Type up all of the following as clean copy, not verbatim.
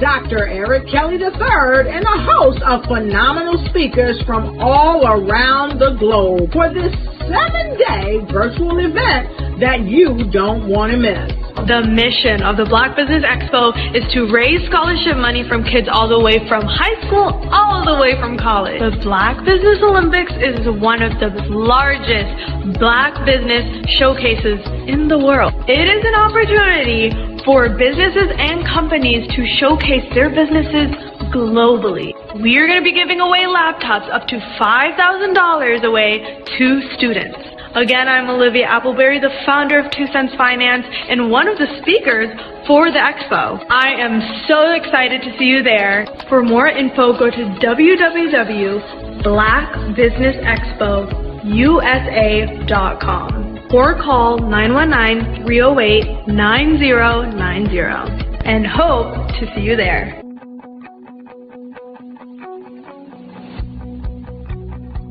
Dr. Eric Kelly III and a host of phenomenal speakers from all around the globe for this 7-day virtual event that you don't want to miss. The mission of the Black Business Expo is to raise scholarship money from kids all the way from high school all the way from college. The Black Business Olympics is one of the largest Black business showcases in the world. It is an opportunity for businesses and companies to showcase their businesses globally. We are going to be giving away laptops up to $5,000 away to students. Again, I'm Olivia Appleberry, the founder of 2 Cents Finance and one of the speakers for the expo. I am so excited to see you there. For more info, go to www.blackbusinessexpousa.com or call 919-308-9090 and hope to see you there.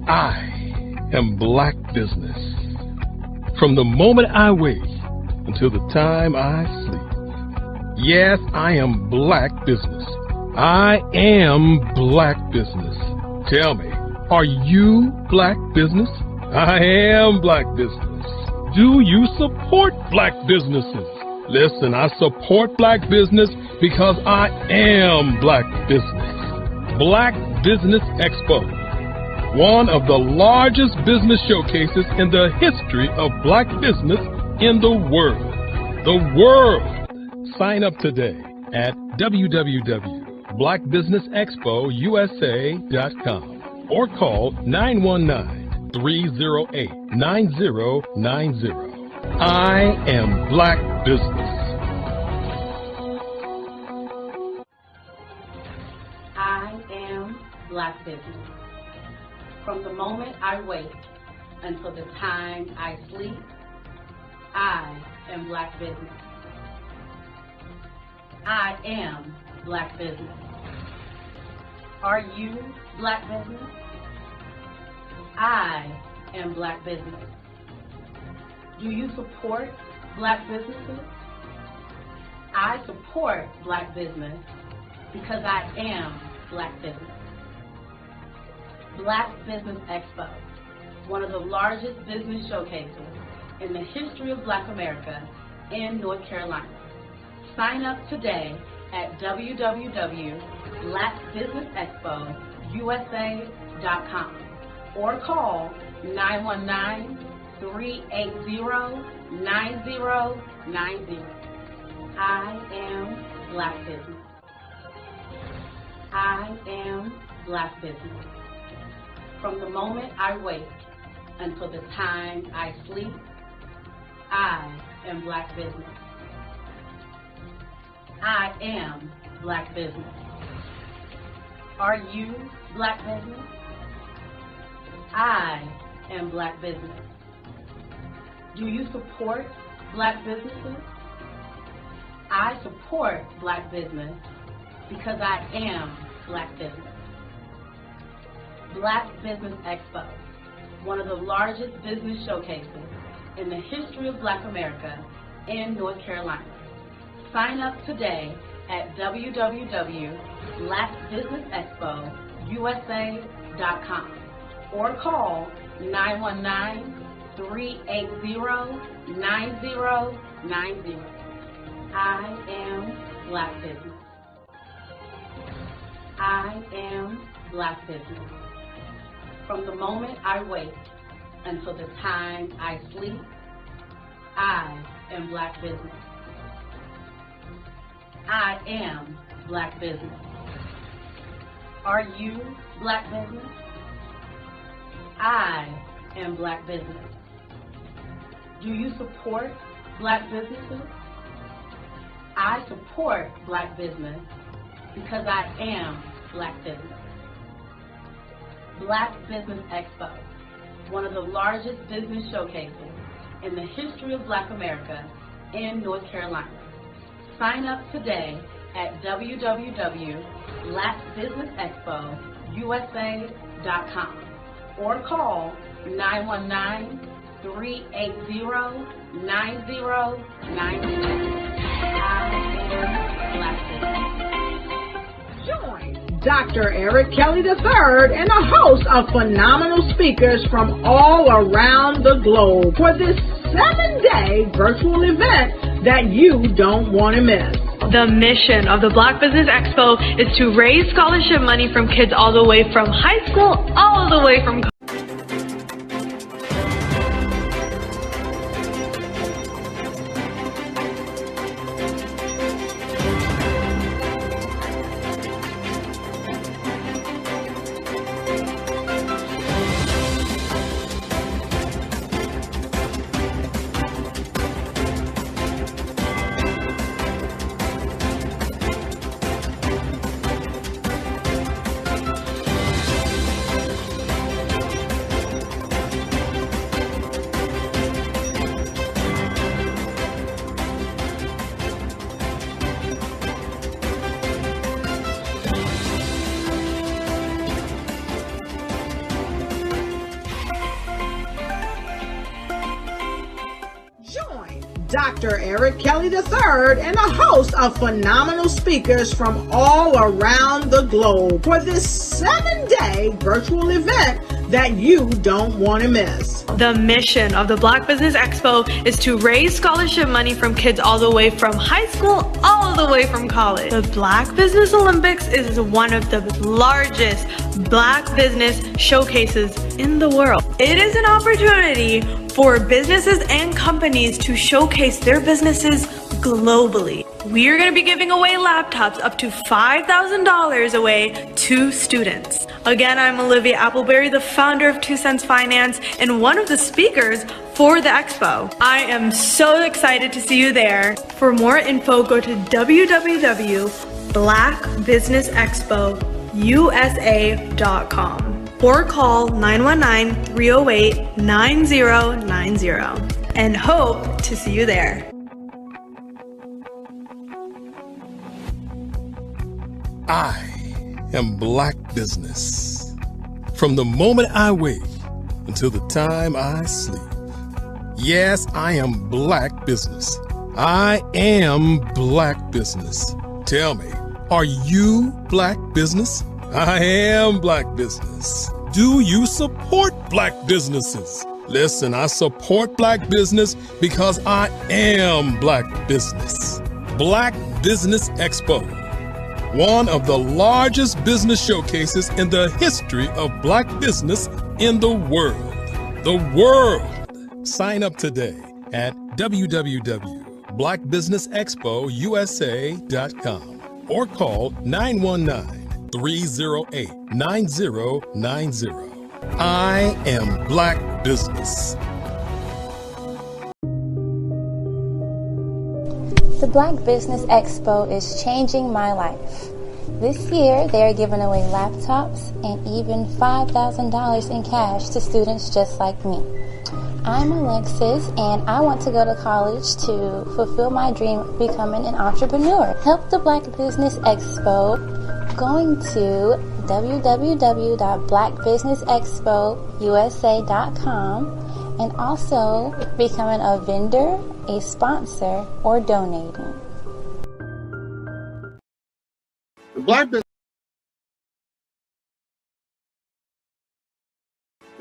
I am Black Business. From the moment I wake until the time I sleep. Yes, I am Black Business. I am Black Business. Tell me, are you Black Business? I am Black Business. Do you support Black businesses? Listen, I support Black business because I am Black Business. Black Business Expo, one of the largest business showcases in the history of Black business in the world. The world! Sign up today at www.blackbusinessexpousa.com or call 919-308-9090. I am Black Business. I am Black Business. From the moment I wake until the time I sleep, I am Black Business. I am Black Business. Are you Black Business? I am Black Business. Do you support Black businesses? I support Black business because I am Black Business. Black Business Expo, one of the largest business showcases in the history of Black America in North Carolina. Sign up today at www.blackbusinessexpousa.com or call 919-380-9090. I am Black Business. I am Black Business. From the moment I wake until the time I sleep, I am Black Business. I am Black Business. Are you Black Business? I am Black Business. Do you support Black businesses? I support Black business because I am Black Business. Black Business Expo, one of the largest business showcases in the history of Black America in North Carolina. Sign up today at www.blackbusinessexpousa.com or call 919-380-9090. I am Black Business. I am Black Business. From the moment I wake until the time I sleep, I am Black Business. I am Black Business. Are you Black Business? I am Black Business. Do you support Black businesses? I support Black business because I am Black Business. Black Business Expo, one of the largest business showcases in the history of Black America in North Carolina. Sign up today at www.blackbusinessexpousa.com or call 919-380-9090. I am Black Business. Dr. Eric Kelly III and a host of phenomenal speakers from all around the globe for this 7-day virtual event that you don't want to miss. The mission of the Black Business Expo is to raise scholarship money from kids all the way from high school, all the way from college. Dr. Eric Kelly III and a host of phenomenal speakers from all around the globe for this 7-day virtual event that you don't want to miss. The mission of the Black Business Expo is to raise scholarship money from kids all the way from high school, all the way from college. The Black Business Olympics is one of the largest Black business showcases in the world. It is an opportunity for businesses and companies to showcase their businesses globally. We are going to be giving away laptops up to $5,000 away to students. Again, I'm Olivia Appleberry, the founder of 2 Cents Finance and one of the speakers for the expo. I am so excited to see you there. For more info, go to www.blackbusinessexpousa.com or call 919-308-9090 and hope to see you there. I am Black business. From the moment I wake until the time I sleep. Yes, I am Black business. I am Black business. Tell me, are you Black business? I am Black business. Do you support Black businesses? Listen, I support Black business because I am Black business. Black Business Expo, one of the largest business showcases in the history of Black business in the world. The world! Sign up today at www.blackbusinessexpousa.com or call 919-308-9090. I am Black business. The Black Business Expo is changing my life. This year, they are giving away laptops and even $5,000 in cash to students just like me. I'm Alexis, and I want to go to college to fulfill my dream of becoming an entrepreneur. Help the Black Business Expo going to www.blackbusinessexpousa.com and also becoming a vendor, a sponsor, or donating. The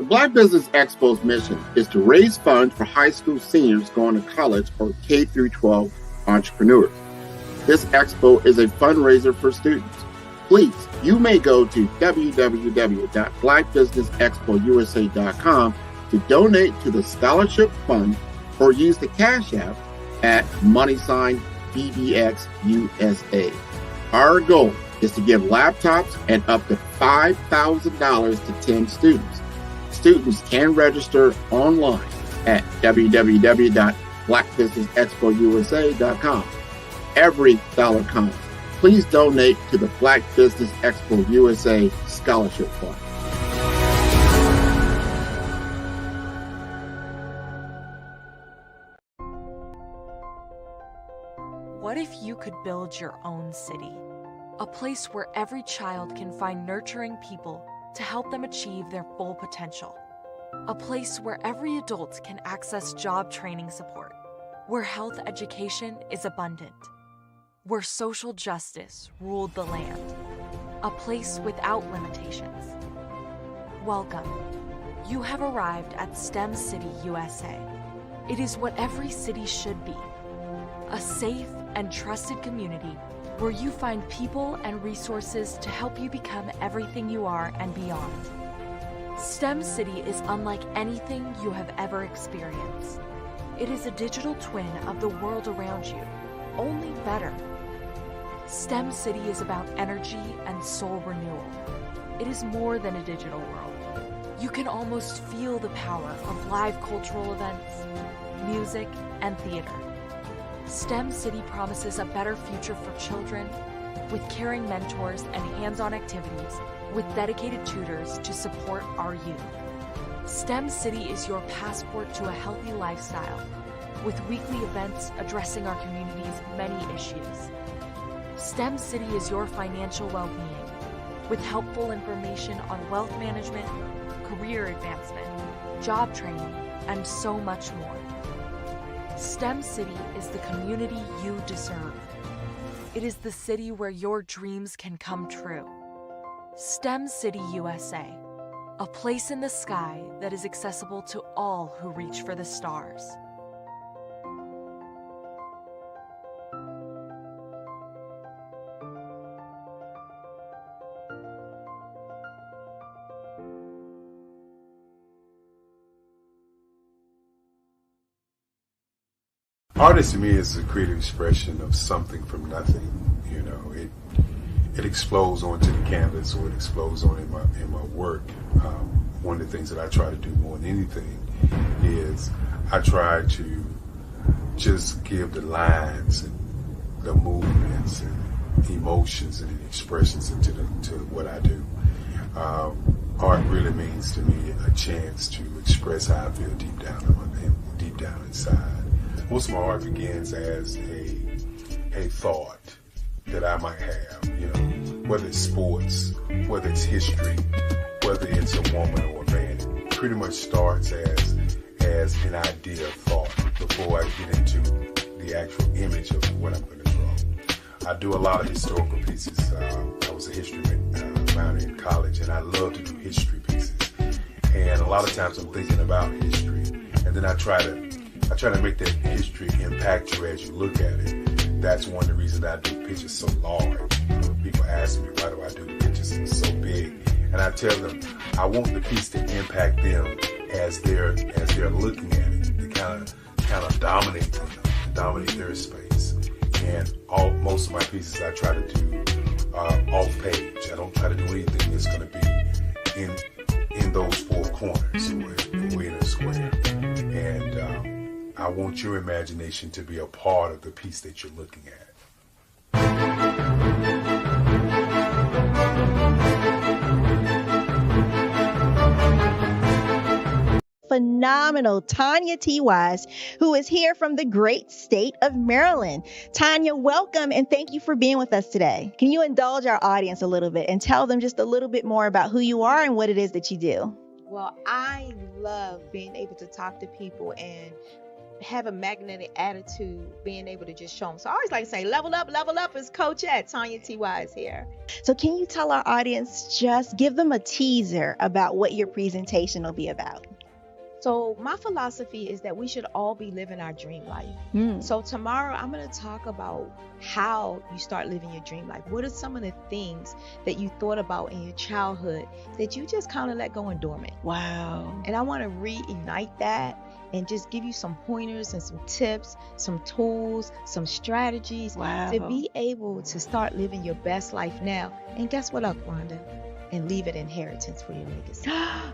Black Business Expo's mission is to raise funds for high school seniors going to college or K-12 entrepreneurs. This expo is a fundraiser for students. Please, you may go to www.blackbusinessexpousa.com to donate to the scholarship fund or use the Cash App at $BBXUSA. Our goal is to give laptops and up to $5,000 to 10 students. Students can register online at www.blackbusinessexpousa.com. Every dollar counts. Please donate to the Black Business Expo USA Scholarship Fund. What if you could build your own city? A place where every child can find nurturing people to help them achieve their full potential. A place where every adult can access job training support. Where health education is abundant. Where social justice ruled the land. a place without limitations. Welcome. You have arrived at STEM City, USA. It is what every city should be. A safe and trusted community where you find people and resources to help you become everything you are and beyond. STEM City is unlike anything you have ever experienced. It is a digital twin of the world around you, only better. STEM City is about energy and soul renewal. It is more than a digital world. You can almost feel the power of live cultural events, music, and theater. STEM City promises a better future for children with caring mentors and hands-on activities with dedicated tutors to support our youth. STEM City is your passport to a healthy lifestyle with weekly events addressing our community's many issues. STEM City is your financial well-being with helpful information on wealth management, career advancement, job training, and so much more. STEM City is the community you deserve. It is the city where your dreams can come true. STEM City USA, a place in the sky that is accessible to all who reach for the stars. Artist to me is a creative expression of something from nothing. You know, it explodes onto the canvas, or it explodes on in my work. One of the things that I try to do more than anything is I try to just give the lines and the movements and emotions and the expressions into to what I do. Art really means to me a chance to express how I feel deep down inside. Most of my art begins as a thought that I might have, you know, whether it's sports, whether it's history, whether it's a woman or a man. It pretty much starts as an idea of thought before I get into the actual image of what I'm going to draw. I do a lot of historical pieces. I was a history minor in college, and I love to do history pieces. And a lot of times I'm thinking about history, and then I try to make that history impact you as you look at it. That's one of the reasons I do pictures so large. People ask me, why do I do the pictures so big? And I tell them, I want the piece to impact them as they're looking at it. To kind of dominate them, dominate their space. And most of my pieces I try to do off page. I don't try to do anything that's going to be in those four corners or in a square. And I want your imagination to be a part of the piece that you're looking at. Phenomenal Tanya T. Wise, who is here from the great state of Maryland. Tanya, welcome and thank you for being with us today. Can you indulge our audience a little bit and tell them just a little bit more about who you are and what it is that you do? Well, I love being able to talk to people and have a magnetic attitude, being able to just show them. So I always like to say, level up is Coach at Tanya T. Wise here. So can you tell our audience, just give them a teaser about what your presentation will be about? So my philosophy is that we should all be living our dream life. So tomorrow I'm going to talk about how you start living your dream life. What are some of the things that you thought about in your childhood that you just kind of let go and dormant? Wow. And I want to reignite that and just give you some pointers and some tips, some tools, some strategies to be able to start living your best life now. And guess what, Wanda? And leave an inheritance for your legacy.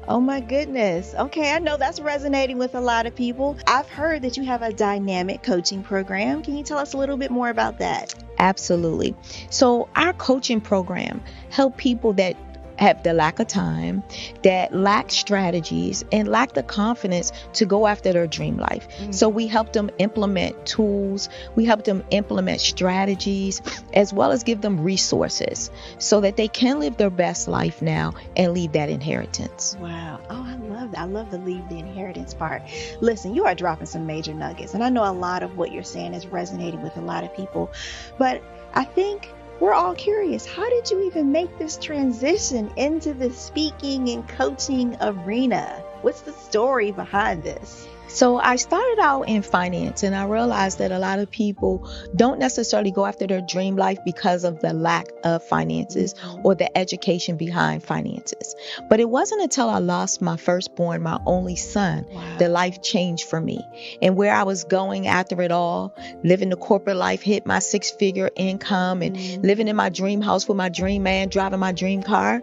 Oh my goodness. Okay, I know that's resonating with a lot of people. I've heard that you have a dynamic coaching program. Can you tell us a little bit more about that? Absolutely. So our coaching program help people that have the lack of time, that lack strategies, and lack the confidence to go after their dream life. So we help them implement tools, we help them implement strategies, as well as give them resources so that they can live their best life now and leave that inheritance. Wow. Oh, I love that. I love the leave the inheritance part. Listen, you are dropping some major nuggets, and I know a lot of what you're saying is resonating with a lot of people, but I think we're all curious, how did you even make this transition into the speaking and coaching arena? What's the story behind this? So I started out in finance, and I realized that a lot of people don't necessarily go after their dream life because of the lack of finances or the education behind finances. But it wasn't until I lost my firstborn, my only son, that life changed for me. And where I was going after it all, living the corporate life, hit my 6-figure income and living in my dream house with my dream man, driving my dream car.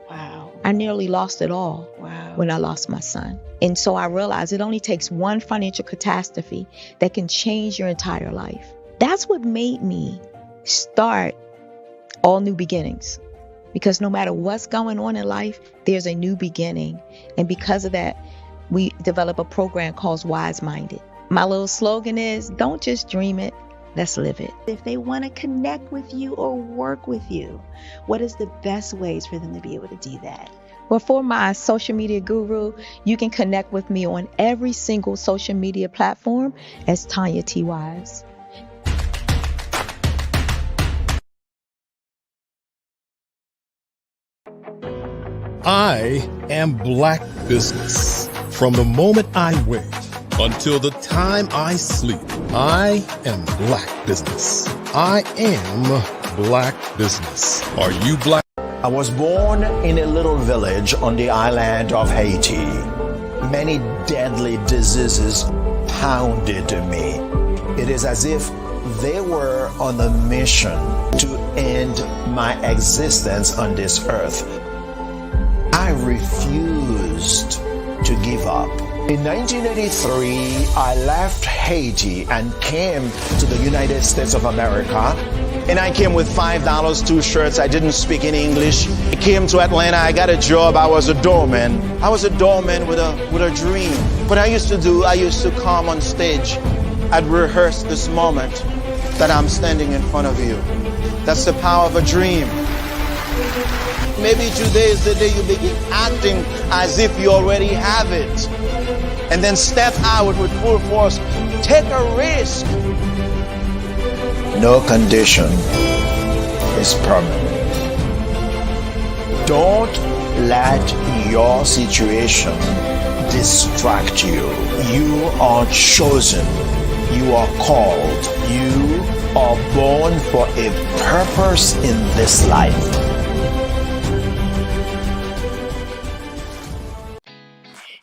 I nearly lost it all when I lost my son. And so I realized it only takes one financial catastrophe that can change your entire life. That's what made me start All New Beginnings. Because no matter what's going on in life, there's a new beginning. And because of that, we develop a program called Wise Minded. My little slogan is, don't just dream it, let's live it. If they want to connect with you or work with you, what is the best ways for them to be able to do that? Well, for my social media guru, you can connect with me on every single social media platform as Tanya T. Wise. I am Black business. From the moment I wake until the time I sleep, I am Black business. I am Black business. Are you Black? I was born in a little village on the island of Haiti. Many deadly diseases pounded me. It is as if they were on a mission to end my existence on this earth. I refused to give up. In 1983, I left Haiti and came to the United States of America. And I came with $5, 2 shirts. I didn't speak any English. I came to Atlanta. I got a job. I was a doorman. I was a doorman with a dream. What I used to come on stage. I'd rehearse this moment that I'm standing in front of you. That's the power of a dream. Maybe today is the day you begin acting as if you already have it. And then step out with full force. Take a risk. No condition is permanent. Don't let your situation distract you. You are chosen. You are called. You are born for a purpose in this life.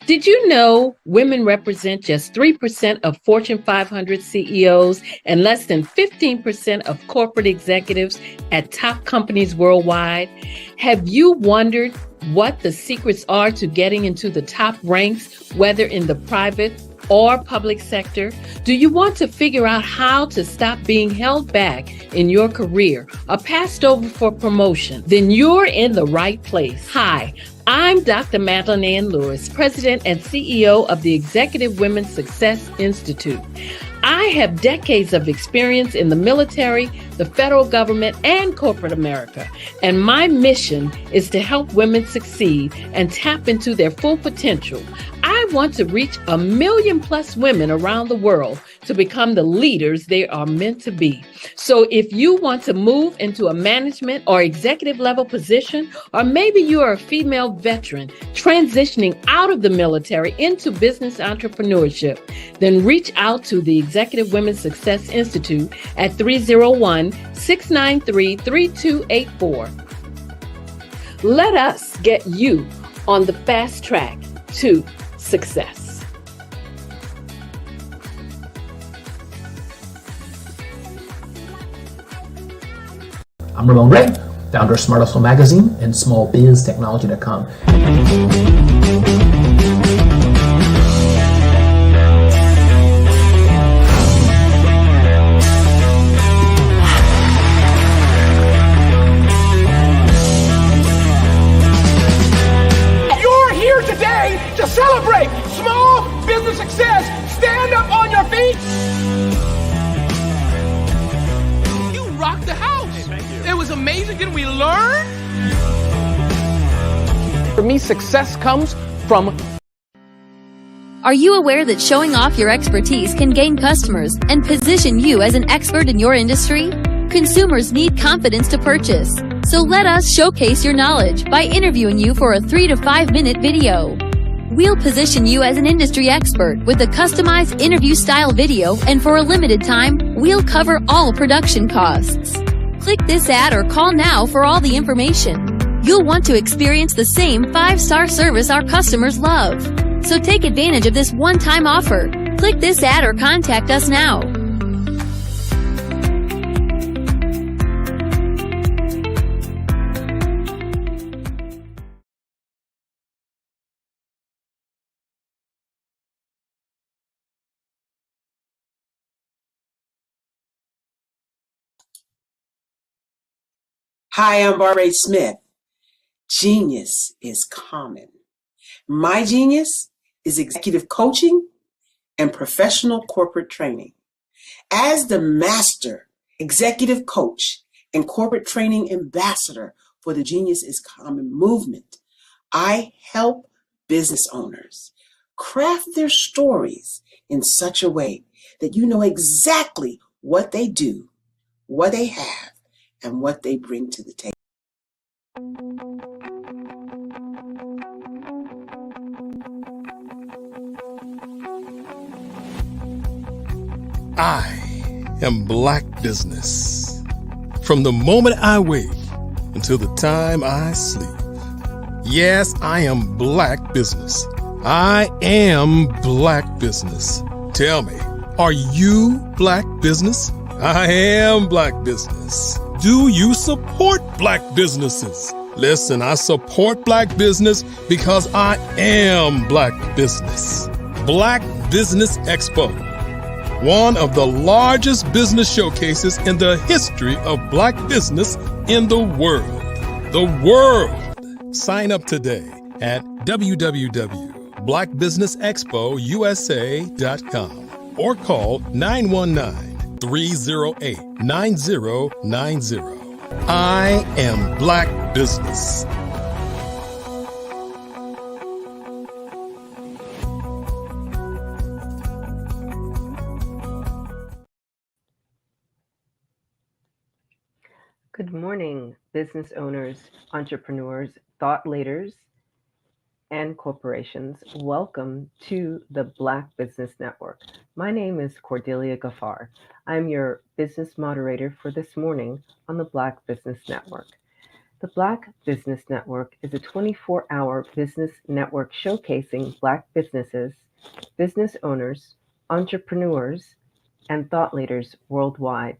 Did you know women represent just 3% of Fortune 500 CEOs and less than 15% of corporate executives at top companies worldwide? Have you wondered what the secrets are to getting into the top ranks, whether in the private or public sector? Do you want to figure out how to stop being held back in your career or passed over for promotion? Then you're in the right place. Hi, I'm Dr. Madeline Ann Lewis, President and CEO of the Executive Women's Success Institute. I have decades of experience in the military, the federal government, and corporate America, and my mission is to help women succeed and tap into their full potential. I want to reach 1 million+ women around the world to become the leaders they are meant to be. So if you want to move into a management or executive level position, or maybe you are a female veteran transitioning out of the military into business entrepreneurship, then reach out to the Executive Women's Success Institute at 301-693-3284. Let us get you on the fast track to success. I'm Ramon Ray, founder of Smart Hustle Magazine and smallbiztechnology.com. You're here today to celebrate small business success. Stand up on your feet. You rocked the house. It was amazing. Didn't we learn? For me, success comes from... Are you aware that showing off your expertise can gain customers and position you as an expert in your industry? consumers need confidence to purchase. So let us showcase your knowledge by interviewing you for a 3 to 5 minute video. We'll position you as an industry expert with a customized interview-style video, and for a limited time, we'll cover all production costs. Click this ad or call now for all the information. You'll want to experience the same 5-star service our customers love. So take advantage of this one-time offer. Click this ad or contact us now. Hi, I'm Barbara Smith. Genius is common. My genius is executive coaching and professional corporate training. As the master executive coach and corporate training ambassador for the Genius is Common movement, I help business owners craft their stories in such a way that you know exactly what they do, what they have, and what they bring to the table. I am Black business. From the moment I wake until the time I sleep. Yes, I am Black business. I am Black business. Tell me, are you Black business? I am Black business. Do you support Black businesses? Listen, I support Black business because I am Black business. Black Business Expo, one of the largest business showcases in the history of Black business in the world. The world! Sign up today at www.blackbusinessexpousa.com or call 919-308-9090. I am Black business. Good morning, business owners, entrepreneurs, thought leaders, and corporations. Welcome to the Black Business Network. My name is Cordelia Gaffar. I'm your business moderator for this morning on the Black Business Network. The Black Business Network is a 24-hour business network showcasing Black businesses, business owners, entrepreneurs, and thought leaders worldwide.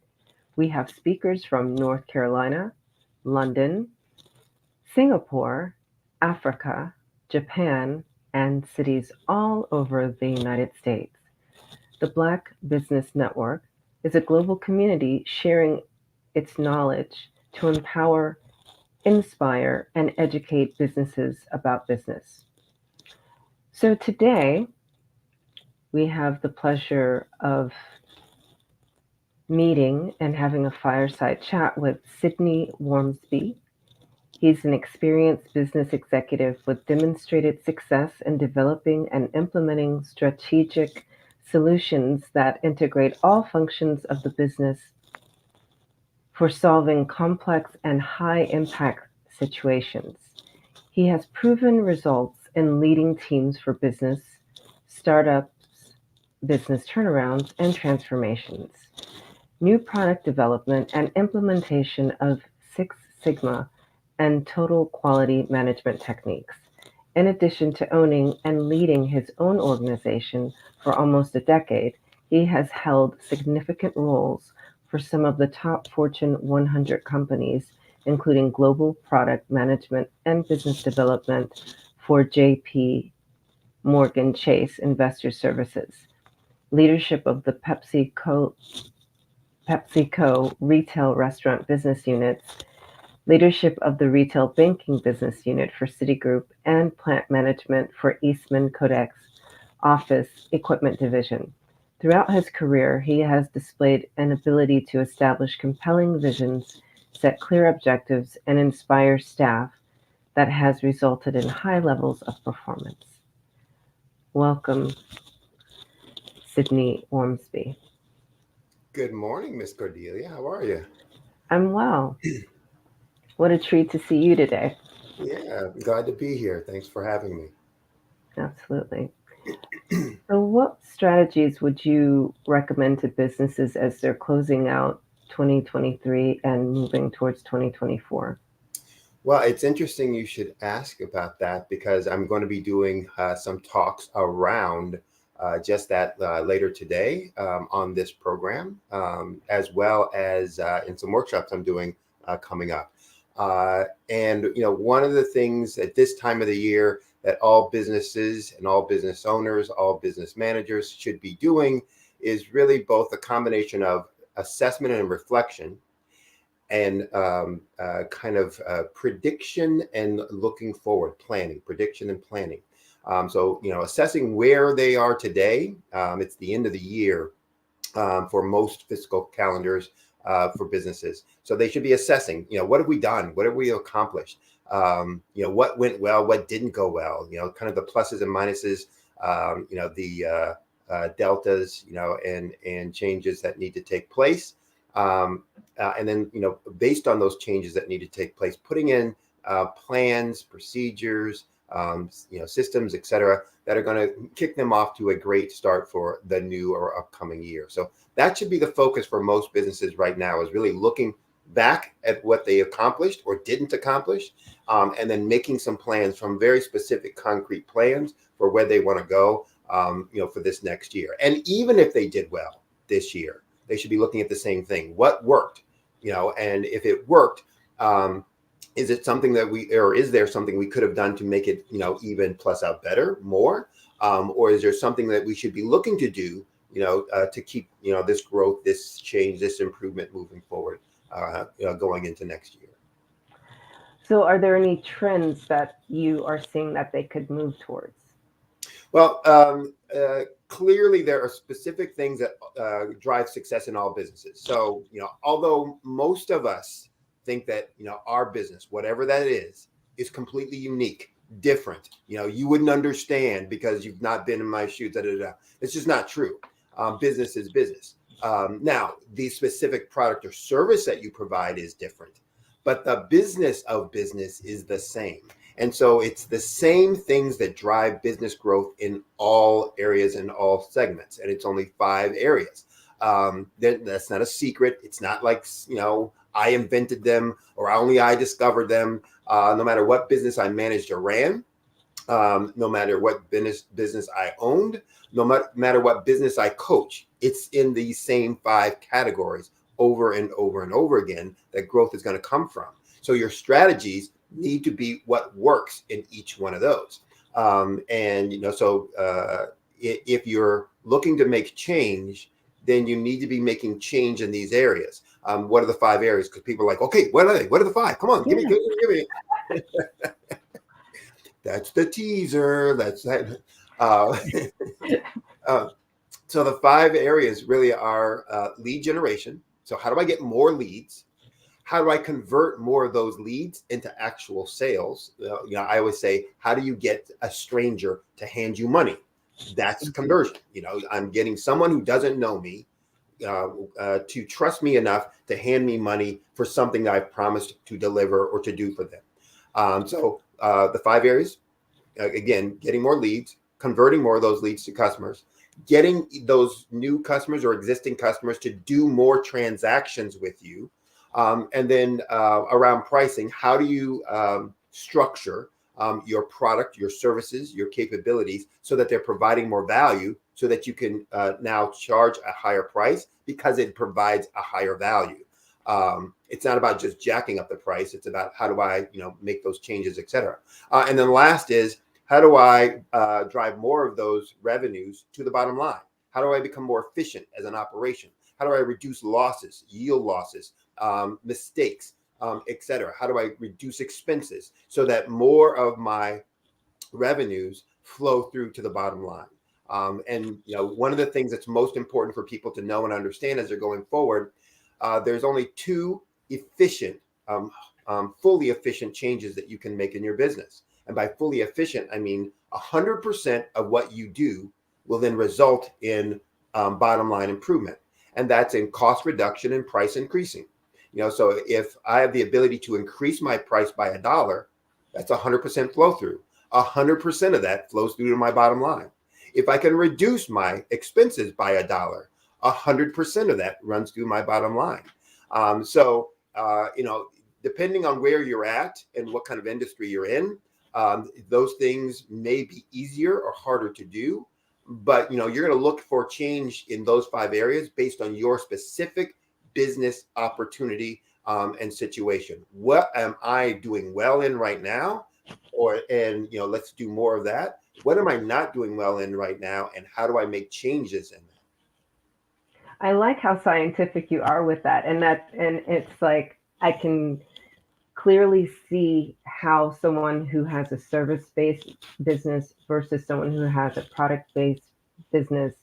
We have speakers from North Carolina, London, Singapore, Africa, Japan, and cities all over the United States. The Black Business Network is a global community sharing its knowledge to empower, inspire, and educate businesses about business. So today, we have the pleasure of meeting and having a fireside chat with Sydney Wormsby. He's an experienced business executive with demonstrated success in developing and implementing strategic solutions that integrate all functions of the business for solving complex and high-impact situations. He has proven results in leading teams for business, startups, business turnarounds, and transformations, new product development, and implementation of Six Sigma and total quality management techniques. In addition to owning and leading his own organization for almost a decade, he has held significant roles for some of the top Fortune 100 companies, including global product management and business development for JP Morgan Chase Investor Services, leadership of the PepsiCo retail restaurant business units, leadership of the retail banking business unit for Citigroup, and plant management for Eastman Kodak's office equipment division. Throughout his career, he has displayed an ability to establish compelling visions, set clear objectives, and inspire staff that has resulted in high levels of performance. Welcome, Sydney Wormsby. Good morning, Miss Cordelia. How are you? I'm well. What a treat to see you today. Yeah, glad to be here. Thanks for having me. Absolutely. So, what strategies would you recommend to businesses as they're closing out 2023 and moving towards 2024? Well, it's interesting you should ask about that because I'm going to be doing some talks around just that later today on this program, as well as in some workshops I'm doing coming up. And one of the things at this time of the year that all businesses and all business owners, all business managers should be doing is really both a combination of assessment and reflection and kind of prediction and looking forward, planning, prediction and planning. So, assessing where they are today. It's the end of the year for most fiscal calendars for businesses. So they should be assessing, what have we done? What have we accomplished? What went well? What didn't go well? Kind of the pluses and minuses, the deltas, and changes that need to take place. And then, based on those changes that need to take place, putting in plans, procedures, systems, et cetera, that are going to kick them off to a great start for the new or upcoming year. So that should be the focus for most businesses right now, is really looking back at what they accomplished or didn't accomplish, and then making some plans, from very specific concrete plans for where they want to go, for this next year. And even if they did well this year, they should be looking at the same thing. What worked? And if it worked, is it something that is there something we could have done to make it, even plus out better, more? Or is there something that we should be looking to do, to keep, this growth, this change, this improvement moving forward, going into next year? So, are there any trends that you are seeing that they could move towards? Well, clearly there are specific things that drive success in all businesses. So, although most of us think that, our business, whatever that is completely unique, different, you wouldn't understand because you've not been in my shoes, It's just not true. Business is business. Now, the specific product or service that you provide is different, but the business of business is the same. And so it's the same things that drive business growth in all areas and all segments. And it's only 5 areas. That's not a secret. It's not like, I invented them or only I discovered them. No matter what business I managed or ran, no matter what business I owned, no matter what business I coach, it's in these same 5 categories over and over and over again that growth is going to come from. So your strategies need to be what works in each one of those. If you're looking to make change, then you need to be making change in these areas. What are the 5 areas? Because people are like, okay, what are they? What are the 5? Come on, give me. That's the teaser. That's that. So the 5 areas really are lead generation. So how do I get more leads? How do I convert more of those leads into actual sales? I always say, how do you get a stranger to hand you money? That's conversion. I'm getting someone who doesn't know me to trust me enough to hand me money for something that I've promised to deliver or to do for them. So the 5 areas, again, getting more leads, converting more of those leads to customers, getting those new customers or existing customers to do more transactions with you. And then around pricing, how do you structure your product, your services, your capabilities so that they're providing more value so that you can now charge a higher price because it provides a higher value. It's not about just jacking up the price. It's about how do I, make those changes, et cetera. And then last is, how do I drive more of those revenues to the bottom line? How do I become more efficient as an operation? How do I reduce losses, yield losses, mistakes, et cetera? How do I reduce expenses so that more of my revenues flow through to the bottom line? One of the things that's most important for people to know and understand as they're going forward, there's only 2 efficient, fully efficient changes that you can make in your business. And by fully efficient, I mean 100% of what you do will then result in bottom line improvement. And that's in cost reduction and price increasing. So if I have the ability to increase my price by $1, that's 100% flow through. 100% of that flows through to my bottom line. If I can reduce my expenses by $1, 100% of that runs through my bottom line. Depending on where you're at and what kind of industry you're in, those things may be easier or harder to do. But, you're going to look for change in those 5 areas based on your specific business opportunity and situation. What am I doing well in right now? Let's do more of that. What am I not doing well in right now? And how do I make changes in that? I like how scientific you are with that. And it's like, I can clearly see how someone who has a service-based business versus someone who has a product-based business,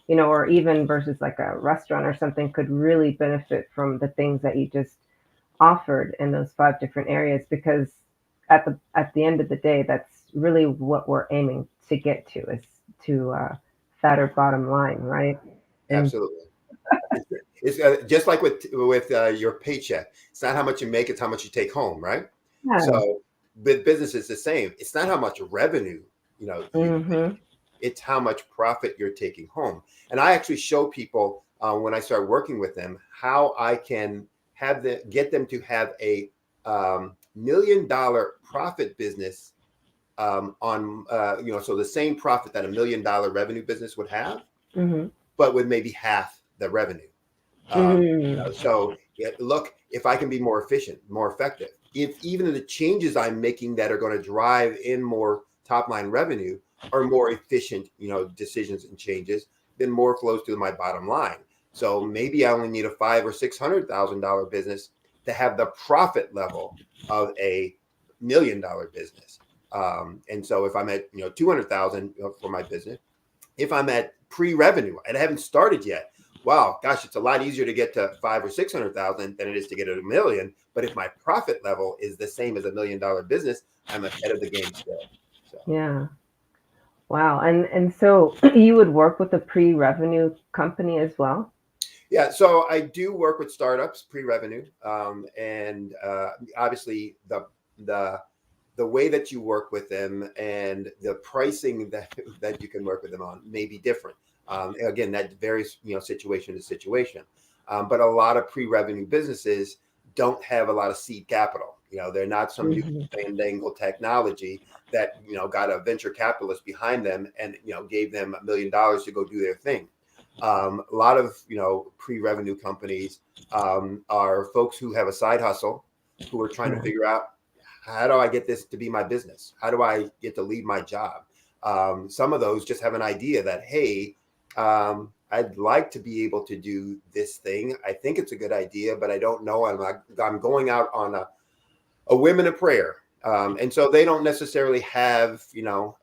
or even versus like a restaurant or something, could really benefit from the things that you just offered in those 5 different areas, because at the end of the day, that's really what we're aiming to get to, is to fatter bottom line, right? Absolutely. It's just like with your paycheck. It's not how much you make, it's how much you take home, right? Yeah. So with business, it's the same. It's not how much revenue, you make. It's how much profit you're taking home. And I actually show people when I start working with them how I can get them to have a $1 million profit business so the same profit that $1 million revenue business would have, but with maybe half the revenue. Look, if I can be more efficient, more effective, if even the changes I'm making that are going to drive in more top line revenue are more efficient, decisions and changes, then more flows to my bottom line. So maybe I only need a $500,000 or $600,000 business to have the profit level of a $1 million business. And so if I'm at $200,000 for my business, if I'm at pre-revenue and I haven't started yet, wow, gosh, it's a lot easier to get to $500,000 or $600,000 than it is to get to $1 million. But if my profit level is the same as $1 million business, I'm ahead of the game still. So. Yeah. Wow. And so you would work with a pre-revenue company as well? Yeah, so I do work with startups pre-revenue, and obviously the way that you work with them and the pricing that you can work with them on may be different. Again, that varies, situation to situation. But a lot of pre-revenue businesses don't have a lot of seed capital. They're not some new fandangle technology that got a venture capitalist behind them and gave them $1 million to go do their thing. A lot of pre-revenue companies are folks who have a side hustle, who are trying to figure out, how do I get this to be my business? How do I get to lead my job? Some of those just have an idea that, hey, I'd like to be able to do this thing. I think it's a good idea, but I don't know. I'm going out on a whim and a prayer. And so they don't necessarily have,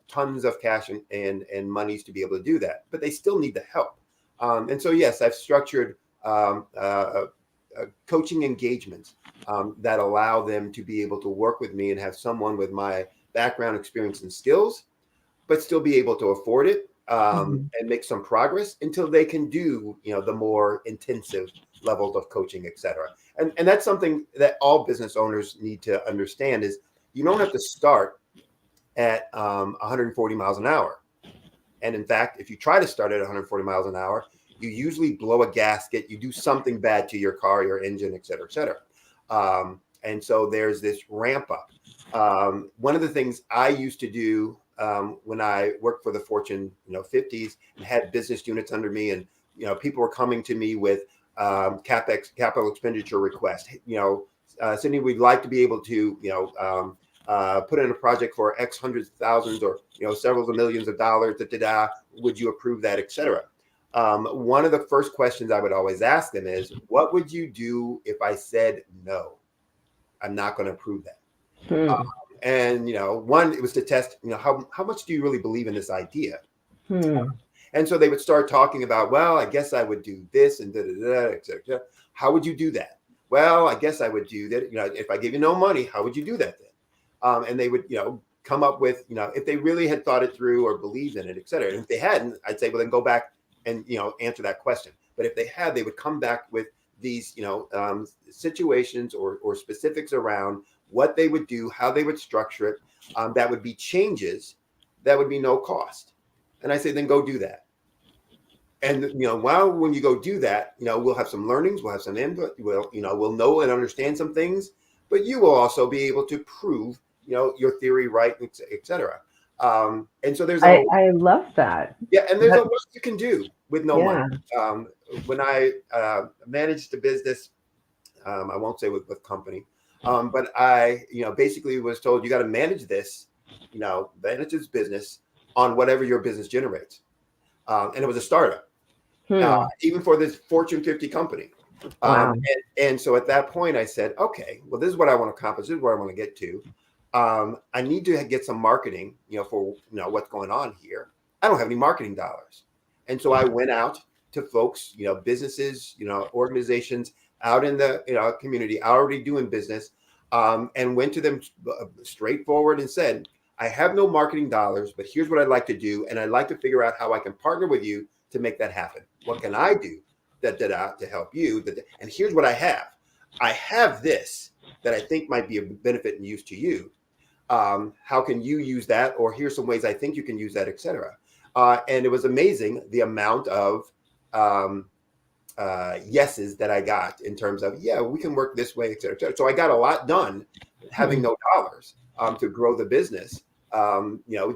tons of cash and monies to be able to do that, but they still need the help. And so, yes, I've structured coaching engagements that allow them to be able to work with me and have someone with my background, experience, and skills, but still be able to afford it and make some progress until they can do, the more intensive levels of coaching, et cetera. And that's something that all business owners need to understand is you don't have to start at 140 miles an hour. And in fact, if you try to start at 140 miles an hour, you usually blow a gasket, you do something bad to your car, your engine, et cetera, et cetera. And so there's this ramp up. One of the things I used to do when I worked for the Fortune 50s and had business units under me, and people were coming to me with capital expenditure requests. Sydney, we'd like to be able to put in a project for X hundreds of thousands or several of millions of dollars. Would you approve that, et cetera? One of the first questions I would always ask them is, what would you do if I said no? I'm not going to approve that. And one, it was to test, how much do you really believe in this idea? And so they would start talking about, well, I guess I would do this and et cetera. How would you do that? Well, I guess I would do that. If I give you no money, how would you do that then? And they would, come up with, if they really had thought it through or believed in it, et cetera. And if they hadn't, I'd say, well, then go back and, answer that question. But if they had, they would come back with these, situations or specifics around what they would do, how they would structure it. That would be changes that would be no cost. And I say, then go do that. And when you go do that, we'll have some learnings, we'll have some input, we'll know and understand some things, but you will also be able to prove, your theory right, et cetera. And so I love that. Yeah, and there's a lot you can do with no money. Yeah. When I managed a business, I won't say with company, but I, basically was told you got to manage this, manage this business on whatever your business generates. And it was a startup, even for this Fortune 50 company. Wow. And so at that point I said, okay, well, this is what I want to accomplish. This is what I want to get to. I need to get some marketing, for, what's going on here. I don't have any marketing dollars. And so I went out to folks, businesses, organizations out in the community already doing business, and went to them straightforward and said, I have no marketing dollars, but here's what I'd like to do. And I'd like to figure out how I can partner with you to make that happen. What can I do to help you? And here's what I have. I have this that I think might be a benefit and use to you. How can you use that? Or here's some ways I think you can use that, et cetera. And it was amazing the amount of yeses that I got in terms of, yeah, we can work this way, et cetera, et cetera. So I got a lot done having no dollars to grow the business,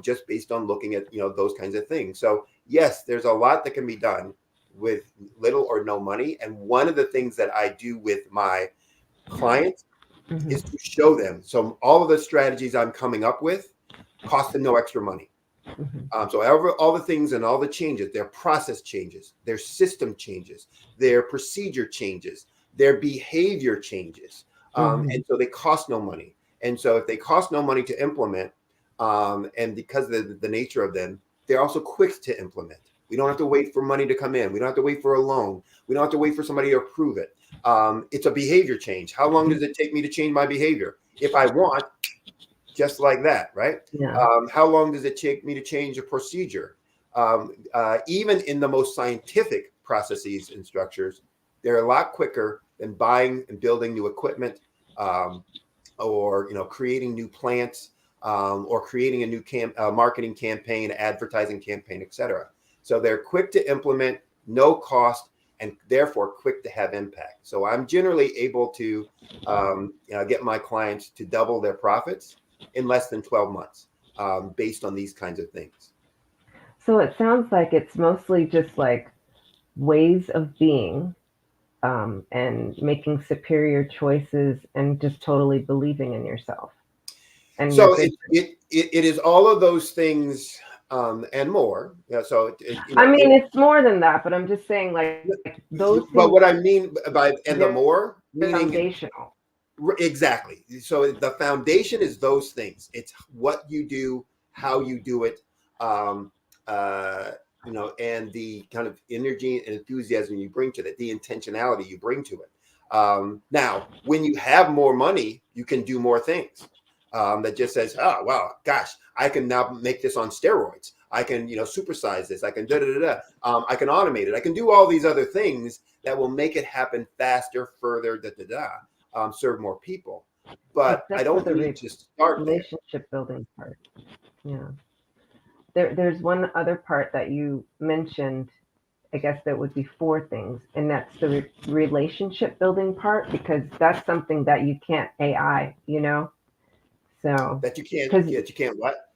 just based on looking at, those kinds of things. So yes, there's a lot that can be done with little or no money. And one of the things that I do with my clients is to show them. So all of the strategies I'm coming up with cost them no extra money. So all the things and all the changes, their process changes, their system changes, their procedure changes, their behavior changes. And so they cost no money. And so if they cost no money to implement, and because of the nature of them, they're also quick to implement. We don't have to wait for money to come in. We don't have to wait for a loan. We don't have to wait for somebody to approve it. It's a behavior change. How long does it take me to change my behavior? If I want, just like that, right? Yeah. How long does it take me to change a procedure? Even in the most scientific processes and structures, they're a lot quicker than buying and building new equipment, or creating new plants, or creating a new marketing campaign, advertising campaign, et cetera. So they're quick to implement, no cost, and therefore quick to have impact. So I'm generally able to get my clients to double their profits in less than 12 months, based on these kinds of things. So it sounds like it's mostly just like ways of being, and making superior choices and just totally believing in yourself. And so it is all of those things, and more. So it's more than that, but I'm just saying like those things. But what I mean by the more, meaning foundational. Exactly. So the foundation is those things. It's what you do, how you do it, and the kind of energy and enthusiasm you bring to it, the intentionality you bring to it. Now, when you have more money, you can do more things. That just says, oh, wow, gosh, I can now make this on steroids. I can, supersize this. I can I can automate it. I can do all these other things that will make it happen faster, further, serve more people. But I don't need to start relationship building part. Yeah. There's one other part that you mentioned. I guess that would be 4 things, and that's the relationship building part, because that's something that you can't AI, So that you can't what?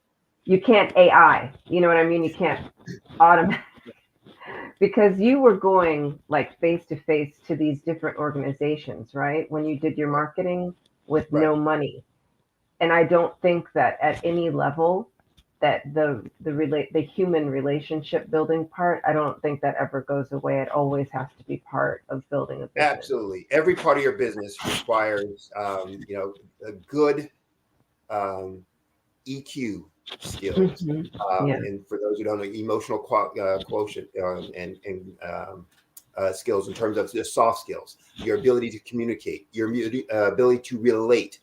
You can't AI, you know what I mean? You can't automate, because you were going like face to face to these different organizations, right? When you did your marketing with no money. And I don't think that at any level that the human relationship building part, I don't think that ever goes away. It always has to be part of building a business. Absolutely. Every part of your business requires, a good EQ skills. And for those who don't know, emotional quotient and skills in terms of the soft skills, your ability to communicate, your ability to relate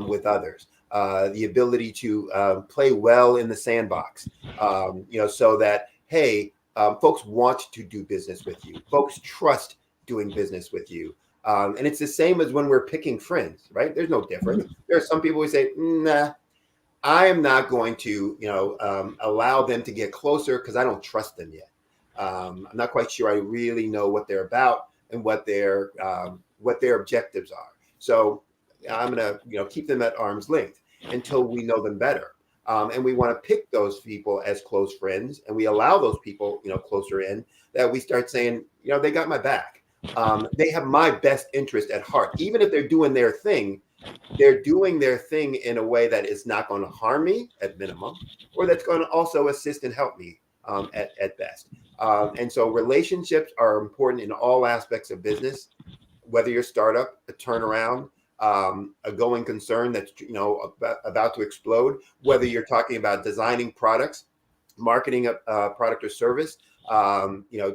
with others, the ability to play well in the sandbox, so that, hey, folks want to do business with you. Folks trust doing business with you. And it's the same as when we're picking friends, right? There's no difference. There are some people who say, nah, I am not going to, allow them to get closer because I don't trust them yet. I'm not quite sure I really know what they're about and what their objectives are. So I'm going to, keep them at arm's length until we know them better. And we want to pick those people as close friends, and we allow those people, closer in, that we start saying, they got my back. They have my best interest at heart. Even if they're doing their thing in a way that is not going to harm me at minimum, or that's going to also assist and help me at best. And so relationships are important in all aspects of business, whether you're a startup, a turnaround, a going concern that's about to explode, whether you're talking about designing products, marketing a product or service,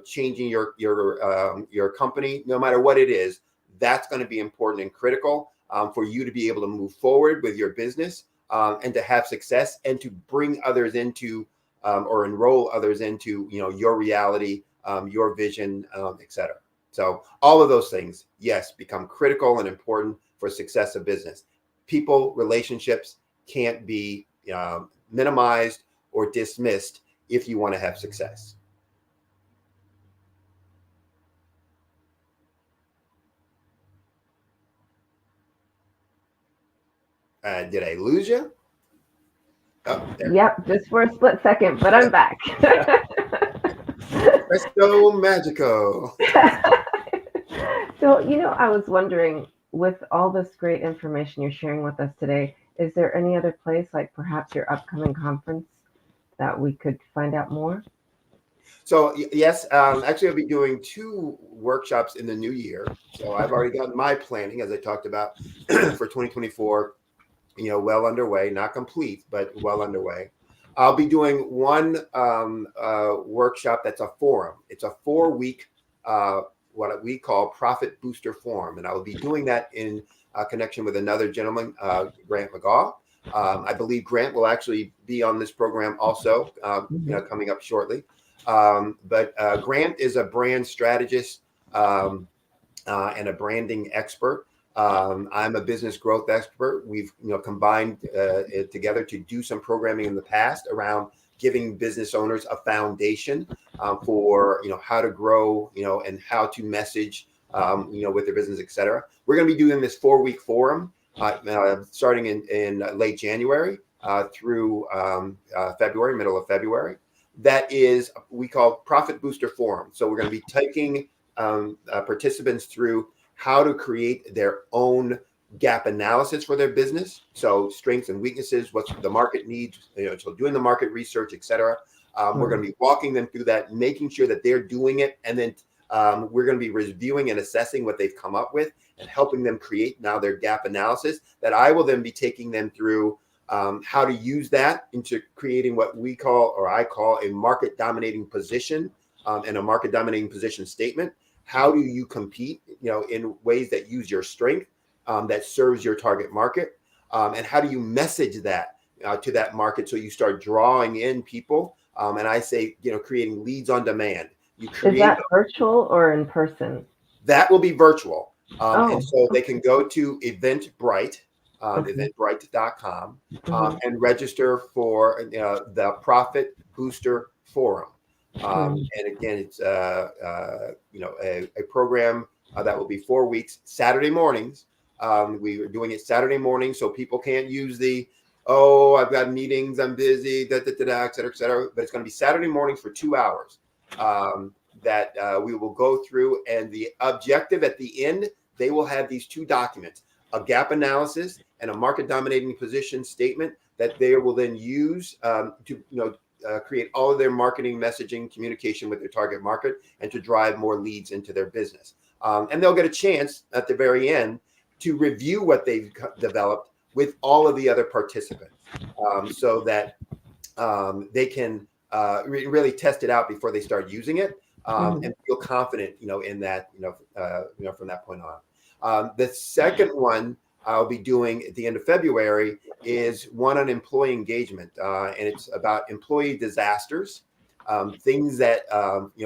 changing your company, no matter what it is, that's going to be important and critical for you to be able to move forward with your business and to have success and to bring others into or enroll others into your reality, your vision, etc. So all of those things, yes, become critical and important for success of business. People, relationships can't be minimized or dismissed if you want to have success. Did I lose you? Oh, yep, just for a split second, but I'm back. Presto magico. So, I was wondering, with all this great information you're sharing with us today, is there any other place, like perhaps your upcoming conference, that we could find out more? So yes, actually I'll be doing 2 workshops in the new year. So I've already gotten my planning, as I talked about, for 2024, well underway, not complete, but well underway. I'll be doing one workshop that's a forum. It's a 4-week, what we call Profit Booster Forum. And I will be doing that in connection with another gentleman, Grant McGaw. I believe Grant will actually be on this program also, coming up shortly. But Grant is a brand strategist and a branding expert. I'm a business growth expert. We've combined it together to do some programming in the past around giving business owners a foundation for how to grow, and how to message, with their business, etc. We're going to be doing this 4-week forum starting in late January through February, middle of February. That is, we call Profit Booster Forum. So we're going to be taking participants through how to create their own gap analysis for their business. So strengths and weaknesses, what the market needs, so doing the market research, etc. We're going to be walking them through that, making sure that they're doing it. And then we're going to be reviewing and assessing what they've come up with and helping them create now their gap analysis that I will then be taking them through how to use that into creating what we call, or I call, a market dominating position and a market dominating position statement. How do you compete, in ways that use your strength, that serves your target market? And how do you message that to that market so you start drawing in people? And I say, creating leads on demand. Is that virtual or in person? That will be virtual. And so they can go to Eventbrite, eventbrite.com, and register for the Profit Booster Forum. And again, it's a program that will be 4 weeks, Saturday mornings. We are doing it Saturday morning, so people can't use I've got meetings, I'm busy, et cetera, et cetera. But it's going to be Saturday mornings for 2 hours that we will go through. And the objective at the end, they will have these 2 documents, a gap analysis and a market dominating position statement that they will then use to create all of their marketing, messaging, communication with their target market, and to drive more leads into their business. And they'll get a chance at the very end to review what they've developed with all of the other participants, so that they can really test it out before they start using it, and feel confident, in that, from that point on. The second one I'll be doing at the end of February is one on employee engagement, and it's about employee disasters, things that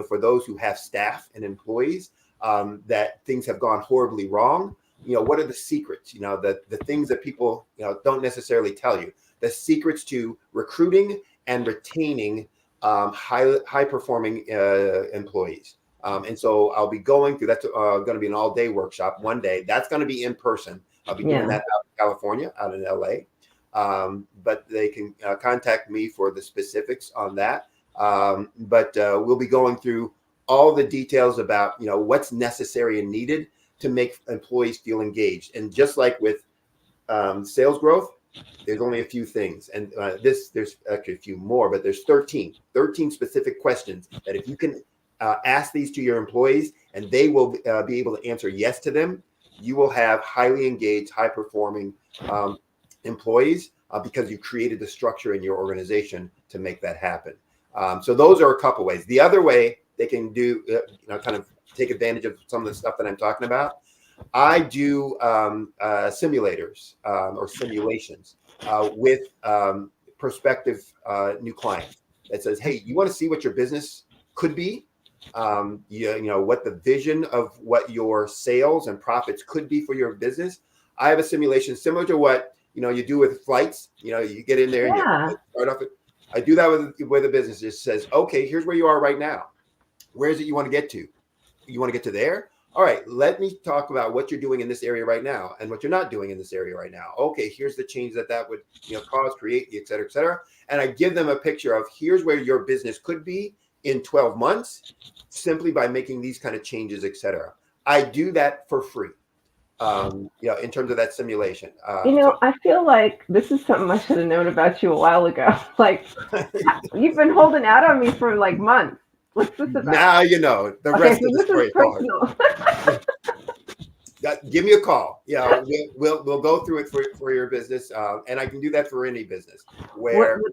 for those who have staff and employees, that things have gone horribly wrong, what are the secrets? The things that people don't necessarily tell you. The secrets to recruiting and retaining high performing employees. And so I'll be going through. That's going to be an all-day workshop one day. That's going to be in person. I'll be doing that out in California, out in LA. But they can contact me for the specifics on that. But we'll be going through all the details about what's necessary and needed to make employees feel engaged. And just like with sales growth, there's only a few things, and there's actually a few more, but there's 13 specific questions that if you can ask these to your employees and they will be able to answer yes to them, you will have highly engaged, high performing employees because you created the structure in your organization to make that happen. So those are a couple ways. The other way they can do, kind of take advantage of some of the stuff that I'm talking about. I do simulators or simulations with prospective new clients that says, hey, you want to see what your business could be? What the vision of what your sales and profits could be for your business. I have a simulation similar to what you do with flights. You get in there and you start off. I do that with a business. It says, okay, here's where you are right now. Where is it you want to get to? You want to get to there? All right, let me talk about what you're doing in this area right now and what you're not doing in this area right now. Okay, here's the change that would cause, create, et cetera, et cetera. And I give them a picture of here's where your business could be in 12 months simply by making these kind of changes, et cetera. I do that for free, in terms of that simulation. I feel like this is something I should have known about you a while ago. Like, you've been holding out on me for like months. What's this about? Now you know the rest of the story. Give me a call. We'll go through it for your business, and I can do that for any business. Where do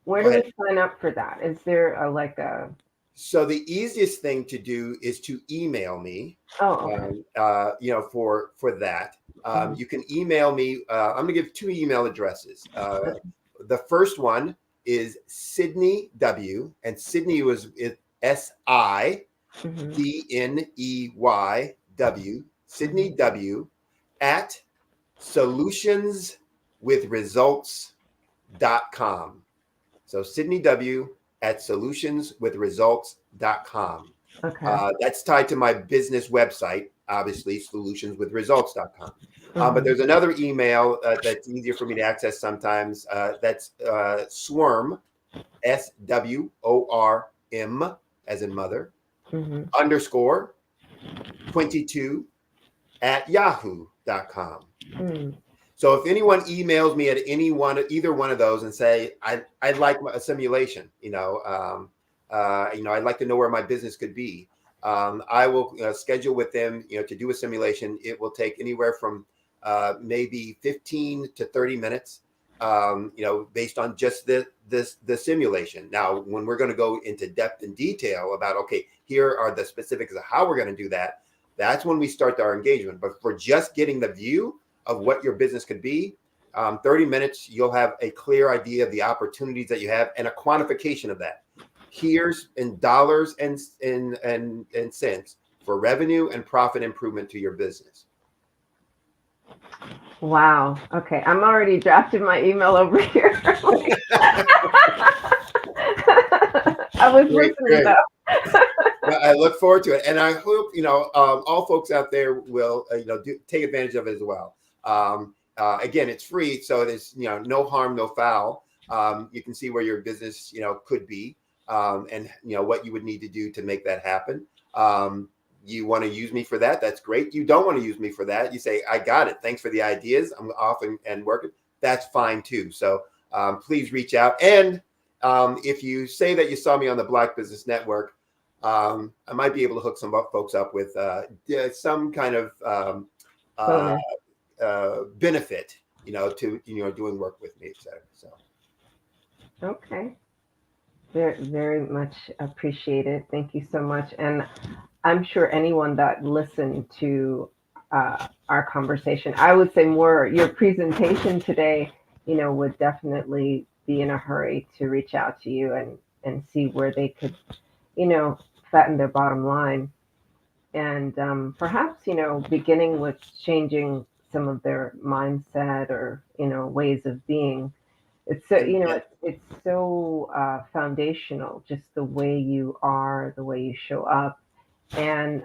we sign up for that? Is there a? So the easiest thing to do is to email me. Oh, okay. For that, you can email me. I'm going to give 2 email addresses. The first one is Sydney W, and Sydney was SIDNEYW, Sydney W at solutionswithresults.com. So Sydney W at solutionswithresults.com. Okay. That's tied to my business website, obviously, solutionswithresults.com. But there's another email that's easier for me to access sometimes. That's SWORM, SWORM, as in mother, _ 22 at yahoo.com. So if anyone emails me at either one of those and say, I'd like a simulation, I'd like to know where my business could be, I will schedule with them, to do a simulation. It will take anywhere from maybe 15 to 30 minutes, based on just the simulation. Now, when we're going to go into depth and detail about, okay, here are the specifics of how we're going to do that, that's when we start our engagement. But for just getting the view of what your business could be, 30 minutes, you'll have a clear idea of the opportunities that you have and a quantification of that. Here's in dollars and cents for revenue and profit improvement to your business. Wow. Okay. I'm already drafting my email over here. I was listening though. I look forward to it, and I hope all folks out there will take advantage of it as well. Again, it's free, so there's no harm, no foul. You can see where your business could be, and what you would need to do to make that happen. You want to use me for that? That's great. You don't want to use me for that? You say, I got it. Thanks for the ideas. I'm off and working. That's fine too. So please reach out. And if you say that you saw me on the Black Business Network, I might be able to hook some folks up with some kind of benefit, to doing work with me, etc. So. Okay. Very, very much appreciated. Thank you so much. And I'm sure anyone that listened to our conversation, I would say more your presentation today, would definitely be in a hurry to reach out to you and see where they could, fatten their bottom line. And perhaps, beginning with changing some of their mindset or, ways of being. It's so, it's so foundational, just the way you are, the way you show up, and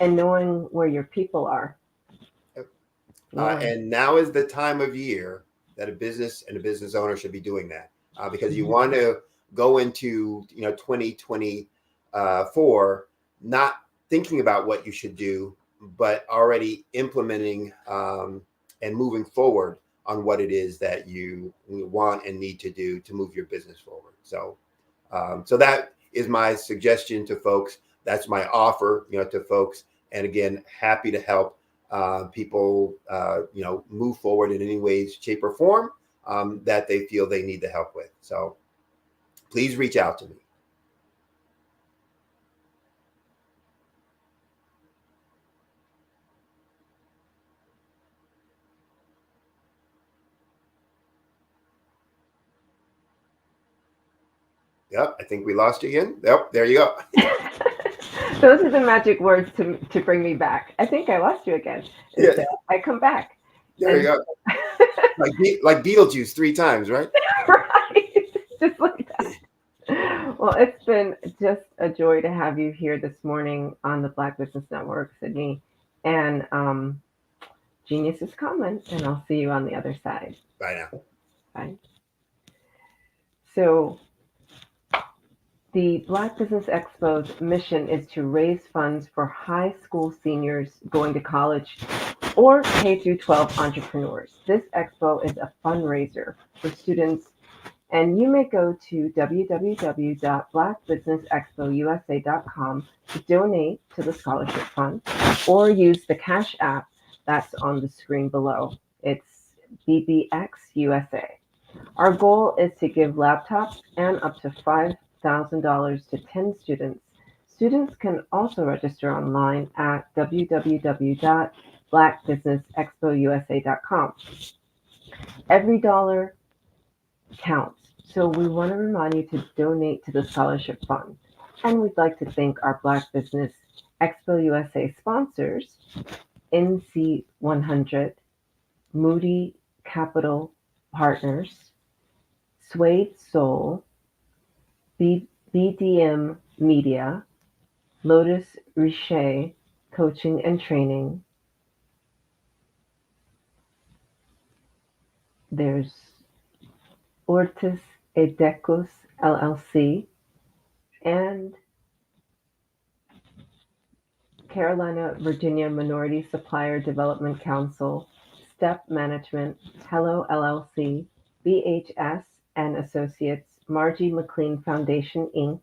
knowing where your people are. And now is the time of year that a business and a business owner should be doing that, because you want to go into 2024 not thinking about what you should do, but already implementing and moving forward on what it is that you want and need to do to move your business forward. So that is my suggestion to folks. That's my offer, to folks. And again, happy to help people, move forward in any way, shape, or form that they feel they need the help with. So please reach out to me. Yep, I think we lost you again. Yep, there you go. Those are the magic words to bring me back. I think I lost you again. Yeah. I come back. There you go. like Beetlejuice 3 times, right? Right. Just like that. Well, it's been just a joy to have you here this morning on the Black Business Network, Sydney. And genius is coming, and I'll see you on the other side. Bye now. Bye. So the Black Business Expo's mission is to raise funds for high school seniors going to college or K-12 entrepreneurs. This expo is a fundraiser for students, and you may go to www.blackbusinessexpousa.com to donate to the scholarship fund, or use the Cash App that's on the screen below. It's BBX USA. Our goal is to give laptops and up to $5,000 to 10 students. Students can also register online at www.blackbusinessexpousa.com. Every dollar counts, so we want to remind you to donate to the scholarship fund. And we'd like to thank our Black Business Expo USA sponsors, NC100, Moody Capital Partners, Suede Soul, BDM Media, Lotus Riche Coaching and Training. There's Ortiz Edecos LLC and Carolina Virginia Minority Supplier Development Council, Step Management, Hello LLC, BHS and Associates, Margie McLean Foundation, Inc.,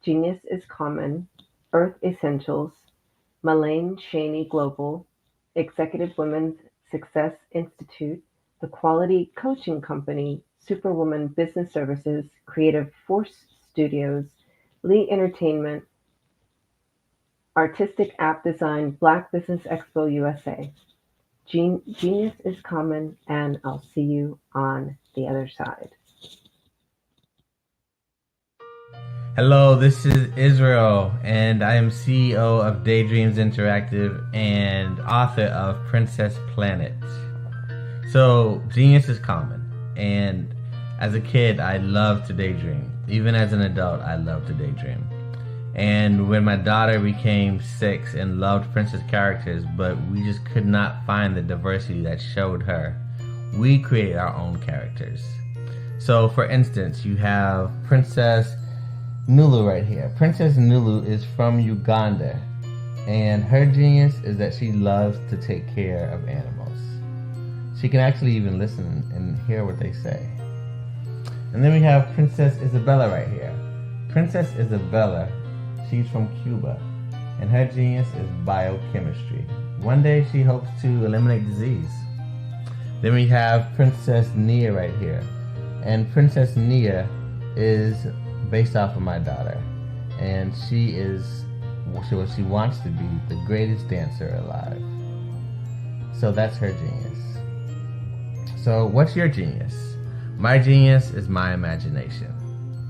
Genius is Common, Earth Essentials, Malane Cheney Global, Executive Women's Success Institute, The Quality Coaching Company, Superwoman Business Services, Creative Force Studios, Lee Entertainment, Artistic App Design, Black Business Expo USA. Genius is Common, and I'll see you on the other side. Hello, this is Israel, and I am CEO of Daydreams Interactive and author of Princess Planet. So, genius is common, and as a kid, I loved to daydream. Even as an adult, I loved to daydream. And when my daughter became 6 and loved princess characters, but we just could not find the diversity that showed her, we created our own characters. So, for instance, you have Princess Nulu right here. Princess Nulu is from Uganda, and her genius is that she loves to take care of animals. She can actually even listen and hear what they say. And then we have Princess Isabella right here. Princess Isabella, she's from Cuba, and her genius is biochemistry. One day she hopes to eliminate disease. Then we have Princess Nia right here, and Princess Nia is based off of my daughter, and she is what she wants to be, the greatest dancer alive. So that's her genius. So what's your genius? My genius is my imagination.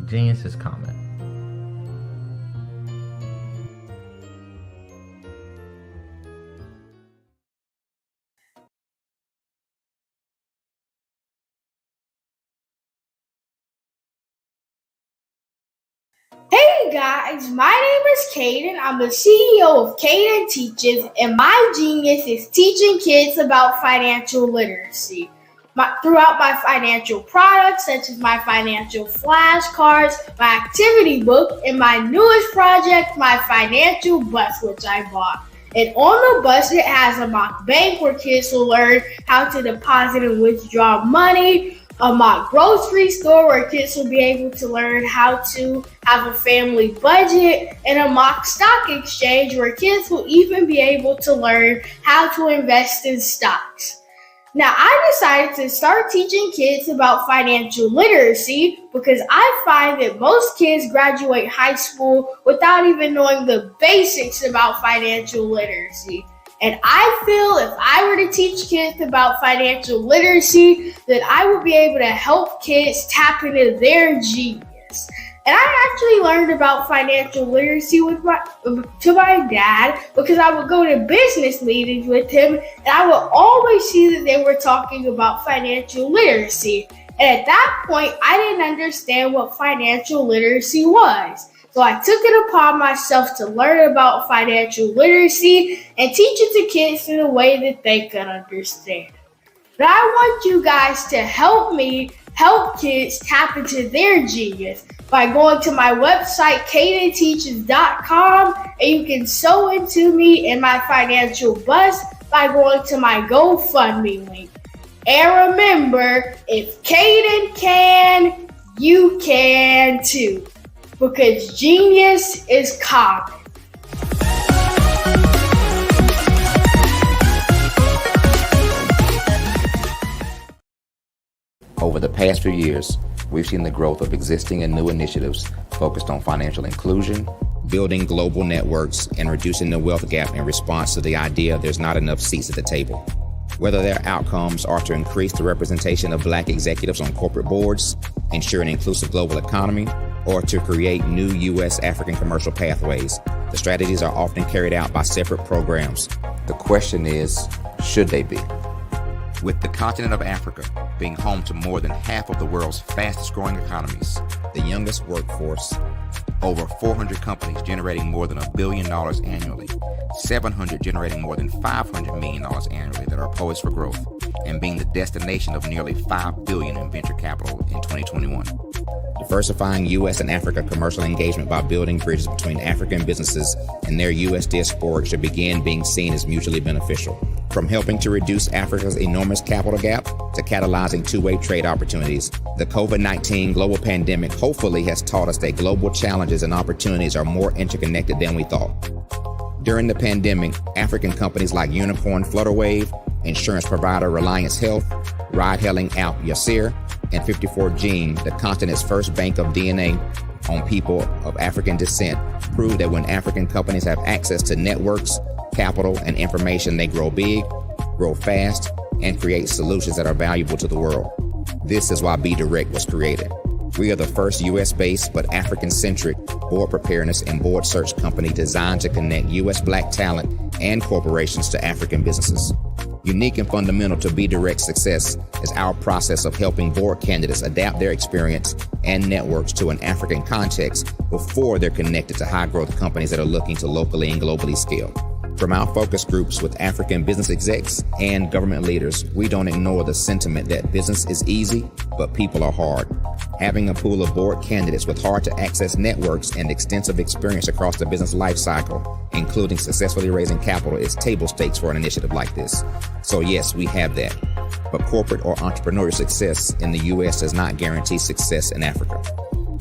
Genius is common. Hey guys, my name is Caden. I'm the CEO of Caden Teaches, and my genius is teaching kids about financial literacy. Throughout my financial products, such as my financial flashcards, my activity book, and my newest project, my financial bus, which I bought. And on the bus, it has a mock bank where kids will learn how to deposit and withdraw money, a mock grocery store where kids will be able to learn how to have a family budget, and a mock stock exchange where kids will even be able to learn how to invest in stocks. Now, I decided to start teaching kids about financial literacy because I find that most kids graduate high school without even knowing the basics about financial literacy. And I feel if I were to teach kids about financial literacy, that I would be able to help kids tap into their genius. And I actually learned about financial literacy to my dad because I would go to business meetings with him and I would always see that they were talking about financial literacy. And at that point, I didn't understand what financial literacy was. So I took it upon myself to learn about financial literacy and teach it to kids in a way that they could understand. But I want you guys to help me help kids tap into their genius by going to my website, cadenteaches.com, and you can sew into me in my financial bus by going to my GoFundMe link. And remember, if Caden can, you can too, because genius is common. Over the past few years, we've seen the growth of existing and new initiatives focused on financial inclusion, building global networks, and reducing the wealth gap in response to the idea there's not enough seats at the table. Whether their outcomes are to increase the representation of Black executives on corporate boards, ensure an inclusive global economy, or to create new U.S. African commercial pathways, the strategies are often carried out by separate programs. The question is, should they be? With the continent of Africa being home to more than half of the world's fastest growing economies, the youngest workforce, over 400 companies generating more than $1 billion annually, 700 generating more than $500 million annually that are poised for growth, and being the destination of nearly $5 billion in venture capital in 2021. Diversifying U.S. and Africa commercial engagement by building bridges between African businesses and their U.S. diaspora should begin being seen as mutually beneficial. From helping to reduce Africa's enormous capital gap to catalyzing two-way trade opportunities, the COVID-19 global pandemic hopefully has taught us that global challenges and opportunities are more interconnected than we thought. During the pandemic, African companies like Unicorn Flutterwave, insurance provider Reliance Health, ride-hailing app Yasir, and 54Gene, the continent's first bank of DNA on people of African descent, proved that when African companies have access to networks, capital, and information, they grow big, grow fast, and create solutions that are valuable to the world. This is why Be Direct was created. We are the first U.S.-based but African-centric board preparedness and board search company designed to connect U.S. Black talent and corporations to African businesses. Unique and fundamental to Be Direct's success is our process of helping board candidates adapt their experience and networks to an African context before they're connected to high-growth companies that are looking to locally and globally scale. From our focus groups with African business execs and government leaders, we don't ignore the sentiment that business is easy, but people are hard. Having a pool of board candidates with hard-to-access networks and extensive experience across the business life cycle, including successfully raising capital, is table stakes for an initiative like this. So yes, we have that. But corporate or entrepreneurial success in the U.S. does not guarantee success in Africa.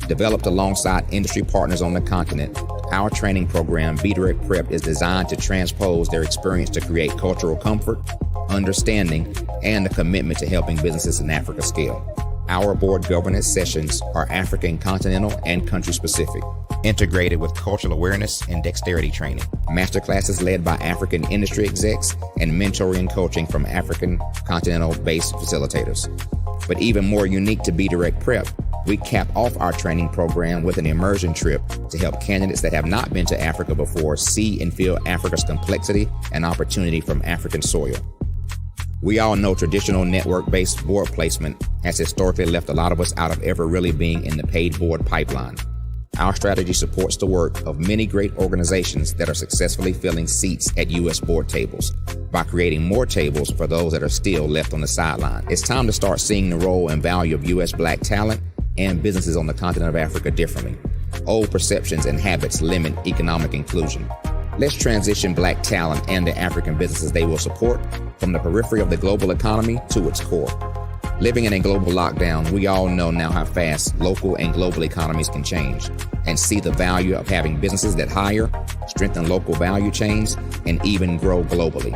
Developed alongside industry partners on the continent, our training program, Be Direct Prep, is designed to transpose their experience to create cultural comfort, understanding, and a commitment to helping businesses in Africa scale. Our board governance sessions are African continental and country specific, integrated with cultural awareness and dexterity training, masterclasses led by African industry execs, and mentoring and coaching from African continental-based facilitators. But even more unique to Be Direct Prep, we cap off our training program with an immersion trip to help candidates that have not been to Africa before see and feel Africa's complexity and opportunity from African soil. We all know traditional network-based board placement has historically left a lot of us out of ever really being in the paid board pipeline. Our strategy supports the work of many great organizations that are successfully filling seats at U.S. board tables by creating more tables for those that are still left on the sideline. It's time to start seeing the role and value of U.S. black talent and businesses on the continent of Africa differently. Old perceptions and habits limit economic inclusion. Let's transition black talent and the African businesses they will support from the periphery of the global economy to its core. Living in a global lockdown, we all know now how fast local and global economies can change and see the value of having businesses that hire, strengthen local value chains, and even grow globally.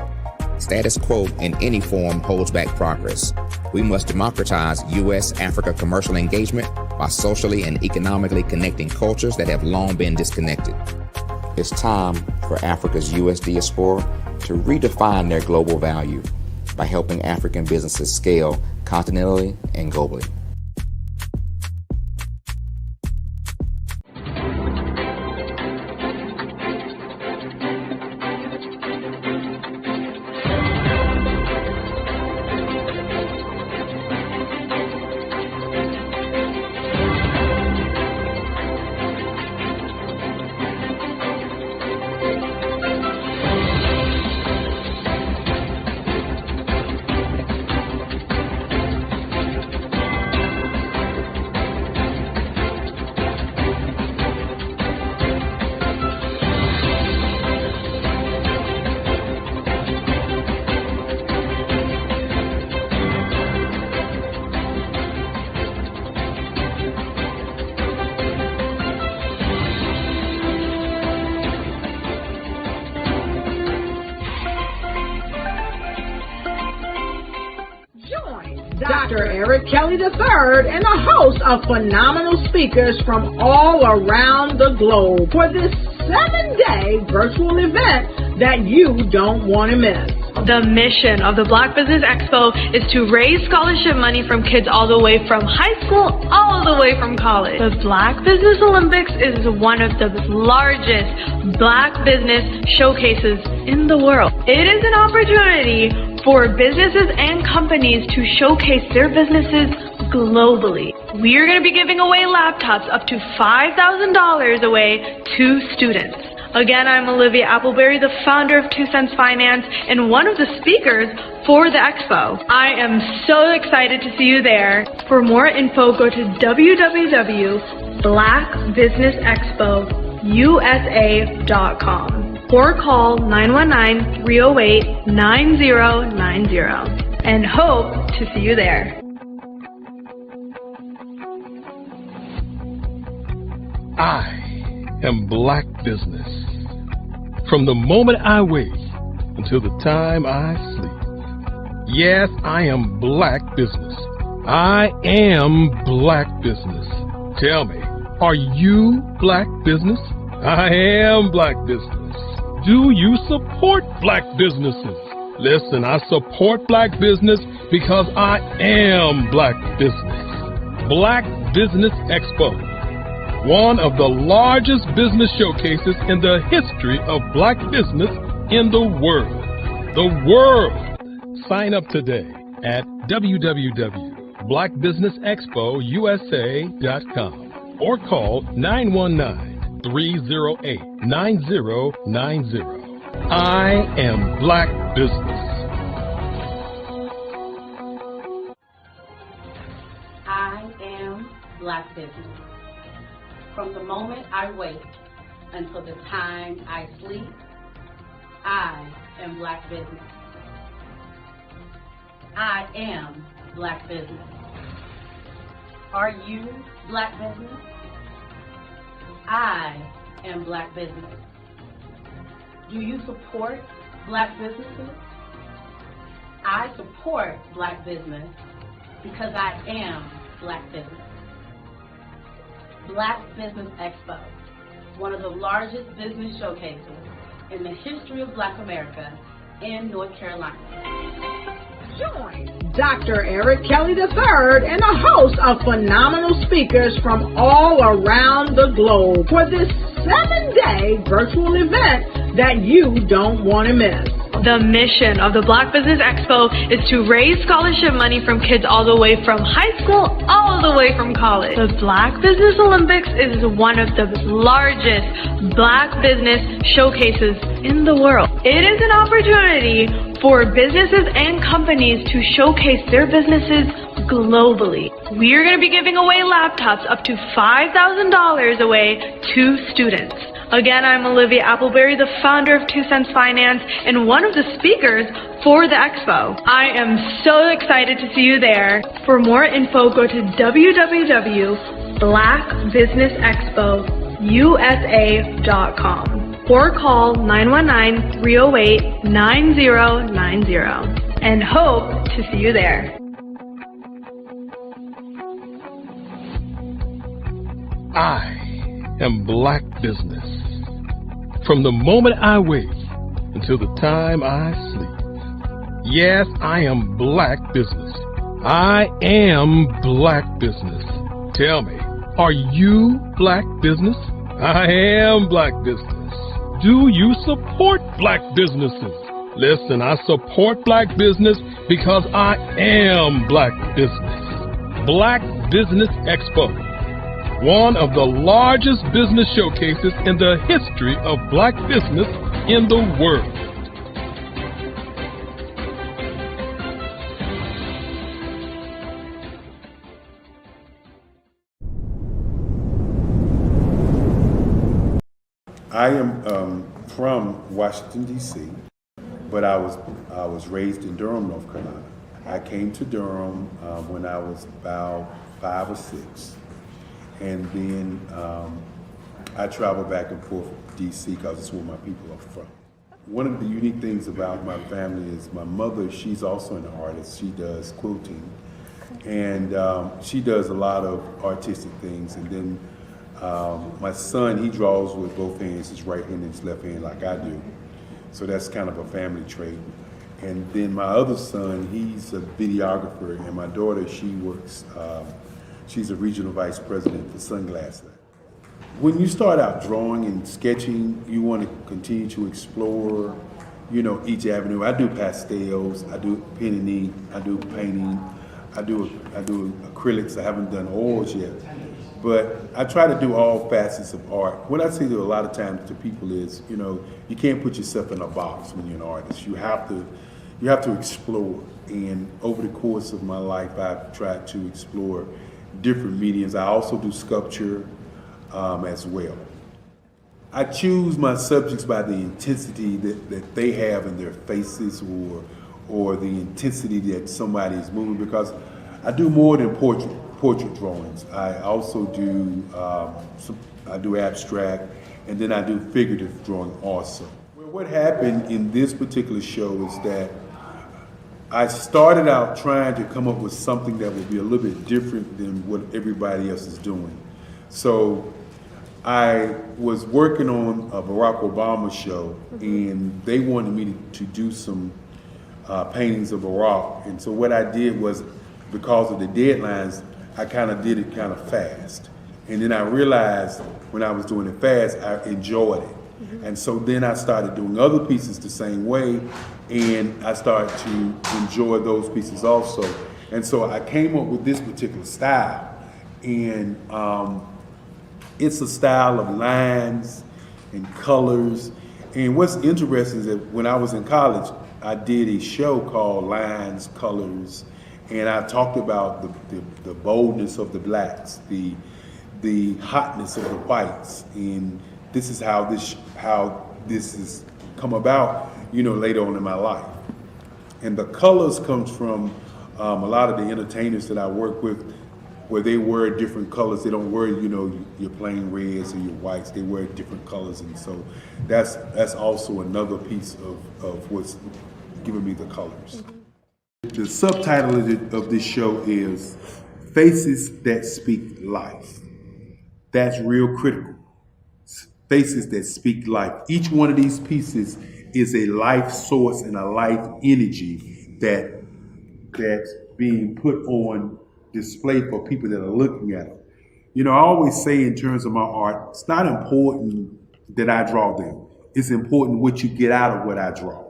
Status quo in any form holds back progress. We must democratize U.S.-Africa commercial engagement by socially and economically connecting cultures that have long been disconnected. It's time for Africa's U.S. diaspora to redefine their global value by helping African businesses scale continentally and globally. Dr. Eric Kelly III and a host of phenomenal speakers from all around the globe for this 7-day virtual event that you don't want to miss. The mission of the Black Business Expo is to raise scholarship money from kids all the way from high school, all the way from college. The Black Business Olympics is one of the largest Black business showcases in the world. It is an opportunity for businesses and companies to showcase their businesses globally. We are going to be giving away laptops up to $5,000 away to students. Again, I'm Olivia Appleberry, the founder of 2 Cents Finance and one of the speakers for the expo. I am so excited to see you there. For more info, go to www.blackbusinessexpousa.com or call 919-308-9090 and hope to see you there. I am Black Business. From the moment I wake until the time I sleep. Yes, I am Black Business. I am Black Business. Tell me, are you Black Business? I am Black Business. Do you support Black businesses? Listen, I support Black business because I am Black Business. Black Business Expo, one of the largest business showcases in the history of Black business in the world. The world! Sign up today at www.blackbusinessexpousa.com or call 919-308-9090. I am Black Business. I am Black Business. From the moment I wake until the time I sleep, I am Black Business. I am Black Business. Are you Black Business? I am Black Business. Do you support Black businesses? I support Black business because I am Black Business. Black Business Expo, one of the largest business showcases in the history of Black America in North Carolina. Join Dr. Eric Kelly III and a host of phenomenal speakers from all around the globe for this 7-day virtual event that you don't want to miss. The mission of the Black Business Expo is to raise scholarship money from kids all the way from high school, all the way from college. The Black Business Olympics is one of the largest Black business showcases in the world. It is an opportunity for businesses and companies to showcase their businesses globally. We are going to be giving away laptops up to $5,000 away to students. Again, I'm Olivia Appleberry, the founder of 2 Cents Finance and one of the speakers for the expo. I am so excited to see you there. For more info, go to www.blackbusinessexpousa.com or call 919-308-9090 and hope to see you there. I am Black business. From the moment I wake until the time I sleep. Yes, I am Black business. I am Black business. Tell me, are you Black business? I am Black business. Do you support Black businesses? Listen, I support Black business because I am Black business. Black Business Expo, one of the largest business showcases in the history of Black business in the world. I am from Washington, D.C., but I was raised in Durham, North Carolina. I came to Durham when I was about 5 or 6. And then I travel back and forth to D.C. because it's where my people are from. One of the unique things about my family is my mother, she's also an artist. She does quilting. And she does a lot of artistic things. And then my son, he draws with both hands, his right hand and his left hand like I do. So that's kind of a family trait. And then my other son, he's a videographer, and my daughter, she works, she's a regional vice president for Sunglass Lab. When you start out drawing and sketching, you want to continue to explore, each avenue. I do pastels, I do pen and ink, I do painting, I do acrylics. I haven't done oils yet. But I try to do all facets of art. What I say to a lot of times to people is, you can't put yourself in a box when you're an artist. You have to explore. And over the course of my life, I've tried to explore different mediums. I also do sculpture as well. I choose my subjects by the intensity that they have in their faces or the intensity that somebody is moving, because I do more than portrait drawings. I also do I do abstract, and then I do figurative drawing also. Well, what happened in this particular show is that I started out trying to come up with something that would be a little bit different than what everybody else is doing. So I was working on a Barack Obama show, and they wanted me to do some paintings of Barack. And so what I did was, because of the deadlines, I kind of did it kind of fast. And then I realized when I was doing it fast, I enjoyed it. And so then I started doing other pieces the same way, and I started to enjoy those pieces also. And so I came up with this particular style. And it's a style of lines and colors. And what's interesting is that when I was in college, I did a show called Lines, Colors, and I talked about the boldness of the blacks, the hotness of the whites, and this is how this has come about, later on in my life. And the colors comes from a lot of the entertainers that I work with, where they wear different colors. They don't wear, your plain reds or your whites. They wear different colors, and so that's also another piece of what's giving me the colors. The subtitle of this show is Faces That Speak Life. That's real critical. Faces that speak life. Each one of these pieces is a life source and a life energy that's being put on display for people that are looking at them. I always say in terms of my art, it's not important that I draw them. It's important what you get out of what I draw.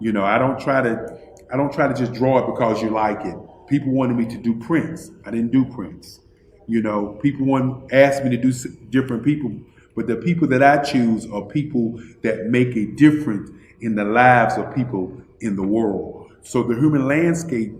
You know, I don't try to just draw it because you like it. People wanted me to do prints. I didn't do prints. You know, people asked me to do different people, but the people that I choose are people that make a difference in the lives of people in the world. So the human landscape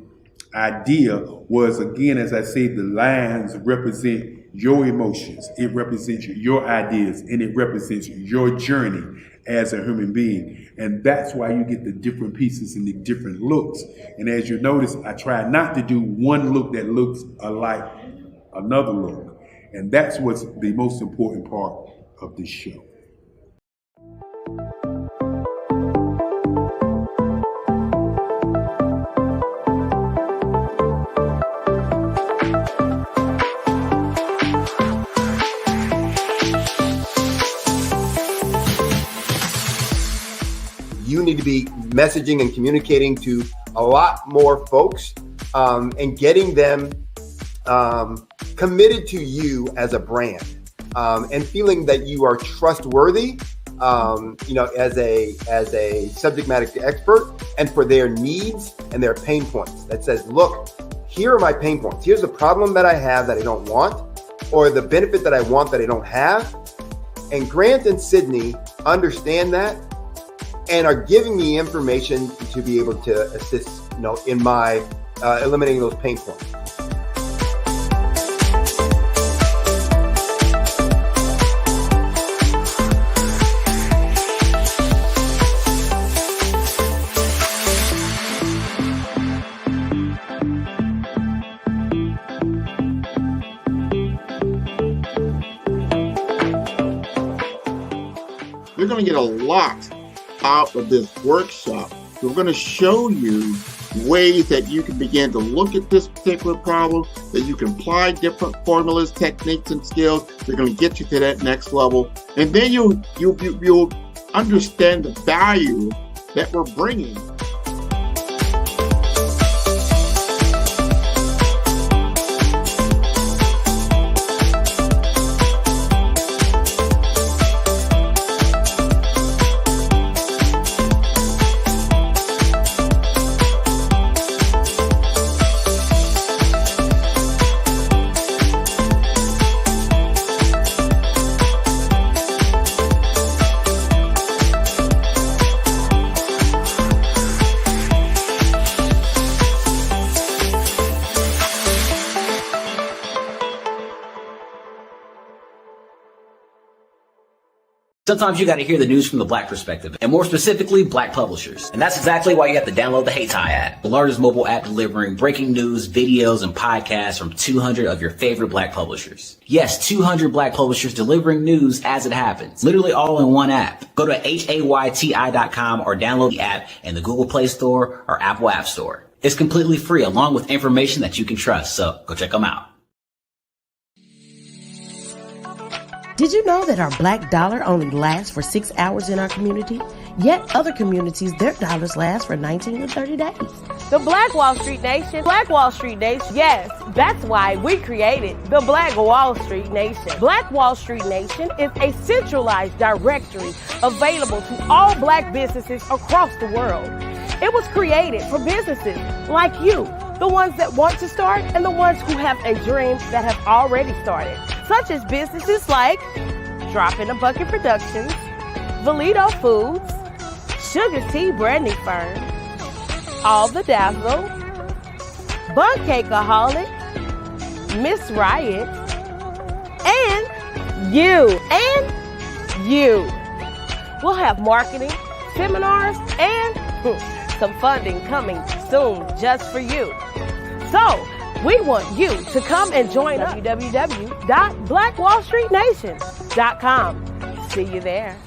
idea was, again, as I said, the lines represent your emotions, it represents your ideas, and it represents your journey as a human being. And that's why you get the different pieces and the different looks. And as you notice, I try not to do one look that looks alike another look. And that's what's the most important part of this show. You need to be messaging and communicating to a lot more folks and getting them committed to you as a brand and feeling that you are trustworthy, as a subject matter expert, and for their needs and their pain points. That says, look, here are my pain points. Here's the problem that I have that I don't want, or the benefit that I want that I don't have. And Grant and Sydney understand that and are giving me information to be able to assist, in my eliminating those pain points. You're going to get a lot out of this workshop. We're going to show you ways that you can begin to look at this particular problem, that you can apply different formulas, techniques, and skills. They're going to get you to that next level. And then you'll understand the value that we're bringing. Sometimes you got to hear the news from the Black perspective, and more specifically, Black publishers. And that's exactly why you have to download the HeyTie app, the largest mobile app delivering breaking news, videos, and podcasts from 200 of your favorite Black publishers. Yes, 200 Black publishers delivering news as it happens, literally all in one app. Go to HAYTI.com or download the app in the Google Play Store or Apple App Store. It's completely free, along with information that you can trust, so go check them out. Did you know that our Black dollar only lasts for 6 hours in our community? Yet other communities, their dollars last for 19 to 30 days. The Black Wall Street Nation. Black Wall Street Nation. Yes, that's why we created the Black Wall Street Nation. Black Wall Street Nation is a centralized directory available to all Black businesses across the world. It was created for businesses like you, the ones that want to start and the ones who have a dream that have already started, such as businesses like Drop in a Bucket Productions, Valito Foods, Sugar Tea Branding Firm, All the Dazzle, Bun Cakeaholic, Miss Riot, and you. We'll have marketing, seminars, and some funding coming soon just for you. So, we want you to come and join us. www.blackwallstreetnation.com. See you there.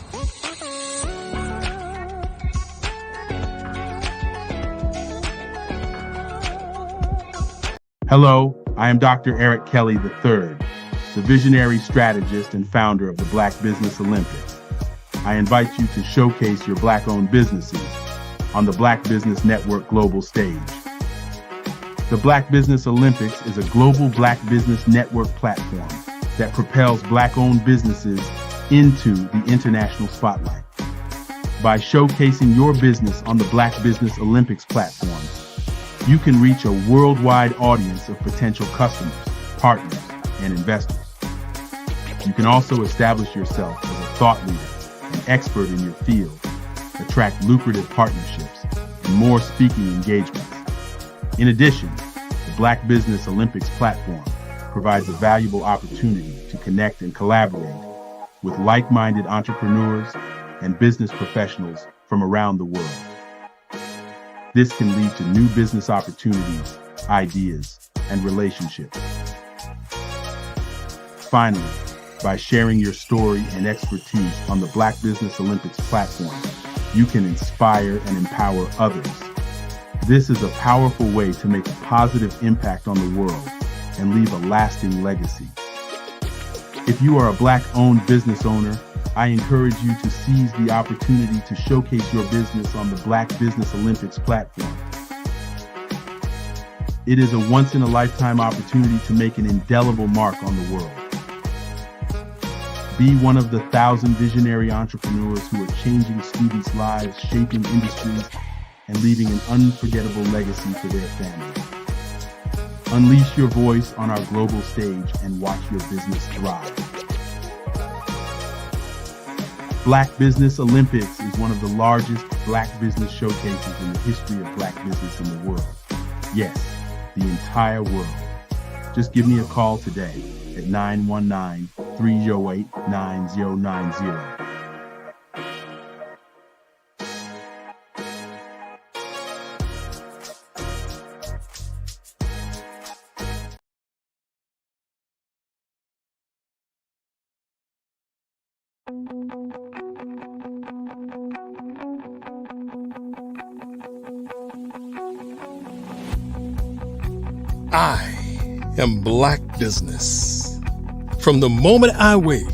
Hello, I am Dr. Eric Kelly III, the visionary strategist and founder of the Black Business Olympics. I invite you to showcase your Black-owned businesses on the Black Business Network global stage. The Black Business Olympics is a global Black business network platform that propels Black-owned businesses into the international spotlight. By showcasing your business on the Black Business Olympics platform, you can reach a worldwide audience of potential customers, partners, and investors. You can also establish yourself as a thought leader and expert in your field, attract lucrative partnerships, and more speaking engagements. In addition, the Black Business Olympics platform provides a valuable opportunity to connect and collaborate with like-minded entrepreneurs and business professionals from around the world. This can lead to new business opportunities, ideas, and relationships. Finally, by sharing your story and expertise on the Black Business Olympics platform, you can inspire and empower others. This is a powerful way to make a positive impact on the world and leave a lasting legacy. If you are a Black-owned business owner, I encourage you to seize the opportunity to showcase your business on the Black Business Olympics platform. It is a once-in-a-lifetime opportunity to make an indelible mark on the world. Be one of the 1,000 visionary entrepreneurs who are changing students' lives, shaping industries, and leaving an unforgettable legacy for their families. Unleash your voice on our global stage and watch your business thrive. Black Business Olympics is one of the largest Black business showcases in the history of Black business in the world. Yes, the entire world. Just give me a call today at 919-308-9090. I am Black business. From the moment I wake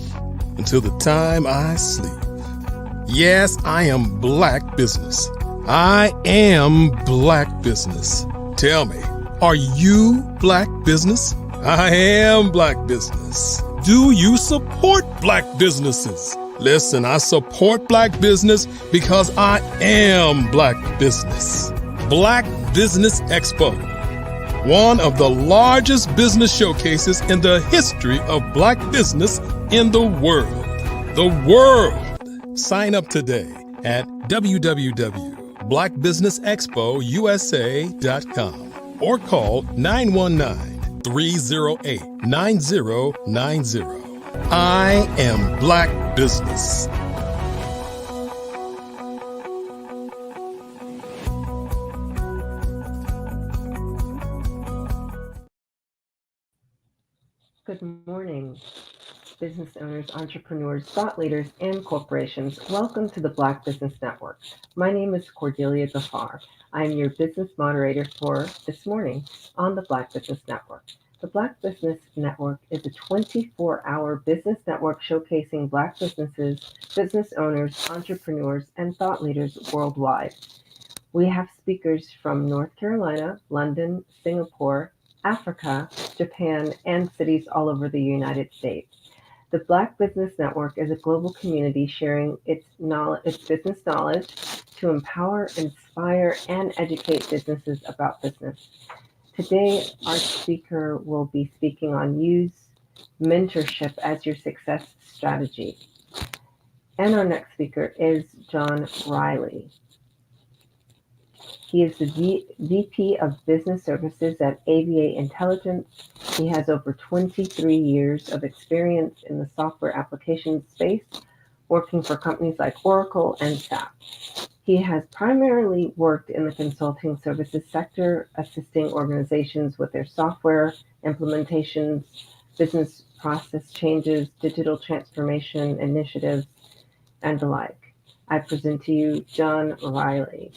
until the time I sleep. Yes, I am Black business. I am Black business. Tell me, are you Black business? I am Black business. Do you support Black businesses? Listen, I support Black business because I am Black business. Black Business Expo, one of the largest business showcases in the history of Black business in the world. The world! Sign up today at www.blackbusinessexpousa.com or call 919-308-9090. I am Black business. Good morning, business owners, entrepreneurs, thought leaders, and corporations. Welcome to the Black Business Network. My name is Cordelia Gafar. I am your business moderator for this morning on the Black Business Network. The Black Business Network is a 24-hour business network showcasing Black businesses, business owners, entrepreneurs, and thought leaders worldwide. We have speakers from North Carolina, London, Singapore, Africa, Japan, and cities all over the United States. The Black Business Network is a global community sharing its business knowledge to empower, inspire, and educate businesses about business. Today, our speaker will be speaking on use mentorship as your success strategy. And our next speaker is John Riley. He is the VP of Business Services at AVA Intelligence. He has over 23 years of experience in the software application space, working for companies like Oracle and SAP. He has primarily worked in the consulting services sector, assisting organizations with their software implementations, business process changes, digital transformation initiatives, and the like. I present to you John Riley.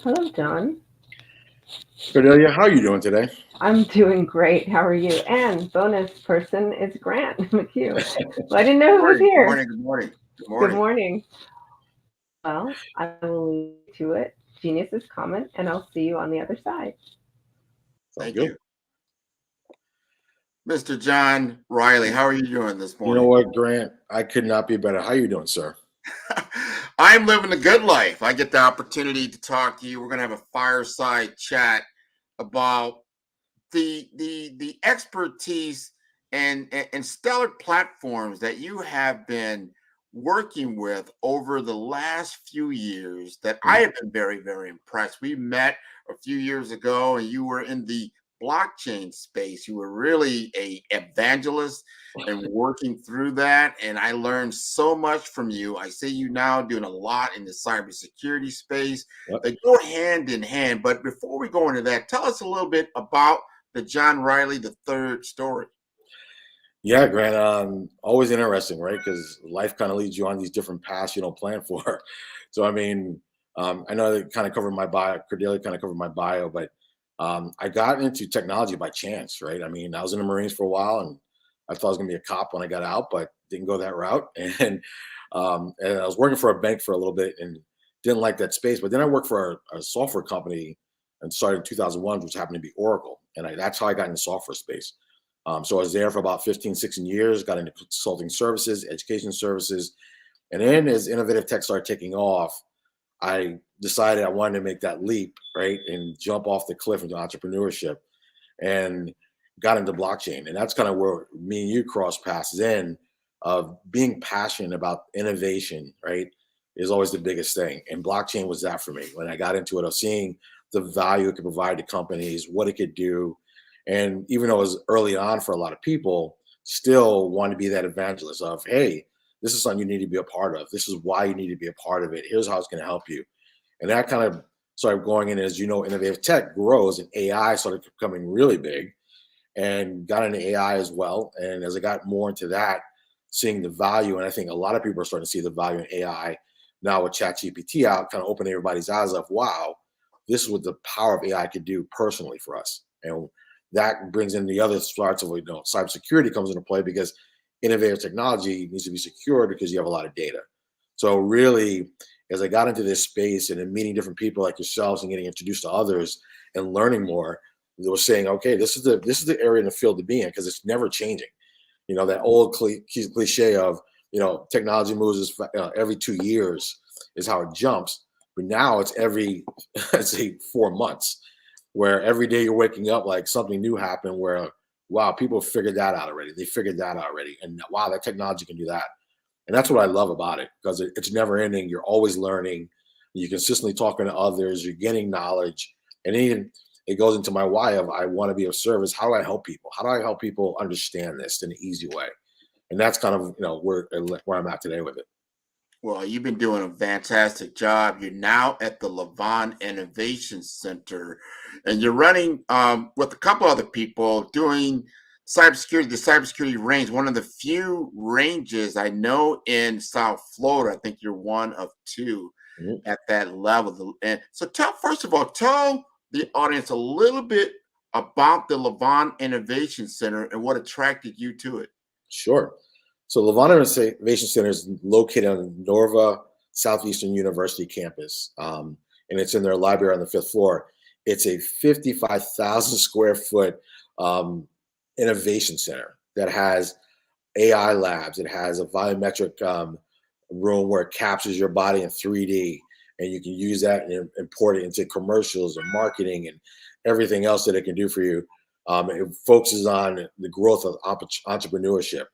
Hello, John. Cordelia, how are you doing today? I'm doing great. How are you? And bonus person is Grant McHugh. Well, I didn't know who was here. Good morning. Good morning. Well, I will leave you to it. Genius is common, and I'll see you on the other side. Thank you. Mr. John Riley, how are you doing this morning? You know what, Grant? I could not be better. How you doing, sir? I'm living the good life. I get the opportunity to talk to you. We're going to have a fireside chat about the expertise and stellar platforms that you have been working with over the last few years that I have been very, very impressed. We met a few years ago and you were in the blockchain space. You were really a evangelist and working through that. And I learned so much from you. I see you now doing a lot in the cybersecurity space. They go hand in hand. But before we go into that, tell us a little bit about the John Riley III story. Yeah, Grant. Always interesting, right? Because life kind of leads you on these different paths you don't plan for. So, I mean, I know they kind of covered my bio, Cordelia kind of covered my bio, but I got into technology by chance, right? I mean, I was in the Marines for a while and I thought I was going to be a cop when I got out, but didn't go that route. And I was working for a bank for a little bit and didn't like that space. But then I worked for a software company and started in 2001, which happened to be Oracle. And that's how I got into software space. So I was there for about 15, 16 years, got into consulting services, education services. And then as innovative tech started taking off, I decided I wanted to make that leap, right? And jump off the cliff into entrepreneurship and got into blockchain. And that's kind of where me and you cross paths then of being passionate about innovation, right? Is always the biggest thing. And blockchain was that for me. When I got into it, I was seeing the value it could provide to companies, what it could do. And even though it was early on for a lot of people, still want to be that evangelist of, hey, this is something you need to be a part of. This is why you need to be a part of it. Here's how it's going to help you. And that kind of started going in as, you know, innovative tech grows and AI started becoming really big and got into AI as well. And as I got more into that, seeing the value, and I think a lot of people are starting to see the value in AI now with ChatGPT out, kind of opening everybody's eyes up. Wow, this is what the power of AI could do personally for us. And that brings in the other parts of, you know, cybersecurity comes into play because innovative technology needs to be secure because you have a lot of data. So really, as I got into this space and then meeting different people like yourselves and getting introduced to others and learning more, they were saying, okay, this is the area in the field to be in because it's never changing. You know, that old cliche of, you know, technology moves every 2 years is how it jumps. But now it's every, let's say, 4 months, where every day you're waking up like something new happened where, wow, people figured that out already. They figured that out already. And wow, that technology can do that. And that's what I love about it because it's never ending. You're always learning. You're consistently talking to others. You're getting knowledge. And even it goes into my why of I want to be of service. How do I help people? How do I help people understand this in an easy way? And that's kind of, you know, where I'm at today with it. Well, you've been doing a fantastic job. You're now at the Levant Innovation Center, and you're running with a couple other people doing cybersecurity, the cybersecurity range, one of the few ranges I know in South Florida. I think you're one of two at that level. And so first of all, tell the audience a little bit about the Levant Innovation Center and what attracted you to it. Sure. So Levant Innovation Center is located on Norva Southeastern University campus, and it's in their library on the 5th floor. It's a 55,000 square foot innovation center that has AI labs. It has a volumetric room where it captures your body in 3D, and you can use that and import it into commercials and marketing and everything else that it can do for you. It focuses on the growth of entrepreneurship.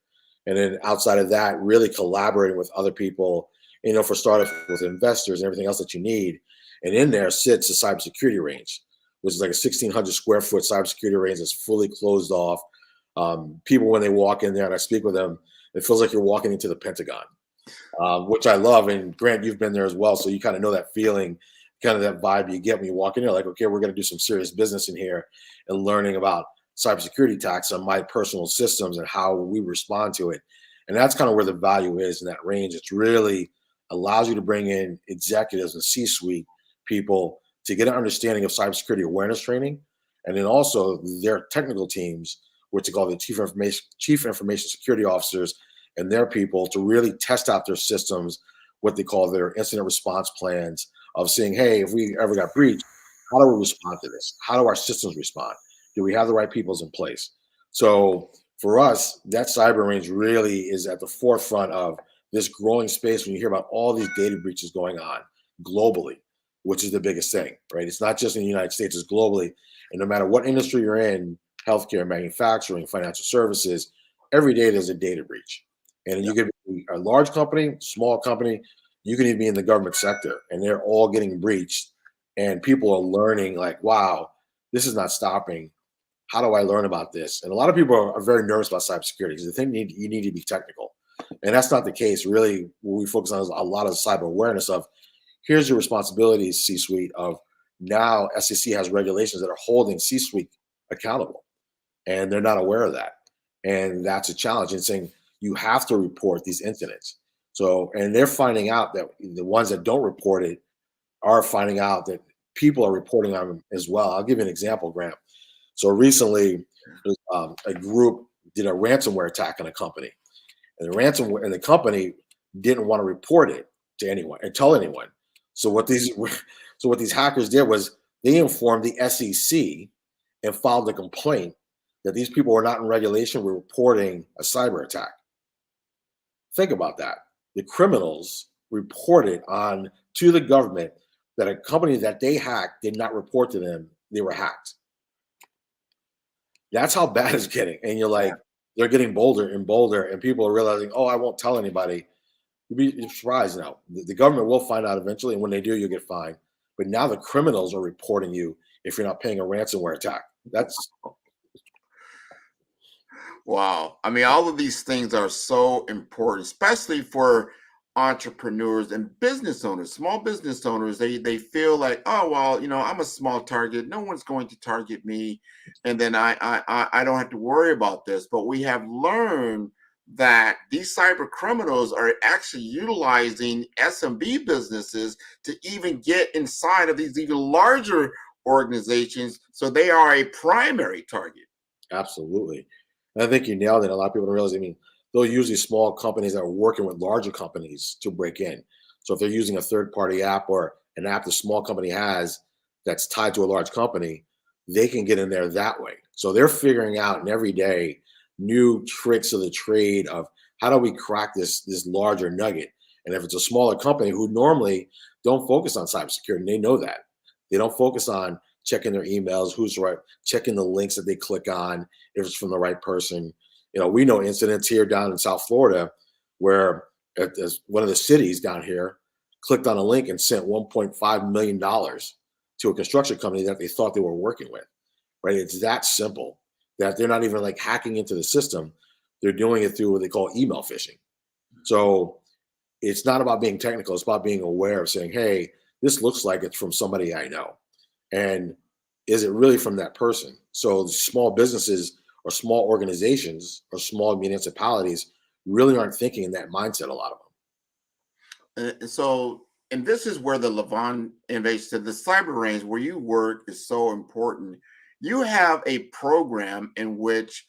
And then outside of that, really collaborating with other people, you know, for startups with investors and everything else that you need. And in there sits a cybersecurity range, which is like a 1,600 square foot cybersecurity range that's fully closed off. People, when they walk in there and I speak with them, it feels like you're walking into the Pentagon, which I love. And Grant, you've been there as well. So you kind of know that feeling, kind of that vibe you get when you walk in there, like, okay, we're going to do some serious business in here and learning about cybersecurity attacks on my personal systems and how we respond to it. And that's kind of where the value is in that range. It's really allows you to bring in executives and C-suite people to get an understanding of cybersecurity awareness training. And then also their technical teams, which are called the chief information security officers and their people, to really test out their systems, what they call their incident response plans of saying, hey, if we ever got breached, how do we respond to this? How do our systems respond? Do we have the right peoples in place? So for us, that cyber range really is at the forefront of this growing space when you hear about all these data breaches going on globally, which is the biggest thing, right? It's not just in the United States, it's globally. And no matter what industry you're in, healthcare, manufacturing, financial services, every day there's a data breach. And you could be a large company, small company, you could even be in the government sector, and they're all getting breached. And people are learning like, wow, this is not stopping. How do I learn about this? And a lot of people are very nervous about cybersecurity because they think you need to be technical. And that's not the case. Really, what we focus on is a lot of cyber awareness of, here's your responsibilities, C-suite, of now SEC has regulations that are holding C-suite accountable, and they're not aware of that. And that's a challenge in saying you have to report these incidents. So, and they're finding out that the ones that don't report it are finding out that people are reporting on them as well. I'll give you an example, Grant. So recently, a group did a ransomware attack on a company, and the company didn't want to report it to anyone and tell anyone. So what these hackers did was they informed the SEC and filed a complaint that these people were not in regulation, were reporting a cyber attack. Think about that. The criminals reported on to the government that a company that they hacked did not report to them they were hacked. That's how bad it's getting. And you're like, they're getting bolder and bolder, and people are realizing, oh, I won't tell anybody. You'd be surprised now. The government will find out eventually, and when they do, you'll get fined. But now the criminals are reporting you if you're not paying a ransomware attack. That's wow. I mean, all of these things are so important, especially for entrepreneurs and business owners, small business owners. They feel like, oh, well, I'm a small target. No one's going to target me. And then I don't have to worry about this. But we have learned that these cyber criminals are actually utilizing SMB businesses to even get inside of these even larger organizations. So they are a primary target. absolutely. And I think you nailed it. A lot of people don't realize, I mean, they'll use these small companies that are working with larger companies to break in. So if they're using a third-party app or an app the small company has that's tied to a large company, they can get in there that way. So they're figuring out and every day new tricks of the trade of how do we crack this larger nugget. And if it's a smaller company who normally don't focus on cybersecurity, and they know that. They don't focus on checking their emails, who's right, checking the links that they click on, if it's from the right person. We know incidents here down in South Florida where one of the cities down here clicked on a link and sent $1.5 million to a construction company that they thought they were working with, right? It's that simple that they're not even like hacking into the system. They're doing it through what they call email phishing. So it's not about being technical. It's about being aware of saying, hey, this looks like it's from somebody I know. And is it really from that person? So small businesses or small organizations or small municipalities really aren't thinking in that mindset, a lot of them. And this is where the Levon Innovation said the cyber range where you work is so important. You have a program in which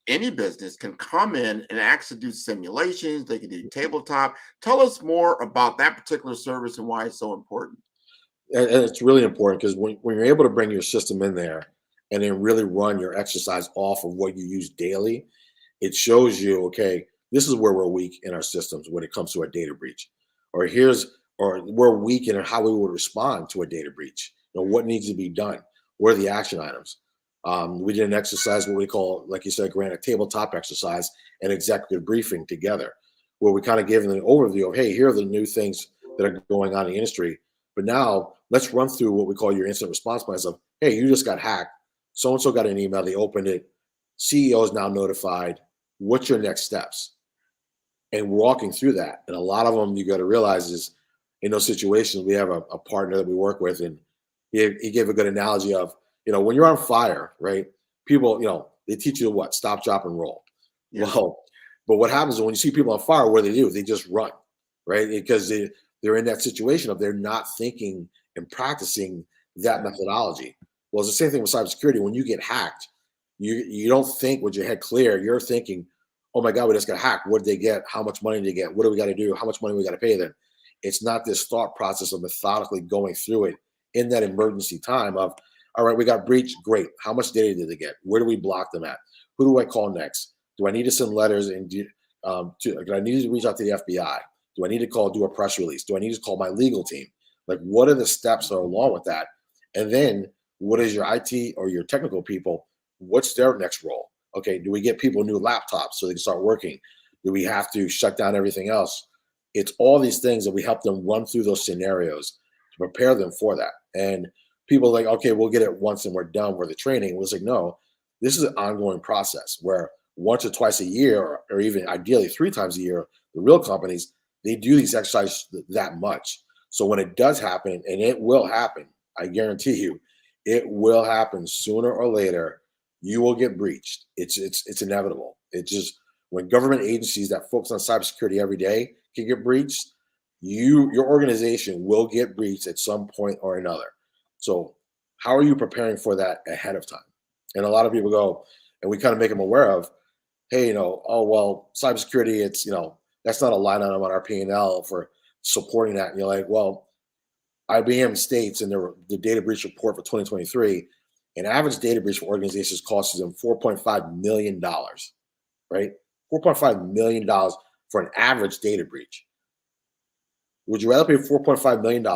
any business can come in and actually do simulations. They can do tabletop. Tell us more about that particular service and why it's so important. And it's really important because when you're able to bring your system in there and then really run your exercise off of what you use daily, it shows you, okay, this is where we're weak in our systems when it comes to a data breach, or we're weak in how we would respond to a data breach. What needs to be done? What are the action items? We did an exercise, what we call, like you said, Grant, a tabletop exercise and executive briefing together, where we kind of gave them an overview of, hey, here are the new things that are going on in the industry. But now let's run through what we call your incident response plans of, hey, you just got hacked. So-and-so got an email, they opened it. CEO is now notified. What's your next steps? And walking through that. And a lot of them you got to realize is in those situations, we have a partner that we work with, and he gave a good analogy of, when you're on fire, right? People, they teach you what? Stop, drop, and roll. Yeah. Well, but what happens when you see people on fire, what do? They just run, right? Because they're in that situation of they're not thinking and practicing that methodology. Well, it's the same thing with cybersecurity. When you get hacked, you don't think with your head clear. You're thinking, oh my God, we just got hacked. What did they get? How much money did they get? What do we got to do? How much money we got to pay them? It's not this thought process of methodically going through it in that emergency time of, All right, we got breached. Great. How much data did they get? Where do we block them at? Who do I call next? Do I need to send letters and do I need to reach out to the FBI? Do I need to do a press release? Do I need to call my legal team? Like, what are the steps that are along with that? And then what is your IT or your technical people? What's their next role? Okay, do we get people new laptops so they can start working? Do we have to shut down everything else? It's all these things that we help them run through those scenarios to prepare them for that. And people are like, okay, we'll get it once and we're done with the training. We're like, no, this is an ongoing process where once or twice a year, or even ideally 3 times a year, the real companies, they do these exercises that much. So when it does happen, and it will happen, I guarantee you, it will happen sooner or later, you will get breached. It's inevitable. It just, when government agencies that focus on cybersecurity every day can get breached, your organization will get breached at some point or another. So how are you preparing for that ahead of time? And a lot of people go, and we kind of make them aware of, hey, oh, well, cybersecurity, it's, that's not a line item on our P&L for supporting that. And you're like, well, IBM states in the data breach report for 2023, an average data breach for organizations costs them $4.5 million, right? $4.5 million for an average data breach. Would you rather pay $4.5 million,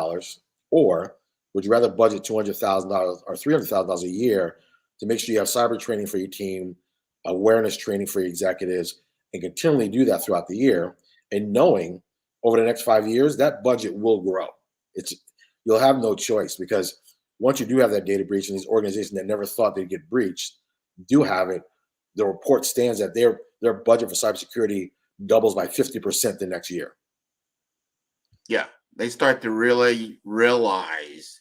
or would you rather budget $200,000 or $300,000 a year to make sure you have cyber training for your team, awareness training for your executives, and continually do that throughout the year, and knowing over the next 5 years that budget will grow? You'll have no choice, because once you do have that data breach, and these organizations that never thought they'd get breached do have it, the report stands that their budget for cybersecurity doubles by 50% the next year. Yeah, they start to really realize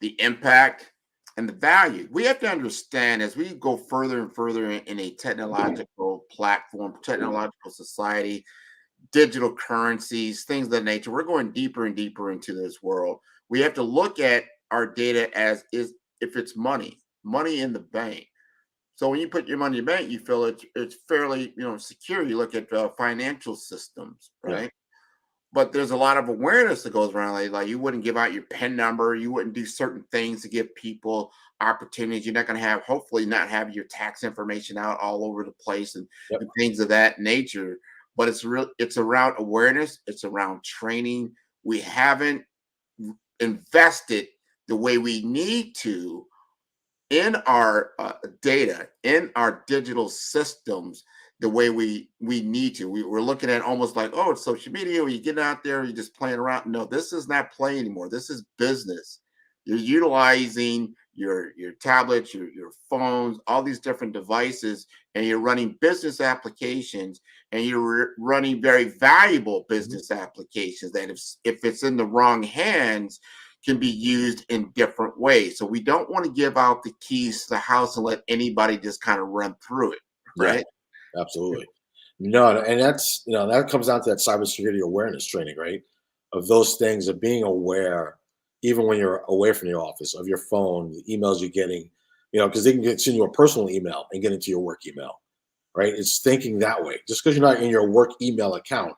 the impact and the value. We have to understand, as we go further and further in a technological platform, technological society, digital currencies, things of that nature, we're going deeper and deeper into this world. We have to look at our data as if it's money in the bank. So when you put your money in the bank, you feel it's fairly secure. You look at financial systems, right? Yeah. But there's a lot of awareness that goes around. Like you wouldn't give out your PIN number. You wouldn't do certain things to give people opportunities. You're not going to hopefully not have your tax information out all over the place and things of that nature. But it's around awareness. It's around training. We haven't invested the way we need to in our data, in our digital systems, the way we need to. We're looking at almost like, oh, it's social media, where you get out there, you're just playing around. No, this is not play anymore. This is business. You're utilizing your tablets, your phones, all these different devices, and you're running business applications, and you're running very valuable business applications that if it's in the wrong hands, can be used in different ways. So we don't want to give out the keys to the house and let anybody just kind of run through it, right? Yeah, absolutely. No, and that's, that comes down to that cybersecurity awareness training, right? Of those things, of being aware, even when you're away from your office, of your phone, the emails you're getting, because they can send you a personal email and get into your work email, right? It's thinking that way. Just because you're not in your work email account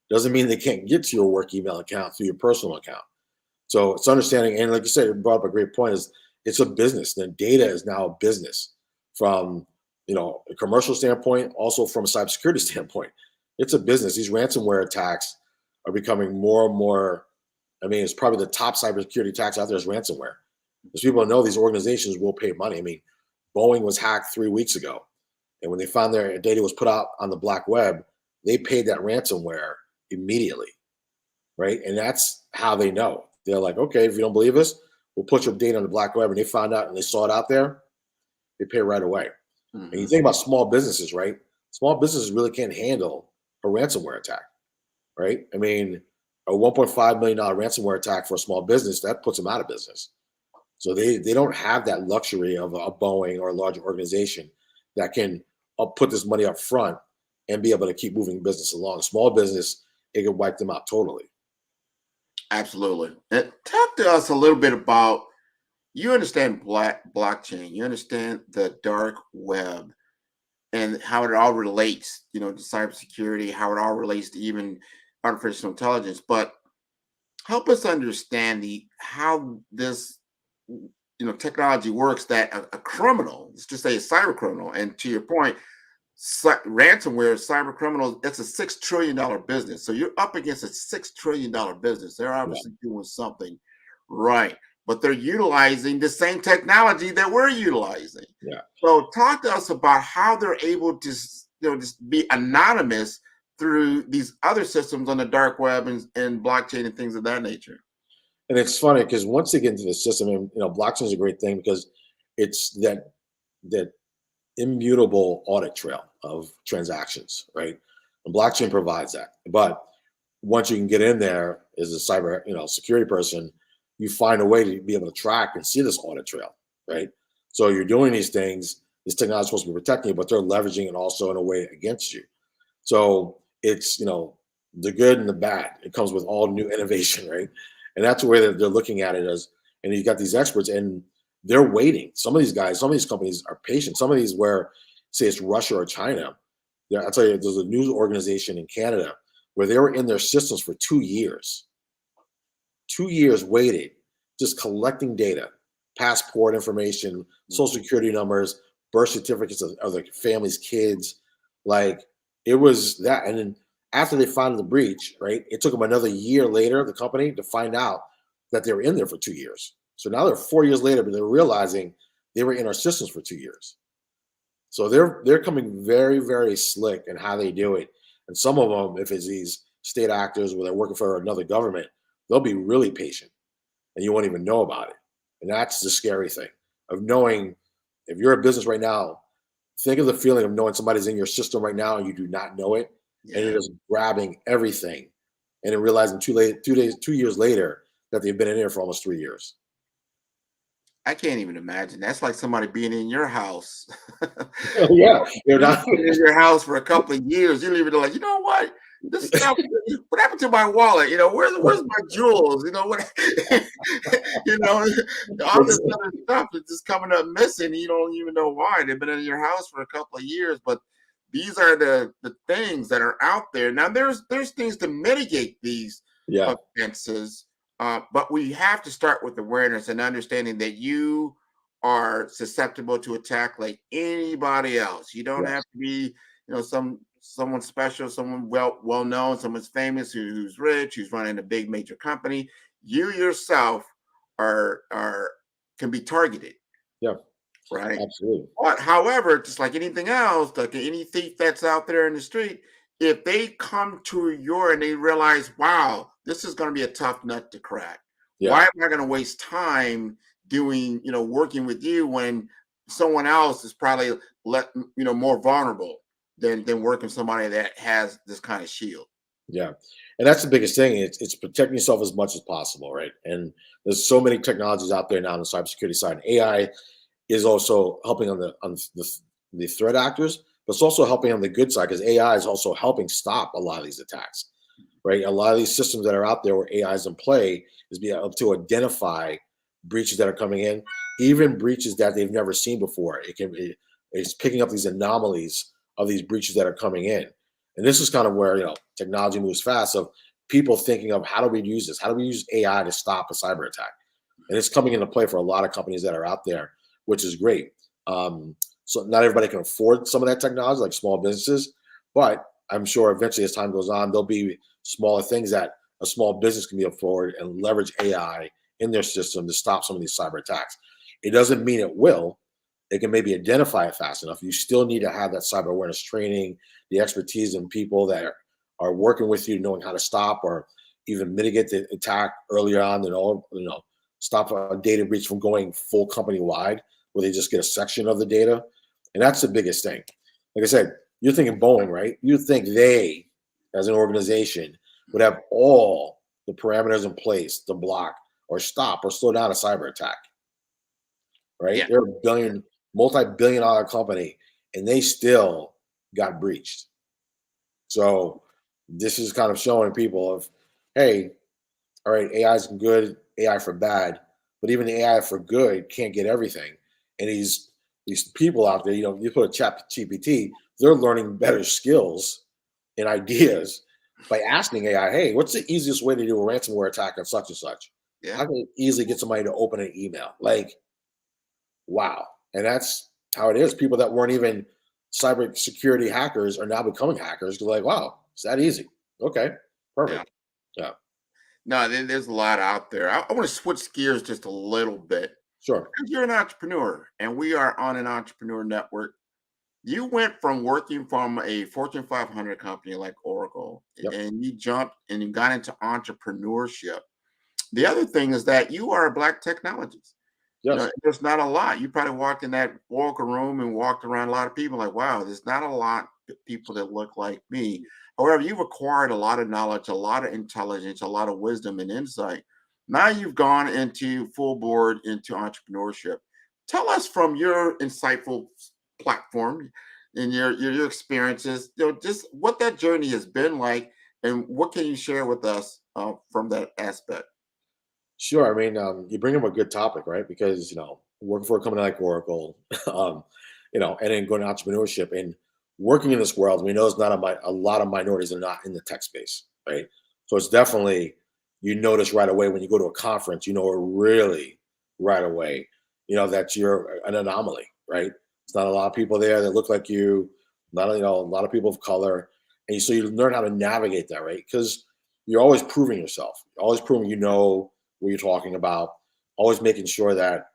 doesn't mean they can't get to your work email account through your personal account. So it's understanding, and like you said, you brought up a great point, is it's a business. The data is now a business from, a commercial standpoint, also from a cybersecurity standpoint. It's a business. These ransomware attacks are becoming more and more, it's probably the top cybersecurity attacks out there is ransomware. Because people know these organizations will pay money. Boeing was hacked 3 weeks ago. And when they found their data was put out on the black web, they paid that ransomware immediately, right? And that's how they know. They're like, okay, if you don't believe us, we'll put your data on the black web. And they found out and they saw it out there, they pay right away. Mm-hmm. And you think about small businesses, right? Small businesses really can't handle a ransomware attack, right? A $1.5 million ransomware attack for a small business, that puts them out of business. So they don't have that luxury of a Boeing or a larger organization that can put this money up front and be able to keep moving business along. A small business, it could wipe them out totally. Absolutely. And talk to us a little bit about, you understand blockchain, you understand the dark web and how it all relates, to cybersecurity, how it all relates to even artificial intelligence. But help us understand how this, technology works that a criminal, let's just say a cyber criminal, and to your point, ransomware, cyber criminals, it's a $6 trillion business. So you're up against a $6 trillion business. They're obviously doing something right, but they're utilizing the same technology that we're utilizing. Yeah. So talk to us about how they're able to, just be anonymous through these other systems on the dark web and blockchain and things of that nature. And it's funny because once they get into the system, and blockchain is a great thing because it's that immutable audit trail of transactions, right? And blockchain provides that. But once you can get in there as a cyber, security person, you find a way to be able to track and see this audit trail, right? So you're doing these things. This technology is supposed to be protecting you, but they're leveraging it also in a way against you. So it's the good and the bad. It comes with all new innovation, right? And that's the way that they're looking at it as. And you've got these experts, and they're waiting. Some of these guys, some of these companies are patient. Some of these where, say it's Russia or China, I'll tell you, there's a news organization in Canada where they were in their systems for 2 years. 2 years waiting, just collecting data, passport information, social security numbers, birth certificates of the family's kids. Like, it was that. And then after they found the breach, right, it took them another year later, the company, to find out that they were in there for 2 years. So now they're 4 years later, but they're realizing they were in our systems for 2 years. So they're coming very, very slick in how they do it. And some of them, if it's these state actors where they're working for another government, they'll be really patient and you won't even know about it. And that's the scary thing of knowing, if you're a business right now, think of the feeling of knowing somebody's in your system right now and you do not know it. Yeah. And you're just grabbing everything and then realizing 2 years later that they've been in there for almost 3 years. I can't even imagine. That's like somebody being in your house. Yeah, you're not in your house for a couple of years. You leave it like, you know what? This stuff. What happened to my wallet? Where's my jewels? What? All this other stuff is just coming up missing. You don't even know why. They've been in your house for a couple of years, but these are the things that are out there. Now, there's things to mitigate these offenses. But we have to start with awareness and understanding that you are susceptible to attack like anybody else. You don't have to be, someone special, someone well known, someone's famous, who's rich, who's running a big major company. You yourself can be targeted. Yeah. Right. Absolutely. But however, just like anything else, like any thief that's out there in the street, if they come to and they realize, wow, this is going to be a tough nut to crack. Yeah. Why am I going to waste time doing, working with you when someone else is probably more vulnerable than working with somebody that has this kind of shield? Yeah. And that's the biggest thing. It's protecting yourself as much as possible, right? And there's so many technologies out there now on the cybersecurity side. AI is also helping on the threat actors, but it's also helping on the good side because AI is also helping stop a lot of these attacks, right? A lot of these systems that are out there where AI is in play is being able to identify breaches that are coming in, even breaches that they've never seen before. It's picking up these anomalies of these breaches that are coming in. And this is kind of where, technology moves fast of people thinking of how do we use this? How do we use AI to stop a cyber attack? And it's coming into play for a lot of companies that are out there, which is great. So not everybody can afford some of that technology, like small businesses, but I'm sure eventually as time goes on, there'll be smaller things that a small business can be afford and leverage AI in their system to stop some of these cyber attacks. It doesn't mean it will. It can maybe identify it fast enough. You still need to have that cyber awareness training, the expertise in people that are working with you, knowing how to stop or even mitigate the attack earlier on and stop a data breach from going full company wide where they just get a section of the data. And that's the biggest thing. Like I said, you're thinking Boeing, right? You think they, as an organization, would have all the parameters in place to block or stop or slow down a cyber attack, right? Yeah. They're a multi-billion-dollar company, and they still got breached. So this is kind of showing people of, hey, all right, AI is good, AI for bad, but even the AI for good can't get everything. And these people out there, you put a chat GPT, they're learning better skills and ideas by asking AI, hey, what's the easiest way to do a ransomware attack on such and such? Yeah. How can I easily get somebody to open an email? Like, wow. And that's how it is. People that weren't even cybersecurity hackers are now becoming hackers. They're like, wow, it's that easy. Okay, perfect. Yeah. No, there's a lot out there. I want to switch gears just a little bit. Sure. Because you're an entrepreneur, and we are on an entrepreneur network. You went from working from a Fortune 500 company like Oracle, and you jumped and you got into entrepreneurship. The other thing is that you are a Black technologist. Yes. You know, there's not a lot. You probably walked in that Oracle room and walked around a lot of people like, wow, there's not a lot of people that look like me. However, you've acquired a lot of knowledge, a lot of intelligence, a lot of wisdom and insight. Now you've gone into full board into entrepreneurship. Tell us from your insightful platform and your experiences, just what that journey has been like, and what can you share with us from that aspect? Sure. I mean, you bring up a good topic, right? Because, working for a company like Oracle, and then going to entrepreneurship and working in this world, we know there's not a lot of minorities are not in the tech space, right? So it's definitely, you notice right away when you go to a conference, really right away, that you're an anomaly, right? It's not a lot of people there that look like you, not a lot of people of color. And so you learn how to navigate that, right? Because you're always proving yourself, always proving what you're talking about, always making sure that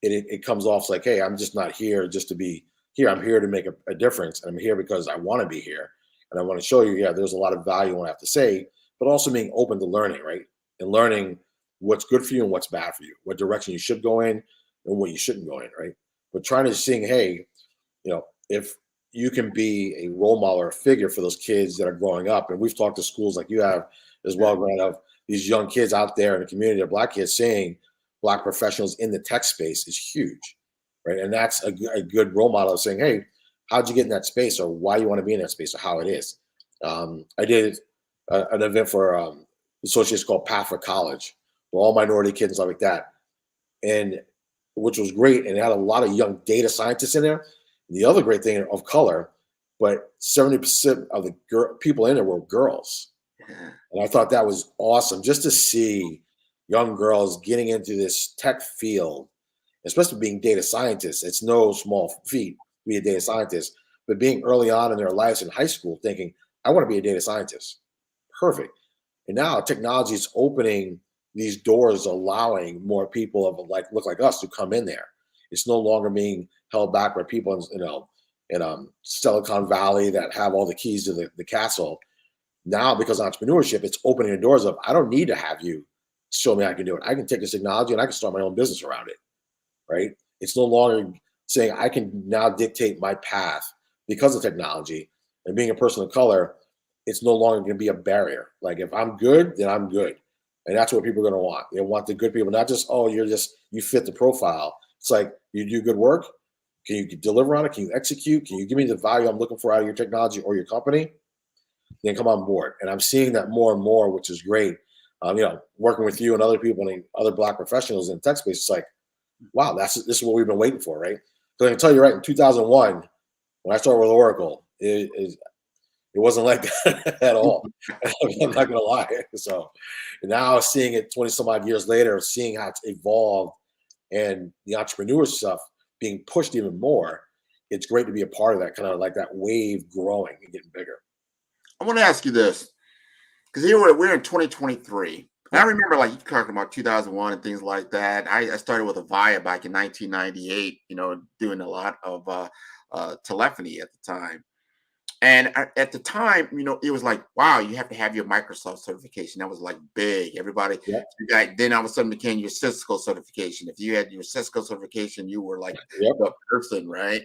it comes off like, hey, I'm just not here just to be here. I'm here to make a difference. And I'm here because I want to be here. And I want to show you, there's a lot of value in what I have to say, but also being open to learning, right? And learning what's good for you and what's bad for you, what direction you should go in and what you shouldn't go in, right? But trying to sing, hey, if you can be a role model or a figure for those kids that are growing up, and we've talked to schools like you have as well, Grant, of these young kids out there in the community of Black kids saying Black professionals in the tech space is huge, right? And that's a good role model of saying, hey, how'd you get in that space, or why you want to be in that space, or how it is. I did an event for associates called Path for College, for all minority kids and stuff like that, and which was great. And it had a lot of young data scientists in there. The other great thing of color, but 70% of the people in there were girls. And I thought that was awesome just to see young girls getting into this tech field, especially being data scientists. It's no small feat to be a data scientist, but being early on in their lives in high school thinking, I want to be a data scientist. Perfect. And now technology is opening these doors, allowing more people of look like us to come in there. It's no longer being held back by people in Silicon Valley that have all the keys to the castle. Now, because of entrepreneurship, it's opening the doors of, I don't need to have you show me I can do it. I can take this technology and I can start my own business around it, right? It's no longer saying I can now dictate my path because of technology. And being a person of color, it's no longer going to be a barrier. Like, if I'm good, then I'm good. And that's what people are going to want. They want the good people, not just, oh, you fit the profile. It's like, you do good work. Can you deliver on it? Can you execute? Can you give me the value I'm looking for out of your technology or your company? Then come on board. And I'm seeing that more and more, which is great. Working with you and other people and other Black professionals in the tech space, it's like, wow, this is what we've been waiting for, right? So I can tell you, right, in 2001, when I started with Oracle, it wasn't like that at all. I'm not gonna lie. So now seeing it 20 some odd years later, seeing how it's evolved and the entrepreneur stuff being pushed even more, it's great to be a part of that, kind of like that wave growing and getting bigger. I want to ask you this, because here we're in 2023. And I remember, like, you talking about 2001 and things like that. I started with Avaya back in 1998, doing a lot of telephony at the time. And at the time, it was like, wow, you have to have your Microsoft certification. That was like big. Everybody, then all of a sudden became your Cisco certification. If you had your Cisco certification, you were like the person, right?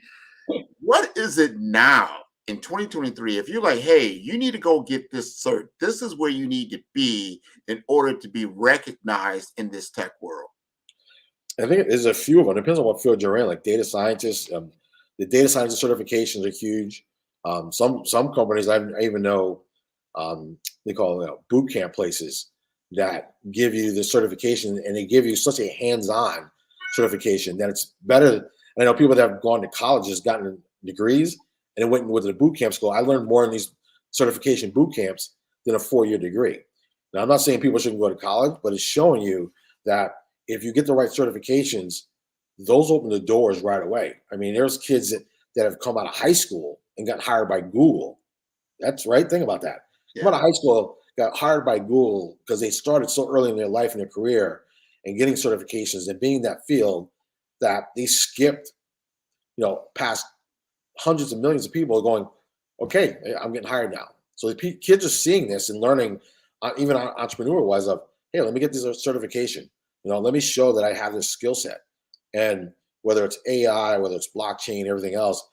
What is it now in 2023? If you're like, hey, you need to go get this cert, this is where you need to be in order to be recognized in this tech world. I think there's a few of them. It depends on what field you're in, like data scientists. The data scientist certifications are huge. Some companies I even know, they call boot camp places that give you the certification, and they give you such a hands-on certification that it's better. I know people that have gone to college, has gotten degrees, and then went with the boot camp school. I learned more in these certification boot camps than a 4-year degree. Now, I'm not saying people shouldn't go to college, but it's showing you that if you get the right certifications, those open the doors right away. I mean, there's kids that have come out of high school and got hired by Google. That's right. Think about that. Come out of high school, got hired by Google because they started so early in their life and their career and getting certifications and being in that field that they skipped, past hundreds of millions of people going, okay, I'm getting hired now. So the kids are seeing this and learning, even entrepreneur-wise, of, hey, let me get this certification. Let me show that I have this skill set. And whether it's AI, whether it's blockchain, everything else,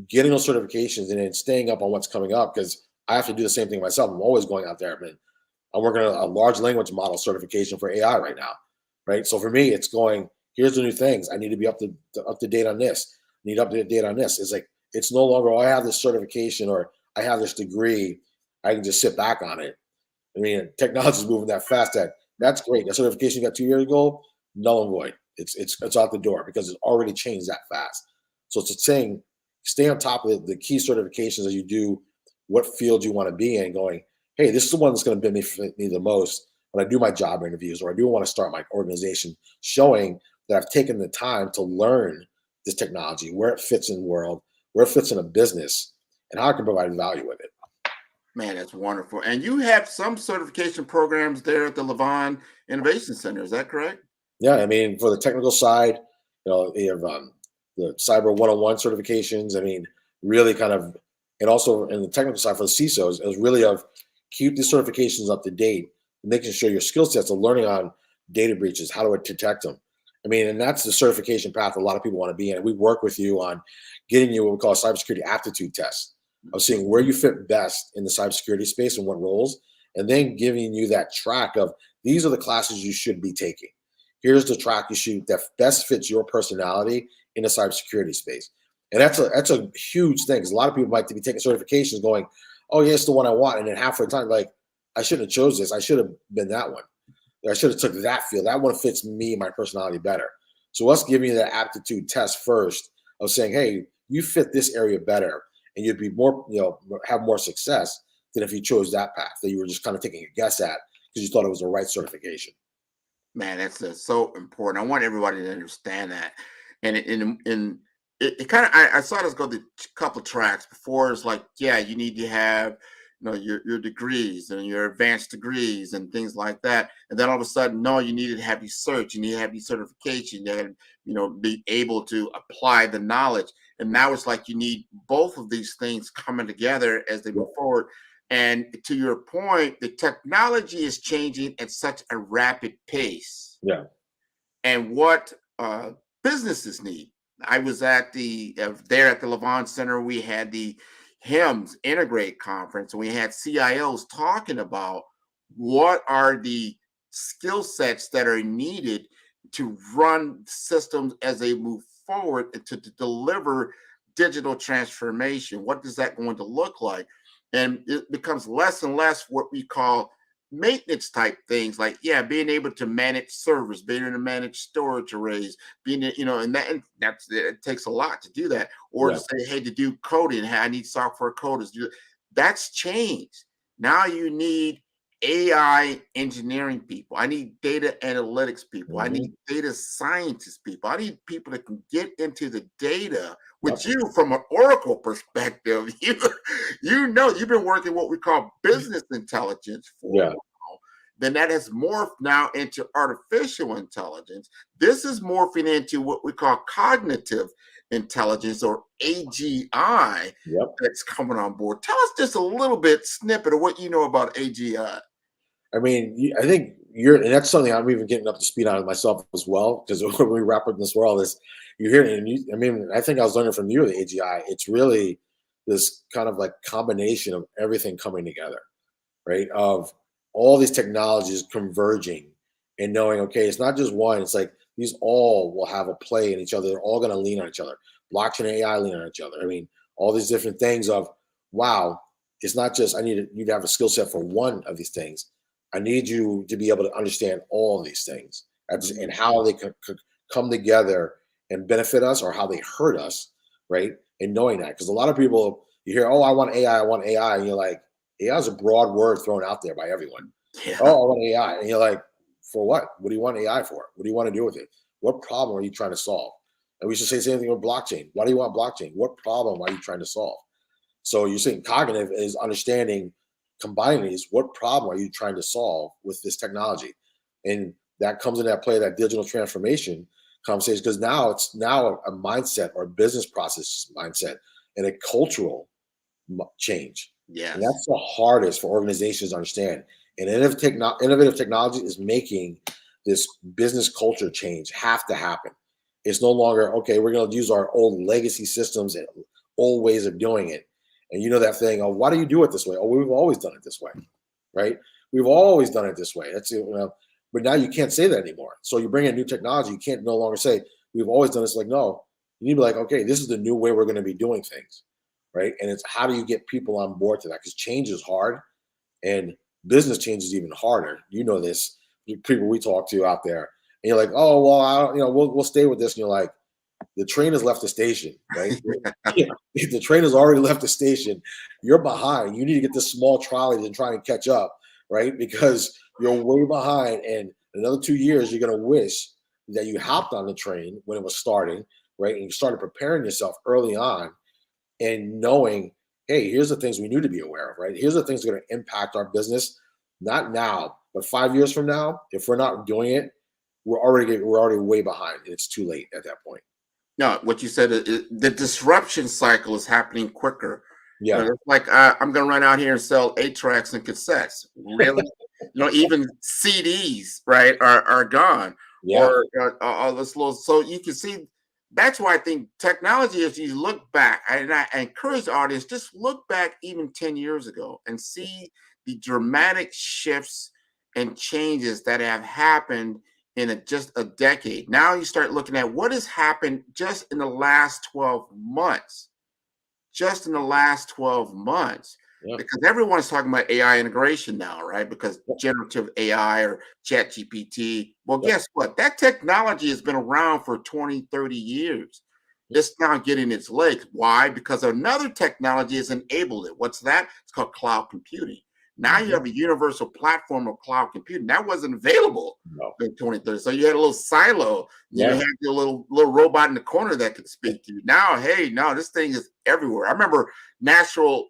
getting those certifications and then staying up on what's coming up, because I have to do the same thing myself. I'm always going out there. I'm working on a large language model certification for AI right now, right? So for me, it's going, here's the new things. I need to be up to date on this. I need up to date on this. It's like, it's no longer, I have this certification or I have this degree. I can just sit back on it. I mean, technology is moving that fast. That's great. That certification you got 2 years ago, null and void. It's out the door because it's already changed that fast. So it's saying, stay on top of the key certifications as you do what field you want to be in, going, hey, this is the one that's going to benefit me the most when I do my job interviews, or I do want to start my organization, showing that I've taken the time to learn this technology, where it fits in the world, where it fits in a business, and how I can provide value with it. Man, that's wonderful. And you have some certification programs there at the Levon Innovation Center. Is that correct? Yeah, I mean, for the technical side, you have the Cyber 101 certifications. I mean, really kind of, and also in the technical side for the CISOs, is really of keep the certifications up to date, making sure your skill sets are learning on data breaches, how to detect them. I mean, and that's the certification path a lot of people want to be in. We work with you on getting you what we call a cybersecurity aptitude test, of seeing where you fit best in the cybersecurity space and what roles, and then giving you that track of, these are the classes you should be taking. Here's the track you should that best fits your personality in the cybersecurity space. And that's a huge thing, because a lot of people might be taking certifications going, oh, yeah, it's the one I want. And then halfway the time, like, I shouldn't have chose this. I should have been that one. I should have took that field. That one fits me, my personality better. So us giving you that aptitude test first of saying, hey, you fit this area better, and you'd be more, have more success than if you chose that path that you were just kind of taking a guess at because you thought it was the right certification. Man, that's so important. I want everybody to understand that. And it kind of, I saw this go to a couple of tracks before. It's like, yeah, you need to have, your degrees and your advanced degrees and things like that. And then all of a sudden, no, you need to have your cert, you need to have your certification, you have to, be able to apply the knowledge. And now it's like you need both of these things coming together as they move forward. And to your point, the technology is changing at such a rapid pace. Yeah. And what businesses need. I was at there at the Levon Center. We had the HIMSS Integrate Conference, and we had CIOs talking about what are the skill sets that are needed to run systems as they move forward and to deliver digital transformation. What is that going to look like? And it becomes less and less what we call maintenance type things, like, yeah, being able to manage servers, being able to manage storage arrays, being, and it takes a lot to do that. Or to say, hey, to do coding, hey, I need software coders. That's changed. Now you need AI engineering people. I need data analytics people. I need data scientist people. I need people that can get into the data with you from an Oracle perspective. You've been working what we call business intelligence for a while. Then that has morphed now into artificial intelligence. This is morphing into what we call cognitive intelligence, or AGI, that's coming on board. Tell us just a little bit snippet of what you know about AGI. I mean, I think and that's something I'm even getting up to speed on myself as well, because when we wrap up in this world is you hear it. And I think I was learning from you, the AGI. It's really this kind of like combination of everything coming together, right? Of all these technologies converging and knowing, okay, it's not just one. It's like these all will have a play in each other. They're all going to lean on each other. Blockchain and AI lean on each other. I mean, all these different things of, wow, it's not just I need you to have a skill set for one of these things. I need you to be able to understand all of these things and how they could come together and benefit us, or how they hurt us, right? And knowing that, because a lot of people, you hear, oh, I want AI, and you're like, AI is a broad word thrown out there by everyone. Yeah. Oh, I want AI, and you're like, for what? What do you want AI for? What do you want to do with it? What problem are you trying to solve? And we should say the same thing with blockchain. Why do you want blockchain? What problem are you trying to solve? So you're saying cognitive is understanding, combining these. What problem are you trying to solve with this technology? And that comes into that play, that digital transformation conversation, because now it's a mindset or a business process mindset and a cultural change. Yes. And that's the hardest for organizations to understand. And innovative technology is making this business culture change have to happen. It's no longer, okay, we're going to use our old legacy systems and old ways of doing it. And you know that thing, oh, why do you do it this way? Oh, we've always done it this way, right? We've always done it this way. That's, but now you can't say that anymore. So you bring in new technology, you can't no longer say, we've always done this. Like, no, you need to be like, okay, this is the new way we're going to be doing things, right? And it's how do you get people on board to that? Because change is hard and business change is even harder. You know this, people we talk to out there. And you're like, oh, well, I don't, we'll stay with this. And you're like, the train has left the station, right? The train has already left the station. You're behind. You need to get this small trolley and try and catch up, right? Because you're way behind. And another 2 years, you're going to wish that you hopped on the train when it was starting, right? And you started preparing yourself early on and knowing, hey, here's the things we need to be aware of, right? Here's the things that are going to impact our business, not now, but 5 years from now. If we're not doing it, we're already way behind. It's too late at that point. No, what you said, the disruption cycle is happening quicker. Yeah. It's like I'm going to run out here and sell 8-tracks and cassettes. Really? Even CDs, right, are gone. Yeah. Or all this little. So you can see that's why I think technology, if you look back, and I encourage the audience, just look back even 10 years ago and see the dramatic shifts and changes that have happened in just a decade. Now you start looking at what has happened just in the last 12 months. Just in the last 12 months. Yeah. Because everyone's talking about AI integration now, right? Because generative AI or ChatGPT. Well, guess what? That technology has been around for 20, 30 years. It's now getting its legs. Why? Because another technology has enabled it. What's that? It's called cloud computing. Now you have a universal platform of cloud computing. That wasn't available in 2030. So you had a little silo. You had your little robot in the corner that could speak to you. Now, hey, no, this thing is everywhere. I remember natural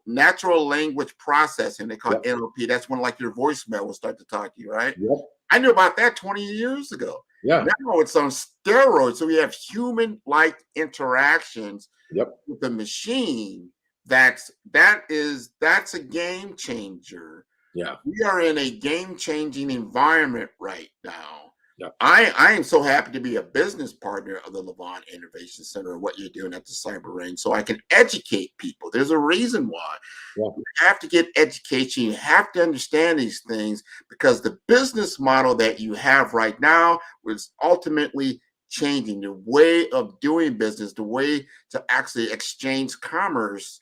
language processing. They call it NLP. That's when like your voicemail will start to talk to you, right? Yep. I knew about that 20 years ago. Yeah. Now it's on steroids. So we have human-like interactions with the machine. That's a game changer. Yeah. We are in a game-changing environment right now. Yeah. I am so happy to be a business partner of the Levant Innovation Center and what you're doing at the Cyber Range, so I can educate people. There's a reason why. You have to get education. You have to understand these things because the business model that you have right now is ultimately changing the way of doing business, the way to actually exchange commerce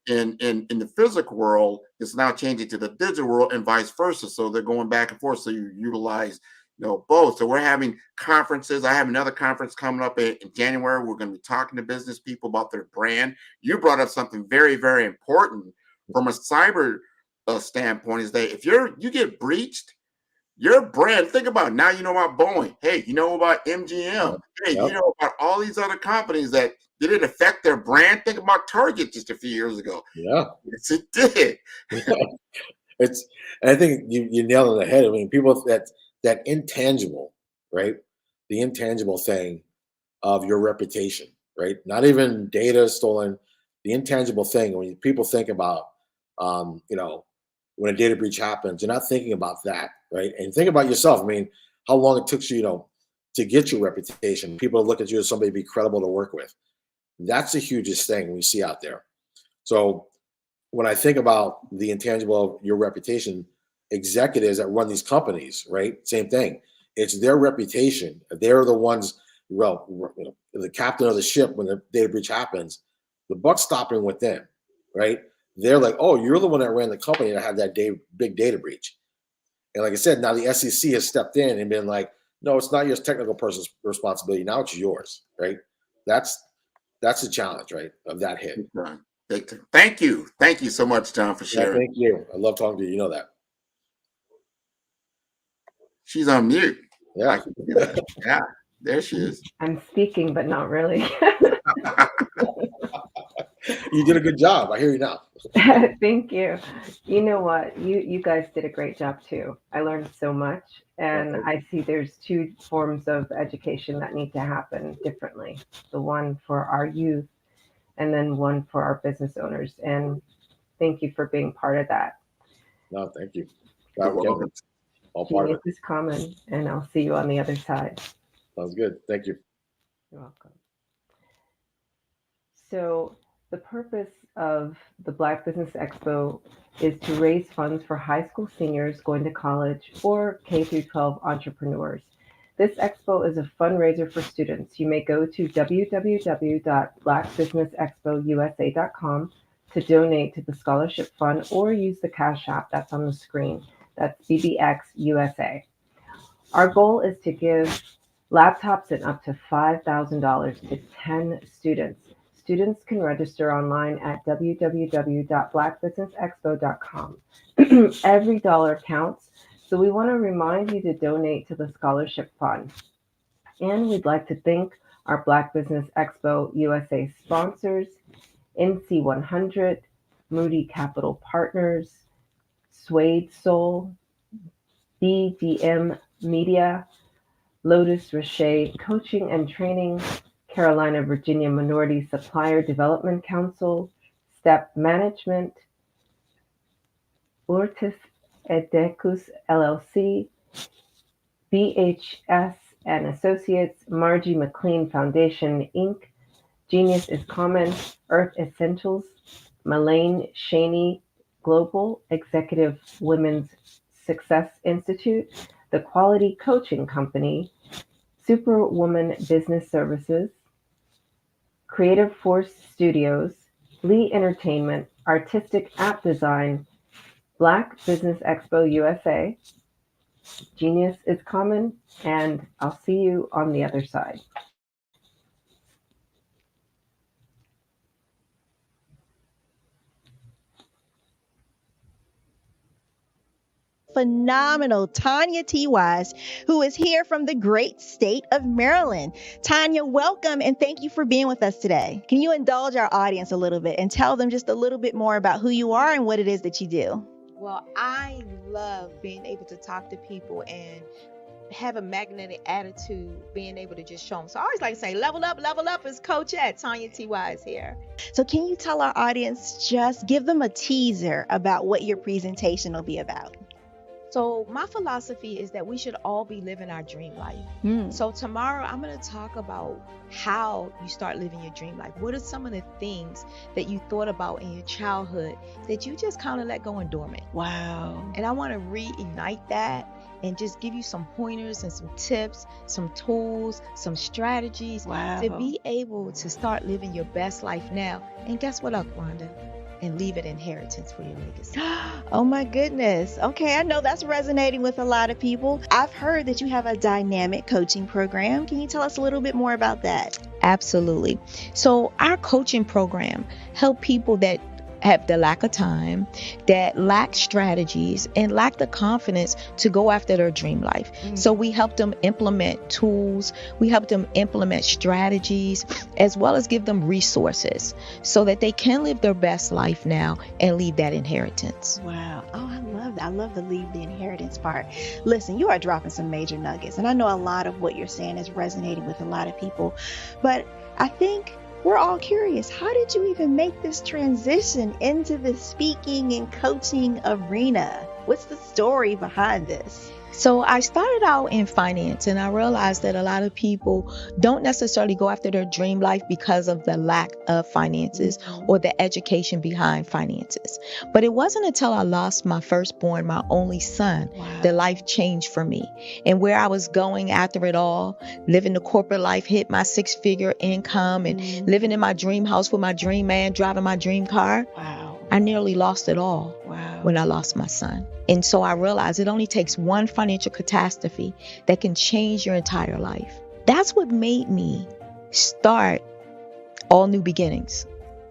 in the physical world is now changing to the digital world and vice versa. So they're going back and forth. So you utilize both. So we're having conferences. I have another conference coming up in January. We're going to be talking to business people about their brand. You brought up something very, very important from a cyber standpoint is that if you get breached, your brand, think about it. Now you know about Boeing. Hey, you know about MGM. Hey, you know about all these other companies that did it affect their brand? Think about Target just a few years ago. Yeah. Yes, it did. I think you nailed it on the head. I mean, people that intangible, right? The intangible thing of your reputation, right? Not even data stolen, the intangible thing. When people think about, when a data breach happens, you're not thinking about that, right? And think about yourself. I mean, how long it took you, to get your reputation. People look at you as somebody to be credible to work with. That's the hugest thing we see out there. So when I think about the intangible of your reputation, executives that run these companies, right? Same thing. It's their reputation. They're the ones, the captain of the ship when the data breach happens, the buck's stopping with them, right? They're like, oh, you're the one that ran the company that had that big data breach. And like I said, now the SEC has stepped in and been like, no, it's not your technical person's responsibility. Now it's yours, right? That's the challenge, right, of that hit. Thank you. Thank you so much, John, for sharing. Thank you. I love talking to you. You know that. She's on mute. Yeah. Yeah. There she is. I'm speaking, but not really. You did a good job. I hear you now. Thank you. You know what? You guys did a great job too. I learned so much, and I see there's two forms of education that need to happen differently. The one for our youth, and then one for our business owners. And thank you for being part of that. No, thank you. All part of it. Is common, and I'll see you on the other side. Sounds good. Thank you. You're welcome. So the purpose of the Black Business Expo is to raise funds for high school seniors going to college or K-12 entrepreneurs. This expo is a fundraiser for students. You may go to www.blackbusinessexpousa.com to donate to the scholarship fund or use the Cash App that's on the screen. That's BBX USA. Our goal is to give laptops and up to $5,000 to 10 students. Students can register online at www.blackbusinessexpo.com. Every dollar counts, so we want to remind you to donate to the scholarship fund. And we'd like to thank our Black Business Expo USA sponsors, NC100, Moody Capital Partners, Suede Soul, BDM Media, Lotus Roche Coaching and Training, Carolina Virginia Minority Supplier Development Council, Step Management, Urtis Edecus LLC, BHS and Associates, Margie McLean Foundation, Inc., Genius is Common, Earth Essentials, Malane Shaney Global, Executive Women's Success Institute, The Quality Coaching Company, Superwoman Business Services, Creative Force Studios, Lee Entertainment, Artistic App Design, Black Business Expo USA, Genius is Common, and I'll see you on the other side. Phenomenal Tanya T. Wise, who is here from the great state of Maryland. Tanya, welcome and thank you for being with us today. Can you indulge our audience a little bit and tell them just a little bit more about who you are and what it is that you do? Well, I love being able to talk to people and have a magnetic attitude, being able to just show them. So I always like to say, level up is Coach at Tanya T. Wise here. So can you tell our audience, just give them a teaser about what your presentation will be about? So my philosophy is that we should all be living our dream life. So tomorrow I'm going to talk about how you start living your dream life. What are some of the things that you thought about in your childhood that you just kind of let go and dormant? Wow. And I want to reignite that and just give you some pointers and some tips, some tools, some strategies to be able to start living your best life now. And guess what, Wanda? And leave an inheritance for your legacy. Oh my goodness. Okay, I know that's resonating with a lot of people. I've heard that you have a dynamic coaching program. Can you tell us a little bit more about that? Absolutely. So our coaching program help people that have the lack of time, that lack strategies, and lack the confidence to go after their dream life. So we help them implement tools, we help them implement strategies, as well as give them resources so that they can live their best life now and leave that inheritance. Wow. Oh, I love that. I love the leave the inheritance part. Listen, you are dropping some major nuggets, and I know a lot of what you're saying is resonating with a lot of people, but I think we're all curious. How did you even make this transition into the speaking and coaching arena? What's the story behind this? So I started out in finance, and I realized that a lot of people don't necessarily go after their dream life because of the lack of finances or the education behind finances. But it wasn't until I lost my firstborn, my only son, that life changed for me. And where I was going after it all, living the corporate life, hit my 6-figure income and living in my dream house with my dream man, driving my dream car. I nearly lost it all when I lost my son. And so I realized it only takes one financial catastrophe that can change your entire life. That's what made me start All New Beginnings.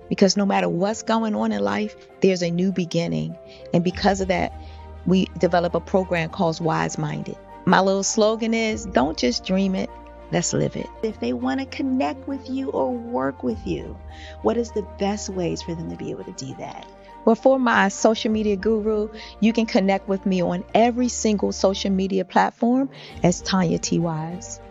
Because no matter what's going on in life, there's a new beginning. And because of that, we develop a program called Wise Minded. My little slogan is, don't just dream it, Let's live it. If they want to connect with you or work with you, what is the best ways for them to be able to do that? Well, for my social media guru, you can connect with me on every single social media platform as Tanya T. Wise.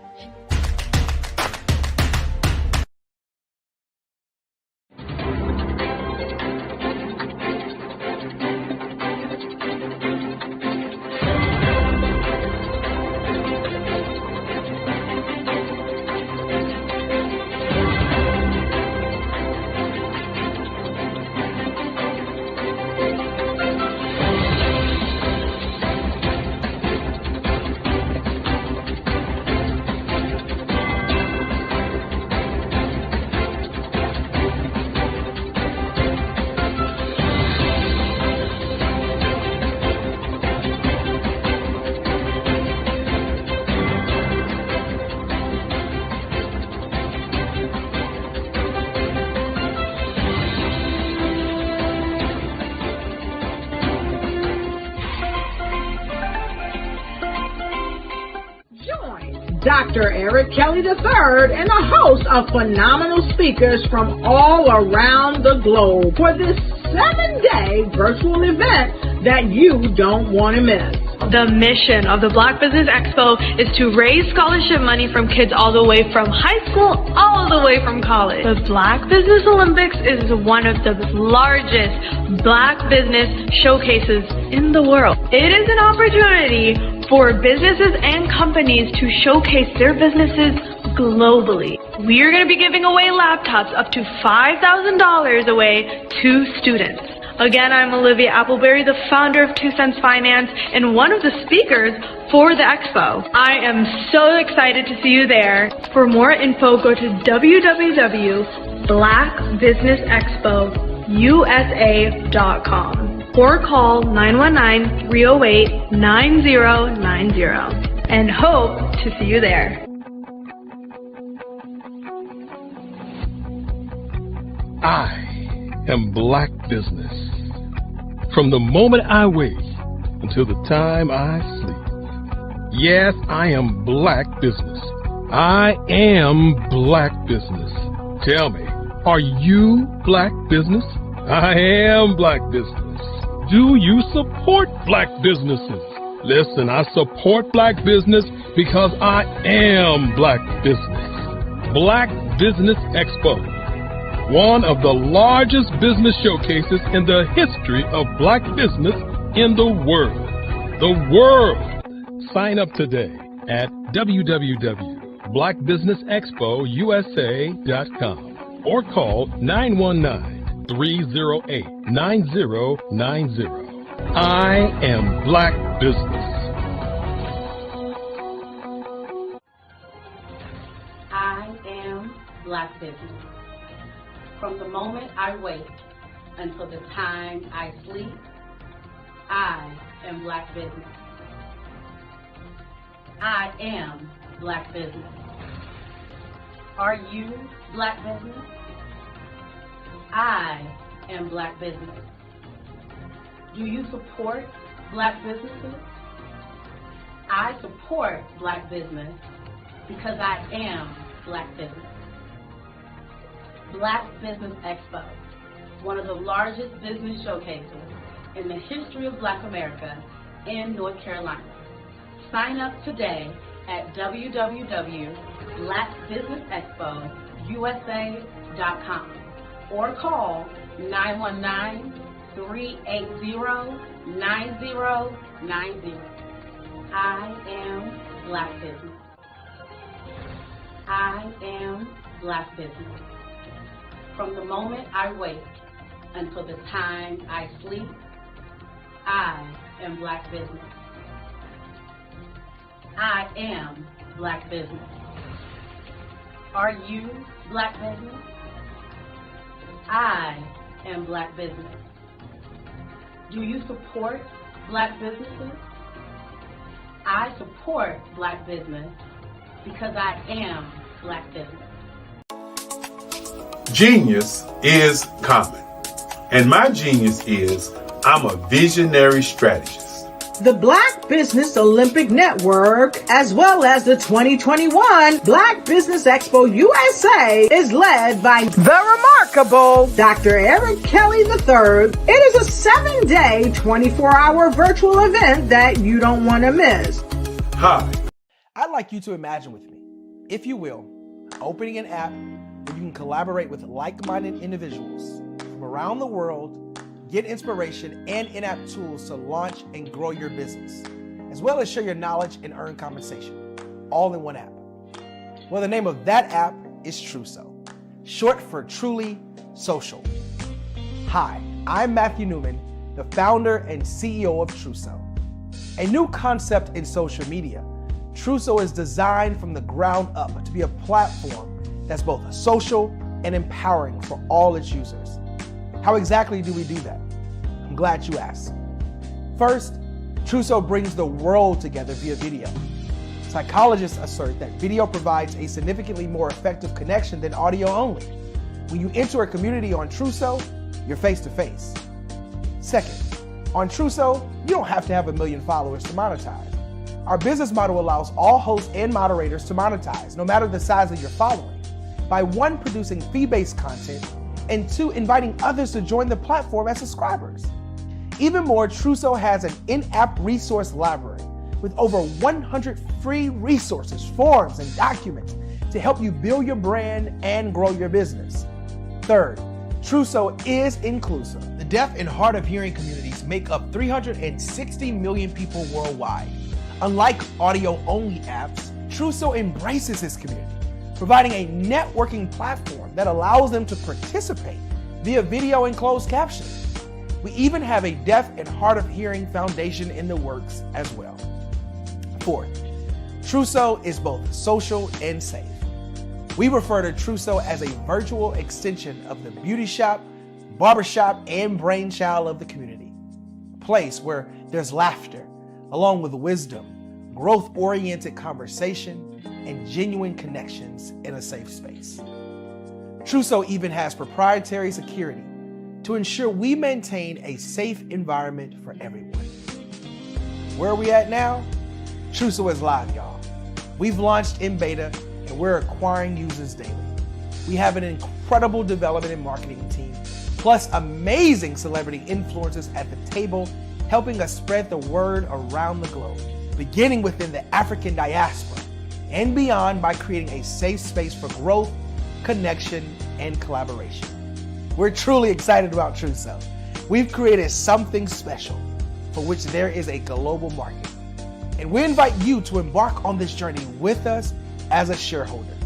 Dr. Eric Kelly III and a host of phenomenal speakers from all around the globe for this 7-day virtual event that you don't want to miss. The mission of the Black Business Expo is to raise scholarship money from kids all the way from high school, all the way from college. The Black Business Olympics is one of the largest Black business showcases in the world. It is an opportunity for businesses and companies to showcase their businesses globally. We are going to be giving away laptops up to $5,000 away to students. Again, I'm Olivia Appleberry, the founder of 2 Cents Finance and one of the speakers for the expo. I am so excited to see you there. For more info, go to www.blackbusinessexpousa.com or call 919-308-9090 and hope to see you there. I am Black business. From the moment I wake until the time I sleep. Yes, I am Black business. I am Black business. Tell me, are you Black business? I am Black business. Do you support Black businesses? Listen, I support Black business because I am Black business. Black Business Expo, one of the largest business showcases in the history of Black business in the world. The world! Sign up today at www.blackbusinessexpousa.com or call 919-308-9090. I am Black business. I am Black business. From the moment I wake until the time I sleep, I am Black business. I am Black business. Are you Black business? I am Black business. Do you support Black businesses? I support Black business because I am Black business. Black Business Expo, one of the largest business showcases in the history of Black America in North Carolina. Sign up today at www.blackbusinessexpousa.com or call 919-380-9090. I am Black business. I am Black business. From the moment I wake until the time I sleep, I am Black business. I am Black business. Are you Black business? I am Black business. Do you support Black businesses? I support Black business because I am Black business. Genius is common. And my genius is I'm a visionary strategist. The Black Business Olympic Network, as well as the 2021 Black Business Expo USA, is led by the remarkable Dr. Eric Kelly III. It is a 7-day, 24-hour virtual event that you don't want to miss. Hi. I'd like you to imagine with me, if you will, opening an app where you can collaborate with like-minded individuals from around the world, get inspiration and in-app tools to launch and grow your business, as well as share your knowledge and earn compensation, all in one app. Well, the name of that app is Truso, short for Truly Social. Hi, I'm Matthew Newman, the founder and CEO of Truso. A new concept in social media, Truso is designed from the ground up to be a platform that's both social and empowering for all its users. How exactly do we do that? I'm glad you asked. First, Truso brings the world together via video. Psychologists assert that video provides a significantly more effective connection than audio only. When you enter a community on Truso, you're face to face. Second, on Truso, you don't have to have 1 million followers to monetize. Our business model allows all hosts and moderators to monetize, no matter the size of your following, by 1, producing fee-based content, and 2, inviting others to join the platform as subscribers. Even more, Truso has an in-app resource library with over 100 free resources, forms, and documents to help you build your brand and grow your business. Third, Truso is inclusive. The deaf and hard of hearing communities make up 360 million people worldwide. Unlike audio-only apps, Truso embraces this community, providing a networking platform that allows them to participate via video and closed captioning. We even have a deaf and hard of hearing foundation in the works as well. Fourth, Truso is both social and safe. We refer to Truso as a virtual extension of the beauty shop, barbershop, and brainchild of the community. A place where there's laughter, along with wisdom, growth-oriented conversation, and genuine connections in a safe space. Truso even has proprietary security to ensure we maintain a safe environment for everyone. Where are we at now? Truso is live, y'all. We've launched in beta and we're acquiring users daily. We have an incredible development and marketing team, plus amazing celebrity influencers at the table, helping us spread the word around the globe, beginning within the African diaspora and beyond by creating a safe space for growth, connection, and collaboration. We're truly excited about Truso. We've created something special for which there is a global market. And we invite you to embark on this journey with us as a shareholder.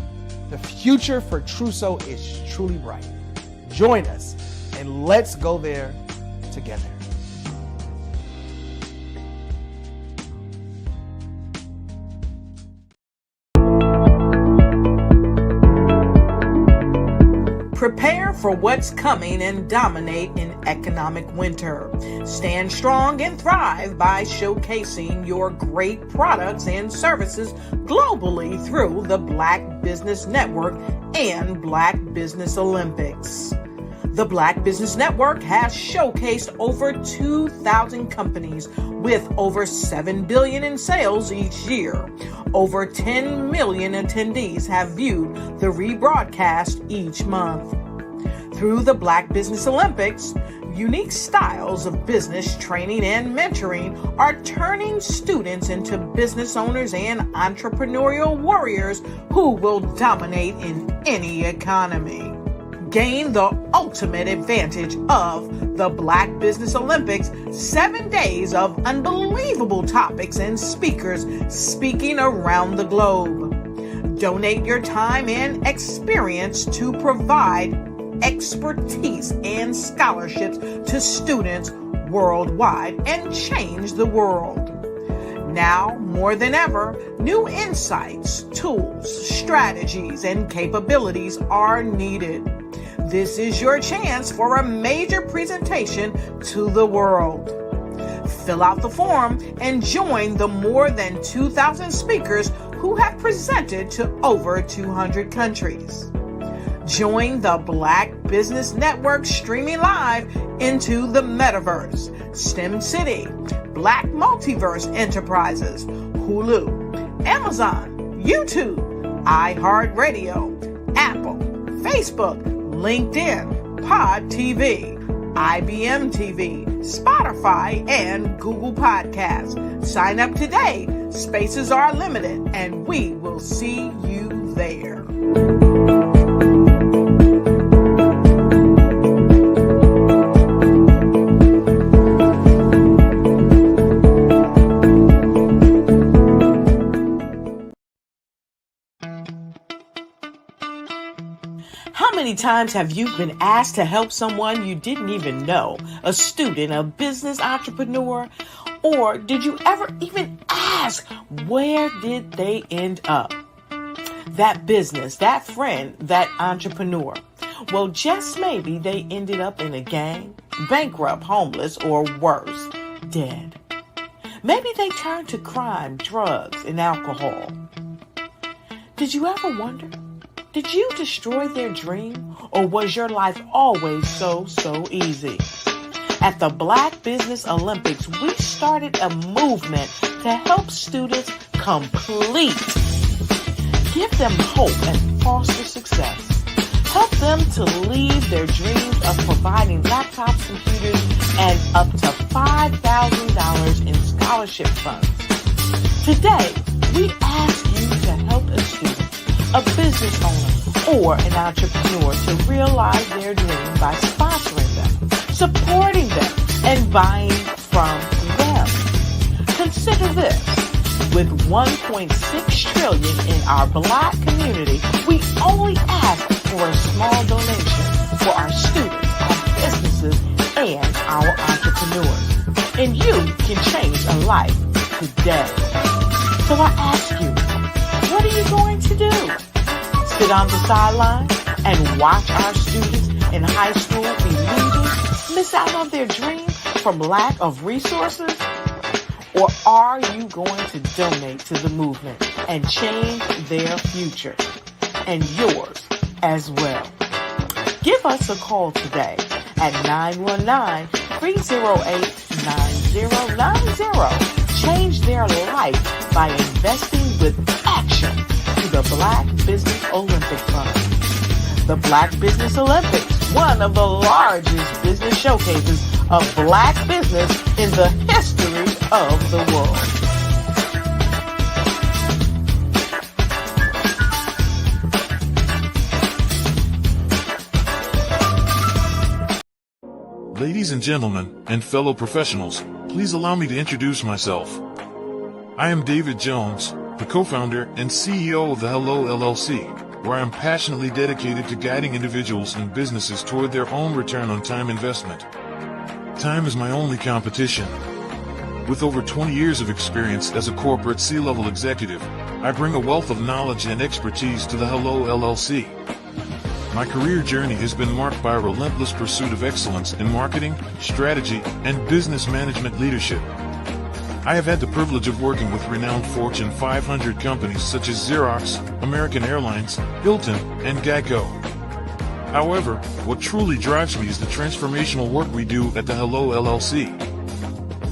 The future for Truso is truly bright. Join us and let's go there together. Prepare for what's coming and dominate in economic winter. Stand strong and thrive by showcasing your great products and services globally through the Black Business Network and Black Business Olympics. The Black Business Network has showcased over 2,000 companies with over $7 billion in sales each year. Over 10 million attendees have viewed the rebroadcast each month. Through the Black Business Olympics, unique styles of business training and mentoring are turning students into business owners and entrepreneurial warriors who will dominate in any economy. Gain the ultimate advantage of the Black Business Olympics, 7 days of unbelievable topics and speakers speaking around the globe. Donate your time and experience to provide expertise and scholarships to students worldwide and change the world. Now, more than ever, new insights, tools, strategies, and capabilities are needed. This is your chance for a major presentation to the world. Fill out the form and join the more than 2,000 speakers who have presented to over 200 countries. Join the Black Business Network streaming live into the metaverse, STEM City, Black Multiverse Enterprises, Hulu, Amazon, YouTube, iHeartRadio, Apple, Facebook, LinkedIn, Pod TV, IBM TV, Spotify, and Google Podcasts. Sign up today. Spaces are limited, and we will see you there. How many times have you been asked to help someone you didn't even know, a student, a business entrepreneur, or did you ever even ask, where did they end up? That business, that friend, that entrepreneur. Well, just maybe they ended up in a gang, bankrupt, homeless, or worse, dead. Maybe they turned to crime, drugs, and alcohol. Did you ever wonder? Did you destroy their dream, or was your life always so easy? At the Black Business Olympics, we started a movement to help students complete. Give them hope and foster success. Help them to leave their dreams of providing laptops, computers, and up to $5,000 in scholarship funds. Today, we ask you to help a student, a business owner, or an entrepreneur to realize their dream by sponsoring them, supporting them, and buying from them. Consider this. With $1.6 trillion in our Black community, we only ask for a small donation for our students, our businesses, and our entrepreneurs. And you can change a life today. So I ask you, what are you going to do? Sit on the sideline and watch our students in high school be losers, miss out on their dream from lack of resources? Or are you going to donate to the movement and change their future and yours as well? Give us a call today at 919-308-9090. Change their life by investing with action to the Black Business Olympic Fund. The Black Business Olympics, one of the largest business showcases of Black business in the history of the world. Ladies and gentlemen, and fellow professionals, please allow me to introduce myself. I am David Jones, the co-founder and CEO of the Hello LLC, where I am passionately dedicated to guiding individuals and businesses toward their own return on time investment. Time is my only competition. With over 20 years of experience as a corporate C-level executive, I bring a wealth of knowledge and expertise to the Hello LLC. My career journey has been marked by a relentless pursuit of excellence in marketing, strategy, and business management leadership. I have had the privilege of working with renowned Fortune 500 companies such as Xerox, American Airlines, Hilton, and Geico. However, what truly drives me is the transformational work we do at the Hello LLC.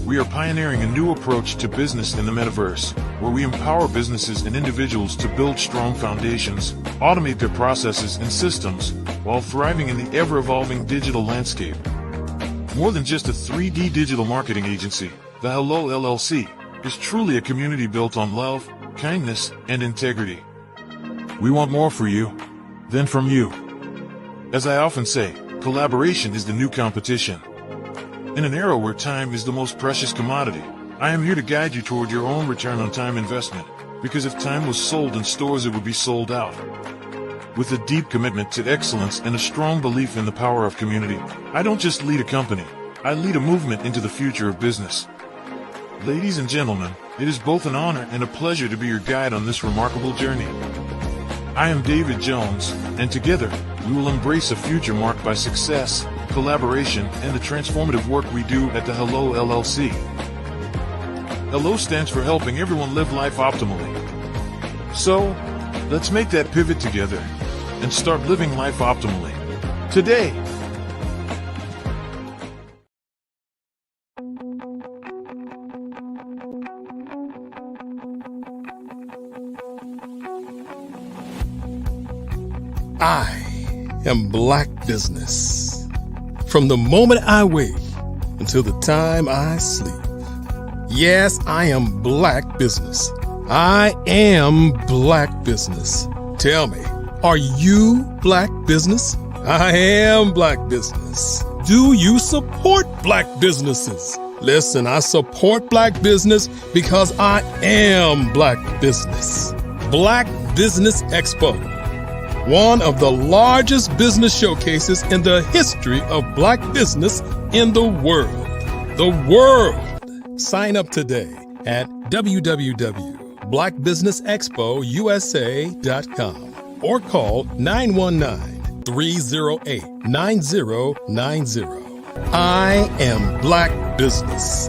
We are pioneering a new approach to business in the metaverse, where we empower businesses and individuals to build strong foundations, automate their processes and systems, while thriving in the ever-evolving digital landscape. More than just a 3D digital marketing agency, the Hello LLC is truly a community built on love, kindness, and integrity. We want more for you than from you. As I often say, collaboration is the new competition. In an era where time is the most precious commodity, I am here to guide you toward your own return on time investment, because if time was sold in stores, it would be sold out. With a deep commitment to excellence and a strong belief in the power of community, I don't just lead a company, I lead a movement into the future of business. Ladies and gentlemen, it is both an honor and a pleasure to be your guide on this remarkable journey. I am David Jones, and together, we will embrace a future marked by success, collaboration, and the transformative work we do at the Hello LLC. Hello stands for helping everyone live life optimally. So, let's make that pivot together and start living life optimally today. Hey, I am Black business. From the moment I wake until the time I sleep. Yes, I am Black business. I am Black business. Tell me, are you Black business? I am Black business. Do you support Black businesses? Listen, I support Black business because I am Black business. Black Business Expo, one of the largest business showcases in the history of Black business in the world. The world! Sign up today at www.blackbusinessexpousa.com or call 919-308-9090. I am Black business.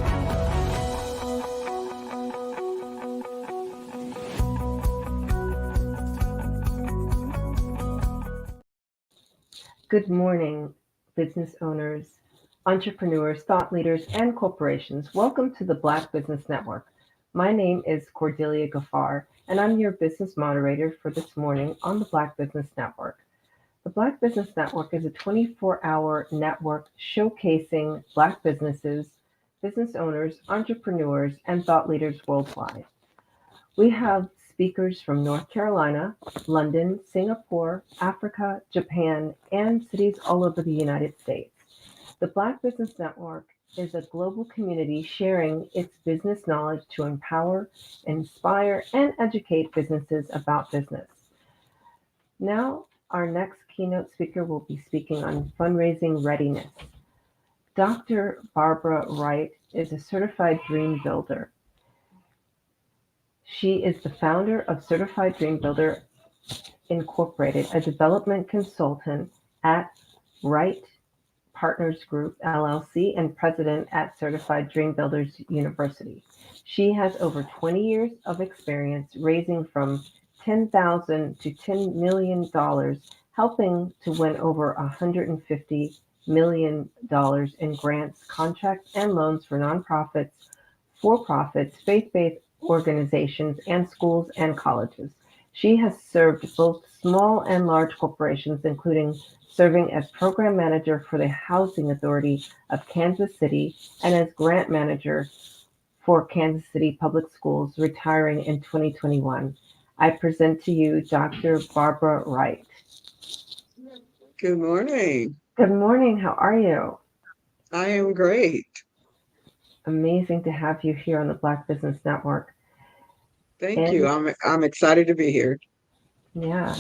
Good morning, business owners, entrepreneurs, thought leaders, and corporations. Welcome to the Black Business Network. My name is Cordelia Gaffar, and I'm your business moderator for this morning on the Black Business Network. The Black Business Network is a 24-hour network showcasing Black businesses, business owners, entrepreneurs, and thought leaders worldwide. We have speakers from North Carolina, London, Singapore, Africa, Japan, and cities all over the United States. The Black Business Network is a global community sharing its business knowledge to empower, inspire, and educate businesses about business. Now, our next keynote speaker will be speaking on fundraising readiness. Dr. Barbara Wright is a certified dream builder. She is the founder of Certified Dream Builder Incorporated, a development consultant at Wright Partners Group, LLC, and president at Certified Dream Builders University. She has over 20 years of experience raising from $10,000 to $10 million, helping to win over $150 million in grants, contracts, and loans for nonprofits, for-profits, faith-based organizations, and schools and colleges. She has served both small and large corporations, including serving as program manager for the Housing Authority of Kansas City and as grant manager for Kansas City Public Schools, retiring in 2021. I present to you Dr. Barbara Wright. Good morning. Good morning. How are you? I am great. Amazing to have you here on the Black Business Network. Thank you. I'm excited to be here. Yeah.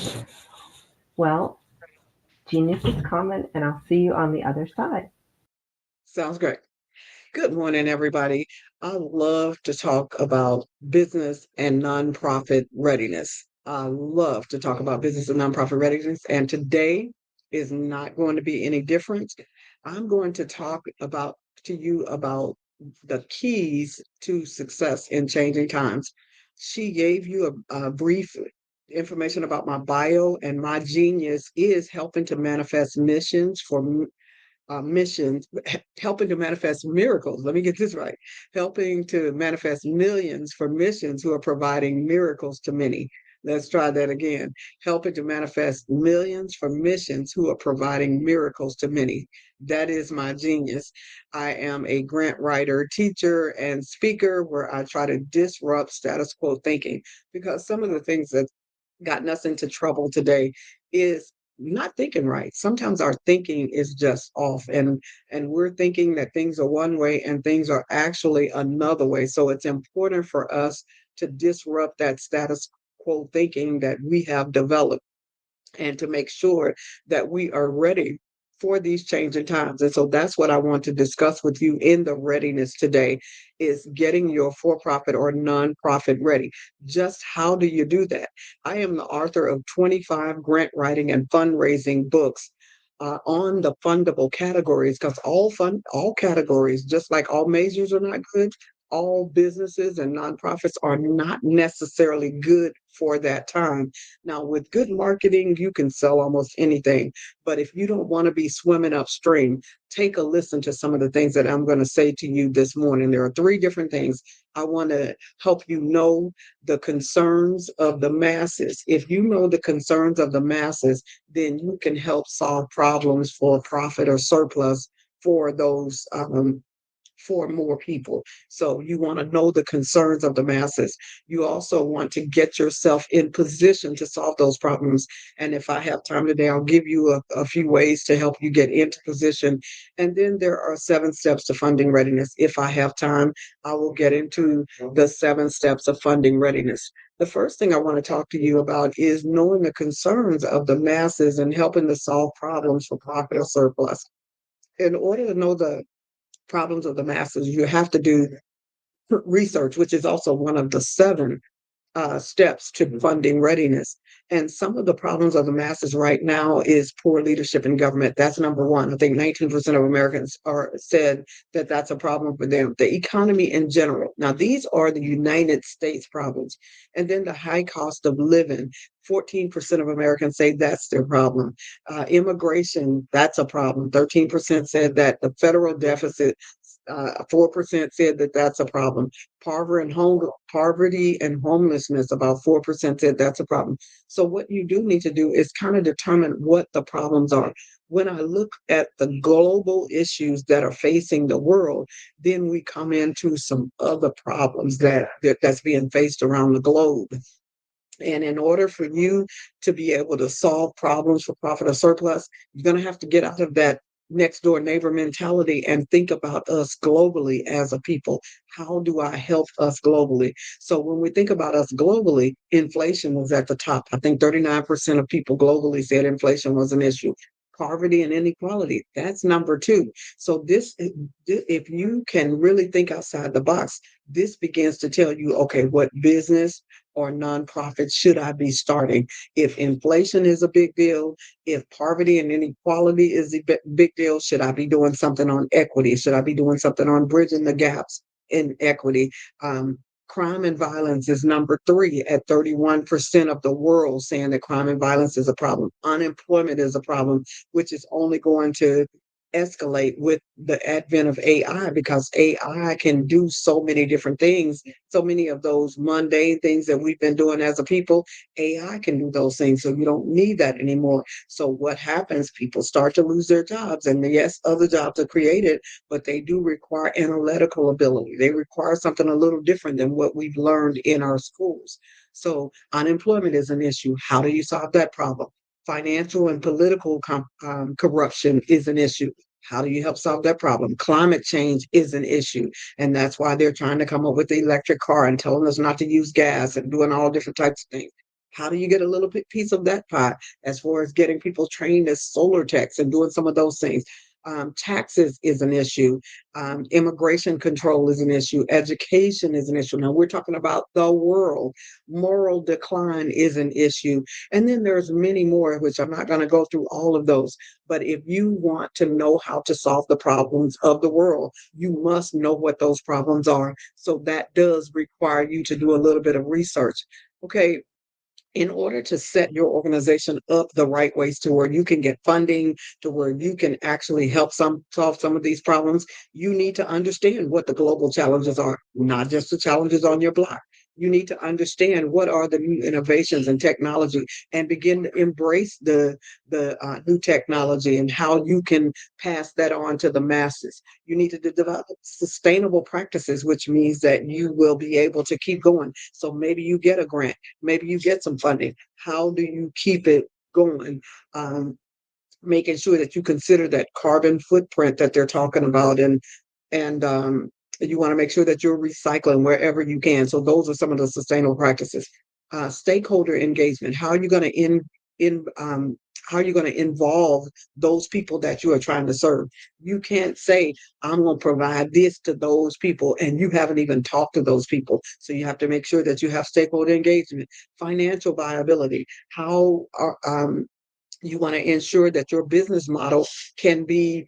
Well, genius is common, and I'll see you on the other side. Sounds great. Good morning, everybody. I love to talk about business and nonprofit readiness. I love to talk about business and nonprofit readiness, and today is not going to be any different. I'm going to talk to you about the keys to success in changing times. She gave you a brief information about my bio, and my genius is helping to manifest helping to manifest miracles. Let me get this right. Helping to manifest millions for missions who are providing miracles to many. Let's try that again. Helping to manifest millions for missions who are providing miracles to many. That is my genius. I am a grant writer, teacher, and speaker where I try to disrupt status quo thinking, because some of the things that gotten us into trouble today is not thinking right. Sometimes our thinking is just off, and we're thinking that things are one way and things are actually another way. So it's important for us to disrupt that status quo thinking that we have developed, and to make sure that we are ready for these changing times. And so that's what I want to discuss with you in the readiness today, is getting your for-profit or nonprofit ready. Just how do you do that? I am the author of 25 grant writing and fundraising books on the fundable categories, because all categories, just like all majors are not good, all businesses and nonprofits are not necessarily good for that time. Now, with good marketing, you can sell almost anything. But if you don't want to be swimming upstream, take a listen to some of the things that I'm going to say to you this morning. There are 3 different things. I want to help you know the concerns of the masses. If you know the concerns of the masses, then you can help solve problems for profit or surplus for those for more people. So you want to know the concerns of the masses. You also want to get yourself in position to solve those problems. And if I have time today, I'll give you a few ways to help you get into position. And then there are 7 steps to funding readiness. If I have time, I will get into the 7 steps of funding readiness. The first thing I want to talk to you about is knowing the concerns of the masses and helping to solve problems for profit or surplus. In order to know the problems of the masses, you have to do research, which is also one of the 7 steps to funding readiness. And some of the problems of the masses right now is poor leadership in government. That's number one. I think 19% of Americans are said that that's a problem for them. The economy in general. Now, these are the United States problems. And then the high cost of living. 14% of Americans say that's their problem. Immigration, that's a problem. 13% said that the federal deficit, 4% said that that's a problem. Poverty and homelessness, about 4% said that's a problem. So what you do need to do is kind of determine what the problems are. When I look at the global issues that are facing the world, then we come into some other problems that's being faced around the globe. And in order for you to be able to solve problems for profit or surplus, you're going to have to get out of that next door neighbor mentality and think about us globally as a people. How do I help us globally? So when we think about us globally, inflation was at the top. I think 39% of people globally said inflation was an issue. Poverty and inequality, that's number 2. So if you can really think outside the box, this begins to tell you, okay, what business or nonprofit should I be starting? If inflation is a big deal, if poverty and inequality is a big deal, should I be doing something on equity? Should I be doing something on bridging the gaps in equity? Crime and violence is number 3 at 31% of the world saying that crime and violence is a problem. Unemployment is a problem, which is only going to escalate with the advent of AI, because AI can do so many different things. So many of those mundane things that we've been doing as a people, AI can do those things. So you don't need that anymore. So what happens? People start to lose their jobs. And yes, other jobs are created, but they do require analytical ability. They require something a little different than what we've learned in our schools. So unemployment is an issue. How do you solve that problem? Financial and political corruption is an issue. How do you help solve that problem? Climate change is an issue. And that's why they're trying to come up with the electric car and telling us not to use gas and doing all different types of things. How do you get a little piece of that pie as far as getting people trained as solar techs and doing some of those things? Taxes is an issue. Immigration control is an issue. Education is an issue. Now we're talking about the world. Moral decline is an issue. And then there's many more, which I'm not going to go through all of those. But if you want to know how to solve the problems of the world, you must know what those problems are. So that does require you to do a little bit of research. Okay, in order to set your organization up the right ways to where you can get funding, to where you can actually help solve some of these problems, you need to understand what the global challenges are, not just the challenges on your block. You need to understand what are the new innovations and technology, and begin to embrace the new technology and how you can pass that on to the masses. You need to develop sustainable practices, which means that you will be able to keep going. So maybe you get a grant, maybe you get some funding. How do you keep it going? Making sure that you consider that carbon footprint that they're talking about, and you want to make sure that you're recycling wherever you can. So those are some of the sustainable practices. Stakeholder engagement. How are you going to involve those people that you are trying to serve? You can't say, I'm going to provide this to those people, and you haven't even talked to those people. So you have to make sure that you have stakeholder engagement. Financial viability. How you want to ensure that your business model can be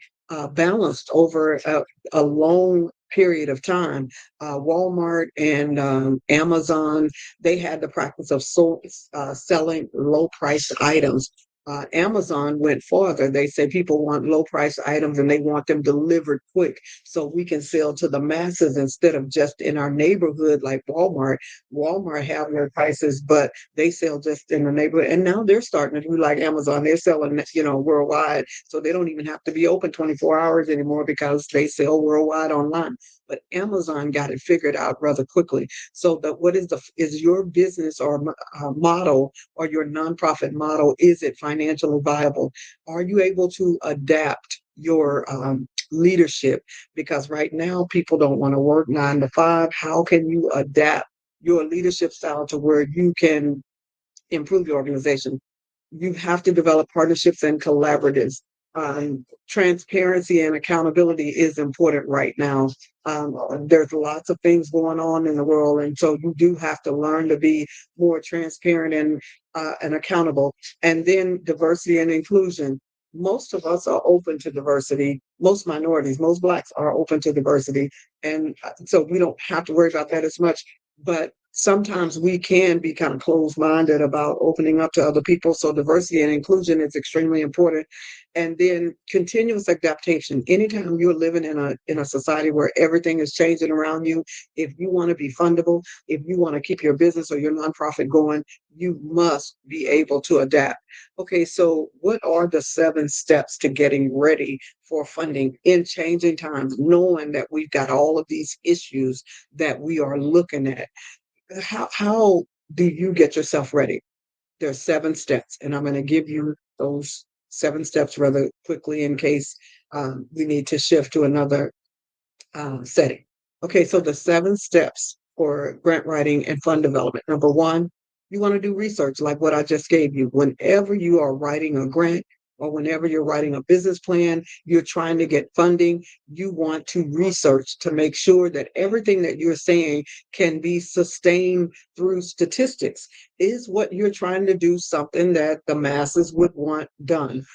balanced over a long period of time. Walmart and Amazon, they had the practice of selling low-priced items. Amazon went farther. They say people want low price items and they want them delivered quick so we can sell to the masses instead of just in our neighborhood like Walmart. Walmart have low prices, but they sell just in the neighborhood. And now they're starting to do like Amazon. They're selling, worldwide. So they don't even have to be open 24 hours anymore because they sell worldwide online. But Amazon got it figured out rather quickly. So what is your business or model or your nonprofit model? Is it financially viable? Are you able to adapt your leadership? Because right now people don't want to work 9 to 5. How can you adapt your leadership style to where you can improve your organization? You have to develop partnerships and collaboratives. Transparency and accountability is important right now. There's lots of things going on in the world, and so you do have to learn to be more transparent and accountable. And then diversity and inclusion. Most of us are open to diversity. Most minorities, most Blacks are open to diversity, and so we don't have to worry about that as much. But sometimes we can be kind of closed-minded about opening up to other people. So diversity and inclusion is extremely important. And then continuous adaptation. Anytime you're living in a society where everything is changing around you, if you want to be fundable, if you want to keep your business or your nonprofit going, you must be able to adapt. Okay, so what are the 7 steps to getting ready for funding in changing times, knowing that we've got all of these issues that we are looking at? How do you get yourself ready? There's 7 steps, and I'm going to give you those 7 steps rather quickly in case we need to shift to another setting. Okay, so the 7 steps for grant writing and fund development. Number 1, you want to do research like what I just gave you. Whenever you are writing a grant or whenever you're writing a business plan, you're trying to get funding, you want to research to make sure that everything that you're saying can be sustained through statistics. Is what you're trying to do something that the masses would want done?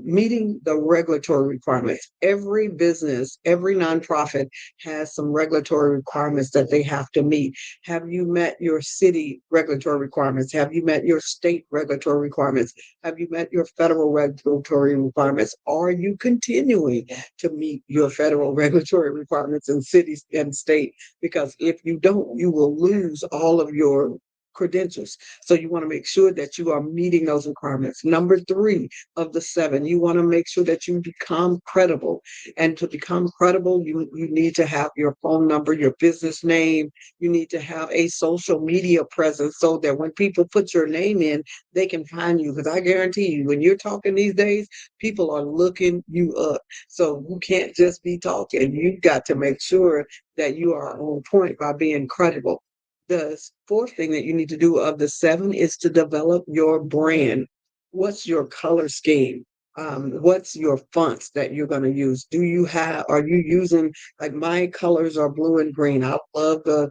Meeting the regulatory requirements. Every business, every nonprofit has some regulatory requirements that they have to meet. Have you met your city regulatory requirements? Have you met your state regulatory requirements? Have you met your federal regulatory requirements? Are you continuing to meet your federal regulatory requirements in cities and state? Because if you don't, you will lose all of your credentials. So you want to make sure that you are meeting those requirements. Number 3 of the 7, you want to make sure that you become credible. And to become credible, you need to have your phone number, your business name. You need to have a social media presence so that when people put your name in, they can find you. Because I guarantee you, when you're talking these days, people are looking you up. So you can't just be talking. You've got to make sure that you are on point by being credible. The 4th thing that you need to do of the 7 is to develop your brand. What's your color scheme? What's your fonts that you're going to use? Are you using, like my colors are blue and green. I love the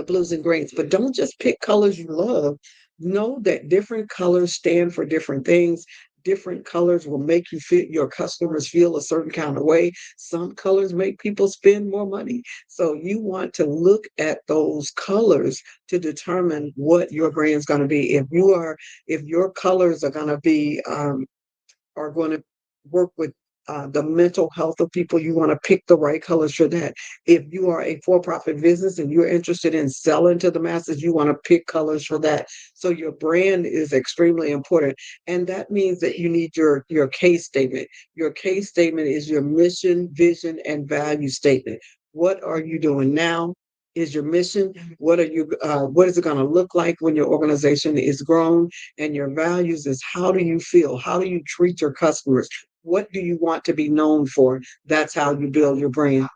blues and greens, but don't just pick colors you love. Know that different colors stand for different things. Different colors will make your customers feel a certain kind of way. Some colors make people spend more money. So you want to look at those colors to determine what your brand's going to be. If your colors are going to be are going to work with the mental health of people, you want to pick the right colors for that. If you are a for-profit business and you're interested in selling to the masses, you want to pick colors for that. So your brand is extremely important. And that means that you need your case statement. Your case statement is your mission, vision, and value statement. What are you doing now? Is your mission? What is it going to look like when your organization is grown? And your values is, how do you feel? How do you treat your customers? What do you want to be known for? That's how you build your brand.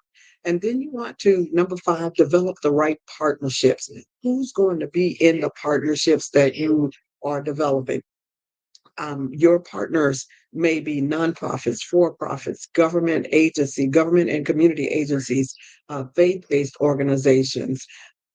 And then you want to, number 5, develop the right partnerships. Who's going to be in the partnerships that you are developing? Your partners may be nonprofits, for-profits, government and community agencies, faith-based organizations,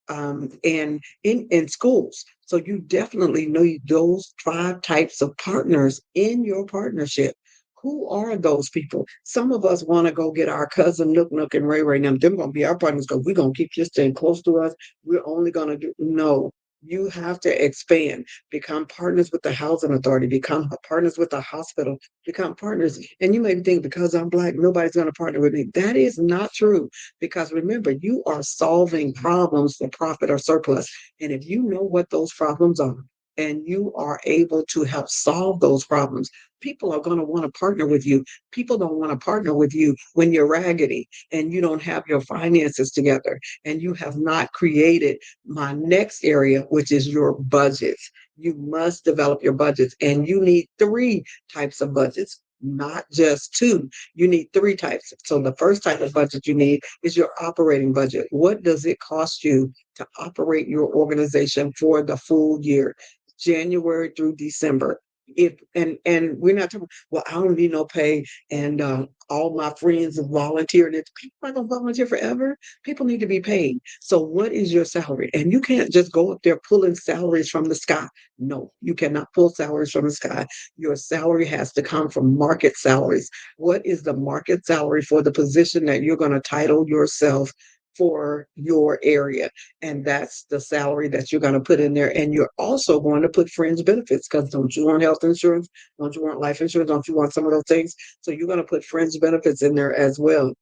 and in schools. So you definitely need those 5 types of partners in your partnership. Who are those people? Some of us want to go get our cousin Nook and Ray and them. They're going to be our partners because we're going to keep this thing close to us. We're only going to do, no. You have to expand, become partners with the housing authority, become partners with the hospital, become partners. And you may think because I'm Black, nobody's going to partner with me. That is not true, because remember, you are solving problems for profit or surplus. And if you know what those problems are, and you are able to help solve those problems, people are going to want to partner with you. People don't want to partner with you when you're raggedy and you don't have your finances together and you have not created my next area, which is your budgets. You must develop your budgets, and you need 3 types of budgets, not just 2. You need 3 types. So the first type of budget you need is your operating budget. What does it cost you to operate your organization for the full year, January through December? If and we're not talking, well, I don't need no pay, and all my friends have volunteered. People are not gonna volunteer forever. People need to be paid. So what is your salary? And you can't just go up there pulling salaries from the sky. No, you cannot pull salaries from the sky. Your salary has to come from market salaries. What is the market salary for the position that you're going to title yourself for your area? And that's the salary that you're going to put in there. And you're also going to put fringe benefits, because don't you want health insurance? Don't you want life insurance? Don't you want some of those things? So you're going to put fringe benefits in there as well,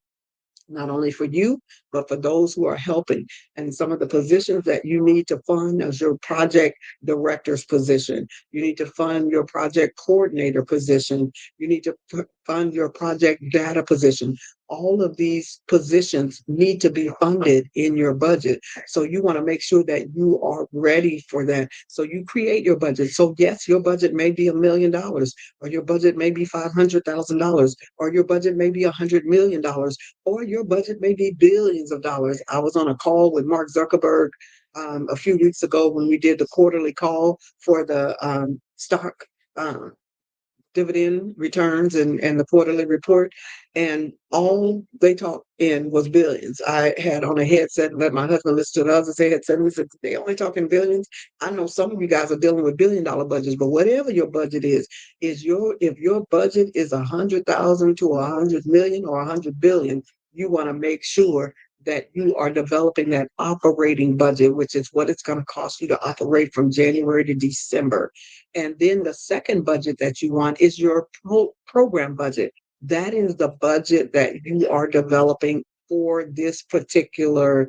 not only for you, but for those who are helping. And some of the positions that you need to fund is your project director's position. You need to fund your project coordinator position. You need to fund your project data position. All of these positions need to be funded in your budget. So you want to make sure that you are ready for that. So you create your budget. So yes, your budget may be $1 million, or your budget may be $500,000, or your budget may be $100 million, or your budget may be billions of dollars. I was on a call with Mark Zuckerberg a few weeks ago when we did the quarterly call for the stock dividend returns and the quarterly report, and all they talked in was billions. I had on a headset and let my husband listen to the other headset, and we said, they only talking billions. I know some of you guys are dealing with $1 billion budgets, but whatever your budget is if your budget is 100,000 to 100 million or 100 billion, you want to make sure that you are developing that operating budget, which is what it's going to cost you to operate from January to December. And then the second budget that you want is your program budget. That is the budget that you are developing for this particular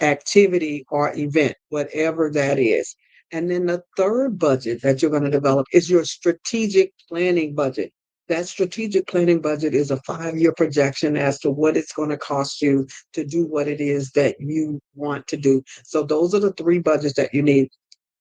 activity or event, whatever that is. And then the third budget that you're going to develop is your strategic planning budget. That strategic planning budget is a 5-year projection as to what it's going to cost you to do what it is that you want to do. So those are the 3 budgets that you need.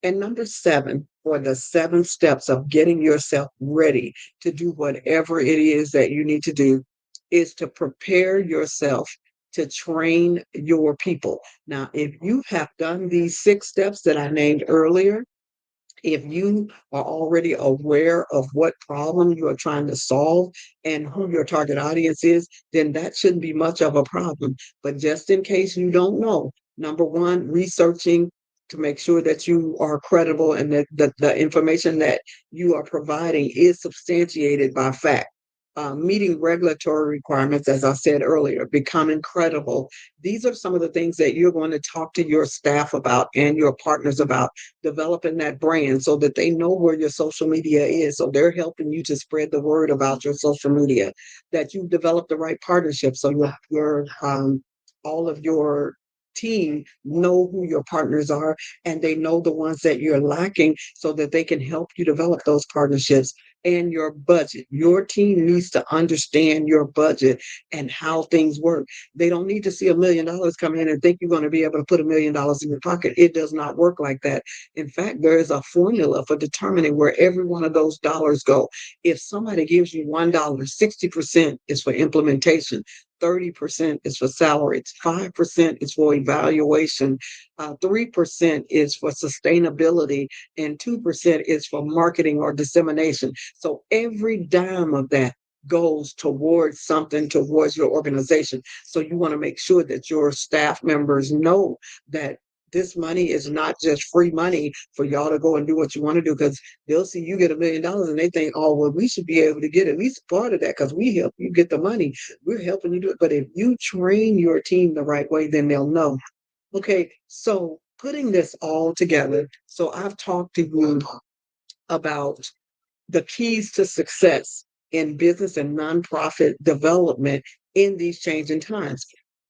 And number 7, for the 7 steps of getting yourself ready to do whatever it is that you need to do, is to prepare yourself to train your people. Now, if you have done these 6 steps that I named earlier, if you are already aware of what problem you are trying to solve and who your target audience is, then that shouldn't be much of a problem. But just in case you don't know, number 1, researching to make sure that you are credible and that the information that you are providing is substantiated by fact. Meeting regulatory requirements, as I said earlier, becoming credible. These are some of the things that you're going to talk to your staff about and your partners about, developing that brand so that they know where your social media is. So they're helping you to spread the word about your social media, that you develop the right partnerships. So your all of your team know who your partners are, and they know the ones that you're lacking so that they can help you develop those partnerships. And your budget. Your team needs to understand your budget and how things work. They don't need to see $1 million come in and think you're going to be able to put $1 million in your pocket. It does not work like that. In fact, there is a formula for determining where every one of those dollars go. If somebody gives you $1, 60% is for implementation. 30% is for salaries, 5% is for evaluation, 3% is for sustainability, and 2% is for marketing or dissemination. So every dime of that goes towards something, towards your organization. So you want to make sure that your staff members know that this money is not just free money for y'all to go and do what you want to do, because they'll see you get $1 million and they think, oh, well, we should be able to get at least part of that because we help you get the money. We're helping you do it. But if you train your team the right way, then they'll know. Okay, so putting this all together. So I've talked to you about the keys to success in business and nonprofit development in these changing times.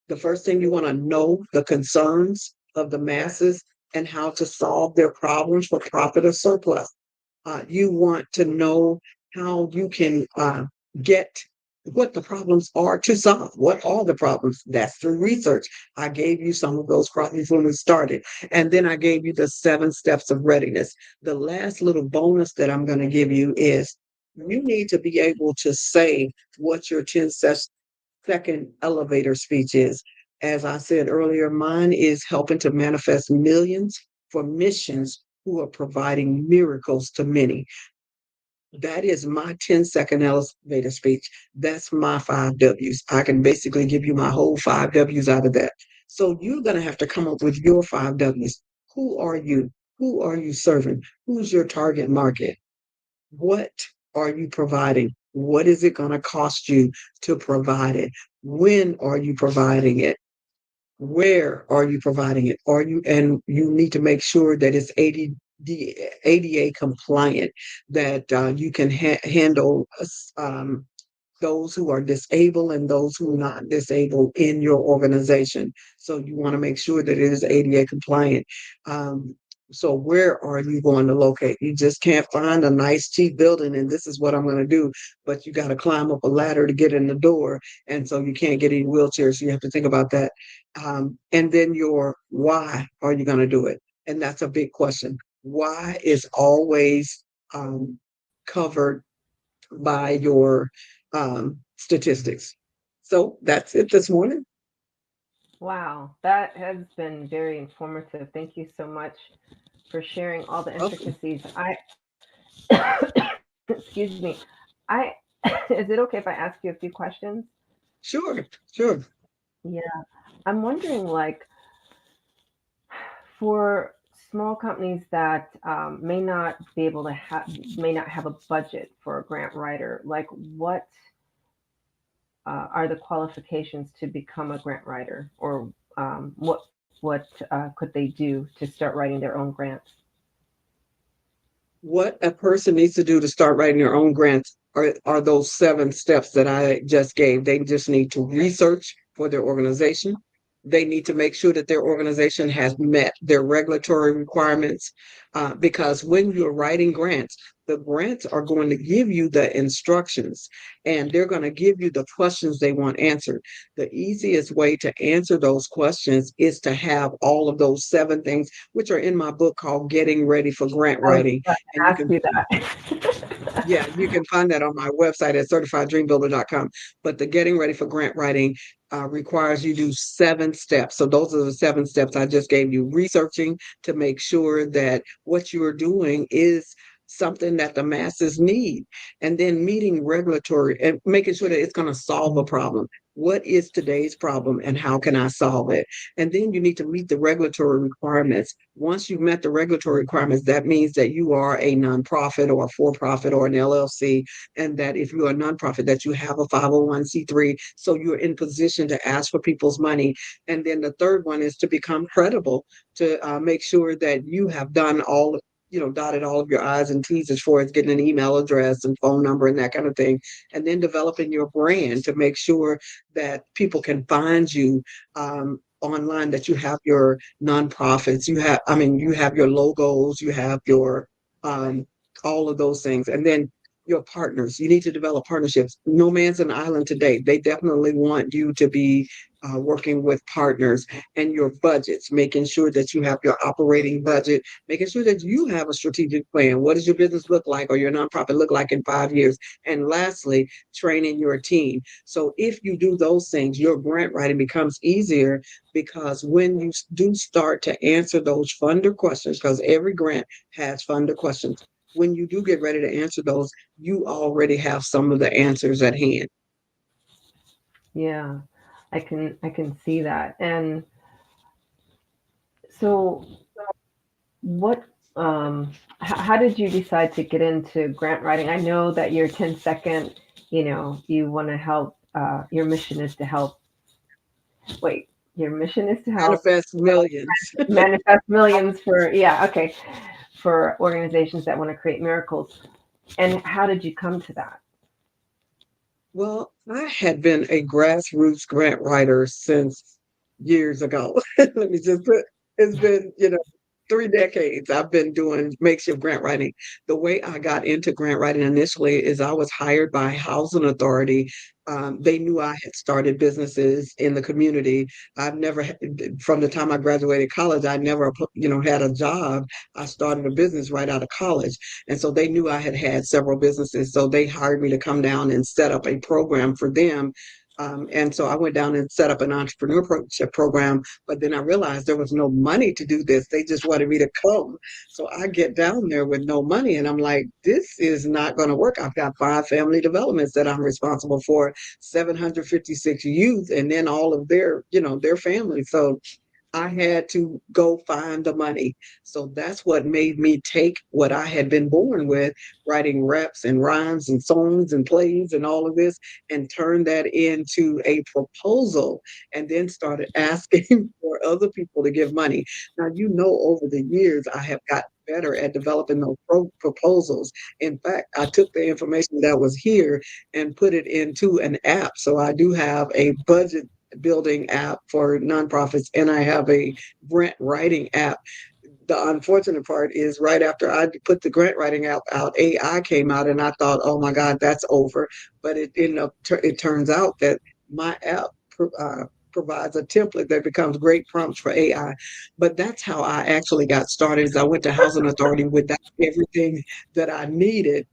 The first thing you want to know the concerns of the masses and how to solve their problems for profit or surplus. You want to know how you can get what the problems are to solve. What are the problems? That's through research. I gave you some of those problems when we started. And then I gave you the 7 steps of readiness. The last little bonus that I'm going to give you is you need to be able to say what your 10-second elevator speech is. As I said earlier, mine is helping to manifest millions for missions who are providing miracles to many. That is my 10-second elevator speech. That's my 5 W's. I can basically give you my whole 5 W's out of that. So you're going to have to come up with your 5 W's. Who are you? Who are you serving? Who's your target market? What are you providing? What is it going to cost you to provide it? When are you providing it? Where are you providing it? And you need to make sure that it's ADA compliant, that you can handle those who are disabled and those who are not disabled in your organization. So you want to make sure that it is ADA compliant. So where are you going to locate? You just can't find a nice cheap building and this is what I'm going to do, but you got to climb up a ladder to get in the door. And so you can't get in wheelchairs. So you have to think about that. And then your why are you going to do it? And that's a big question. Why is always covered by your statistics. So that's it this morning. Wow, that has been very informative. Thank you so much for sharing all the intricacies. Excuse me. Is it okay if I ask you a few questions? Sure. Yeah. I'm wondering, like, for small companies that may not have a budget for a grant writer, like what are the qualifications to become a grant writer, or what could they do to start writing their own grants? What a person needs to do to start writing their own grants are those 7 steps that I just gave. They just need to research for their organization. They need to make sure that their organization has met their regulatory requirements, because when you're writing grants, the grants are going to give you the instructions and they're going to give you the questions they want answered. The easiest way to answer those questions is to have all of those 7 things, which are in my book called Getting Ready for Grant Writing. And you can that. Yeah, you can find that on my website at certifieddreambuilder.com. But the Getting Ready for Grant Writing requires you do 7 steps. So those are the 7 steps I just gave you. Researching to make sure that what you are doing is something that the masses need, and then meeting regulatory and making sure that it's going to solve a problem. What is today's problem and how can I solve it? And then you need to meet the regulatory requirements. Once you've met the regulatory requirements, that means that you are a nonprofit or a for-profit or an LLC, and that if you're a nonprofit, that you have a 501c3, so you're in position to ask for people's money. And then the third one is to become credible, to make sure that you have done all, dotted all of your I's and T's as far as getting an email address and phone number and that kind of thing. And then developing your brand to make sure that people can find you online, that you have your nonprofits, you have your logos, you have your all of those things. And then your partners, you need to develop partnerships. No man's an island today. They definitely want you to be working with partners, and your budgets, making sure that you have your operating budget, making sure that you have a strategic plan. What does your business look like or your nonprofit look like in 5 years? And lastly, training your team. So if you do those things, your grant writing becomes easier, because when you do start to answer those funder questions, because every grant has funder questions, when you do get ready to answer those, you already have some of the answers at hand. Yeah, I can see that. And so what how did you decide to get into grant writing? I know that your 10-second, you want to help, your mission is to help. Wait, Your mission is to help Manifest millions. manifest millions for organizations that want to create miracles. And how did you come to that? Well, I had been a grassroots grant writer since years ago. Let me just put, it's been, 3 decades I've been doing makeshift grant writing. The way I got into grant writing initially is I was hired by Housing Authority. They knew I had started businesses in the community. I've never, from the time I graduated college, I never, had a job. I started a business right out of college. And so they knew I had had several businesses. So they hired me to come down and set up a program for them. And so I went down and set up an entrepreneurship program, but then I realized there was no money to do this. They just wanted me to come. So I get down there with no money and I'm like, this is not going to work. I've got 5 family developments that I'm responsible for, 756 youth, and then all of their families. So I had to go find the money. So that's what made me take what I had been born with, writing reps and rhymes and songs and plays and all of this, and turn that into a proposal, and then started asking for other people to give money. Now, over the years, I have gotten better at developing those proposals. In fact, I took the information that was here and put it into an app. So I do have a budget building app for nonprofits, and I have a grant writing app. The unfortunate part is right after I put the grant writing app out, AI came out, and I thought, oh my God, that's over. But it turns out that my app provides a template that becomes great prompts for AI. But that's how I actually got started. Is I went to Housing Authority with everything that I needed,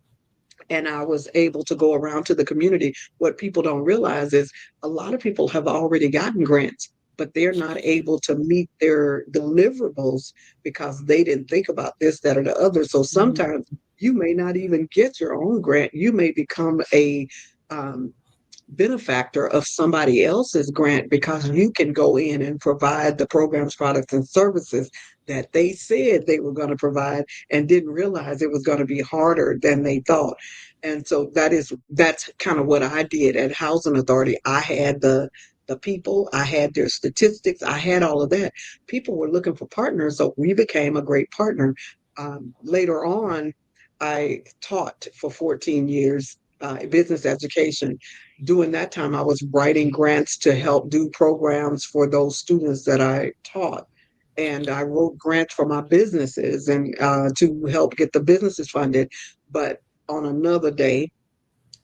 and I was able to go around to the community. What people don't realize is a lot of people have already gotten grants, but they're not able to meet their deliverables because they didn't think about this, that, or the other. So sometimes you may not even get your own grant. You may become a benefactor of somebody else's grant because you can go in and provide the programs, products, and services that they said they were going to provide and didn't realize it was going to be harder than they thought. And so that's kind of what I did at Housing Authority. I had the people, I had their statistics, I had all of that. People were looking for partners, so we became a great partner. Later on, I taught for 14 years business education. During that time, I was writing grants to help do programs for those students that I taught. And I wrote grants for my businesses and to help get the businesses funded. But on another day,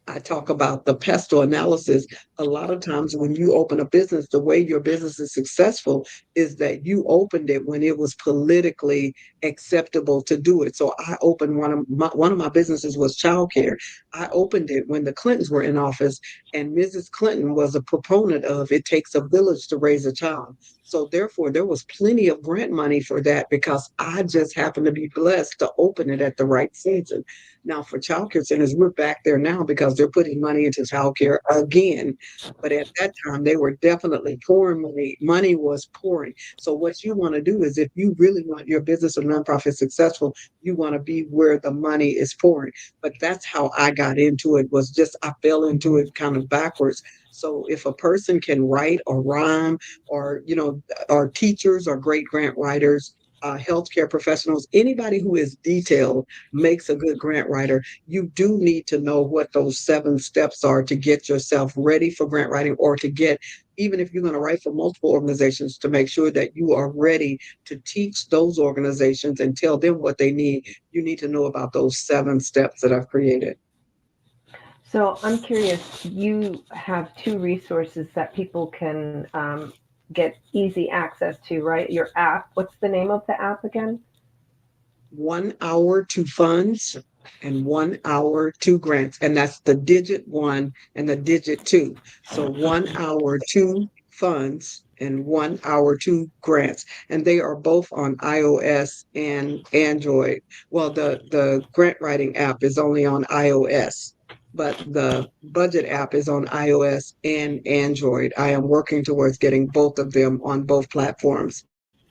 I talk about the pestle analysis. A lot of times when you open a business, the way your business is successful is that you opened it when it was politically acceptable to do it. So I opened one of my businesses was childcare. I opened it when the Clintons were in office, and Mrs. Clinton was a proponent of it takes a village to raise a child. So therefore, there was plenty of grant money for that because I just happened to be blessed to open it at the right season. Now, for childcare centers, we're back there now because they're putting money into childcare again. But at that time, they were definitely pouring money. Money was pouring. So what you want to do is if you really want your business or nonprofit successful, you want to be where the money is pouring. But that's how I got into it, was just I fell into it kind of backwards. So if a person can write or rhyme or, or teachers or great grant writers, healthcare professionals, anybody who is detailed makes a good grant writer. You do need to know what those 7 steps are to get yourself ready for grant writing, or to get, even if you're going to write for multiple organizations, to make sure that you are ready to teach those organizations and tell them what they need. You need to know about those 7 steps that I've created. So I'm curious, you have 2 resources that people can get easy access to, right? Your app. What's the name of the app again? 1 hour to funds and 1 hour to grants. And that's the digit 1 and the digit 2. So 1 hour to funds and 1 hour to grants. And they are both on iOS and Android. Well, the grant writing app is only on iOS, but the budget app is on iOS and Android. I am working towards getting both of them on both platforms.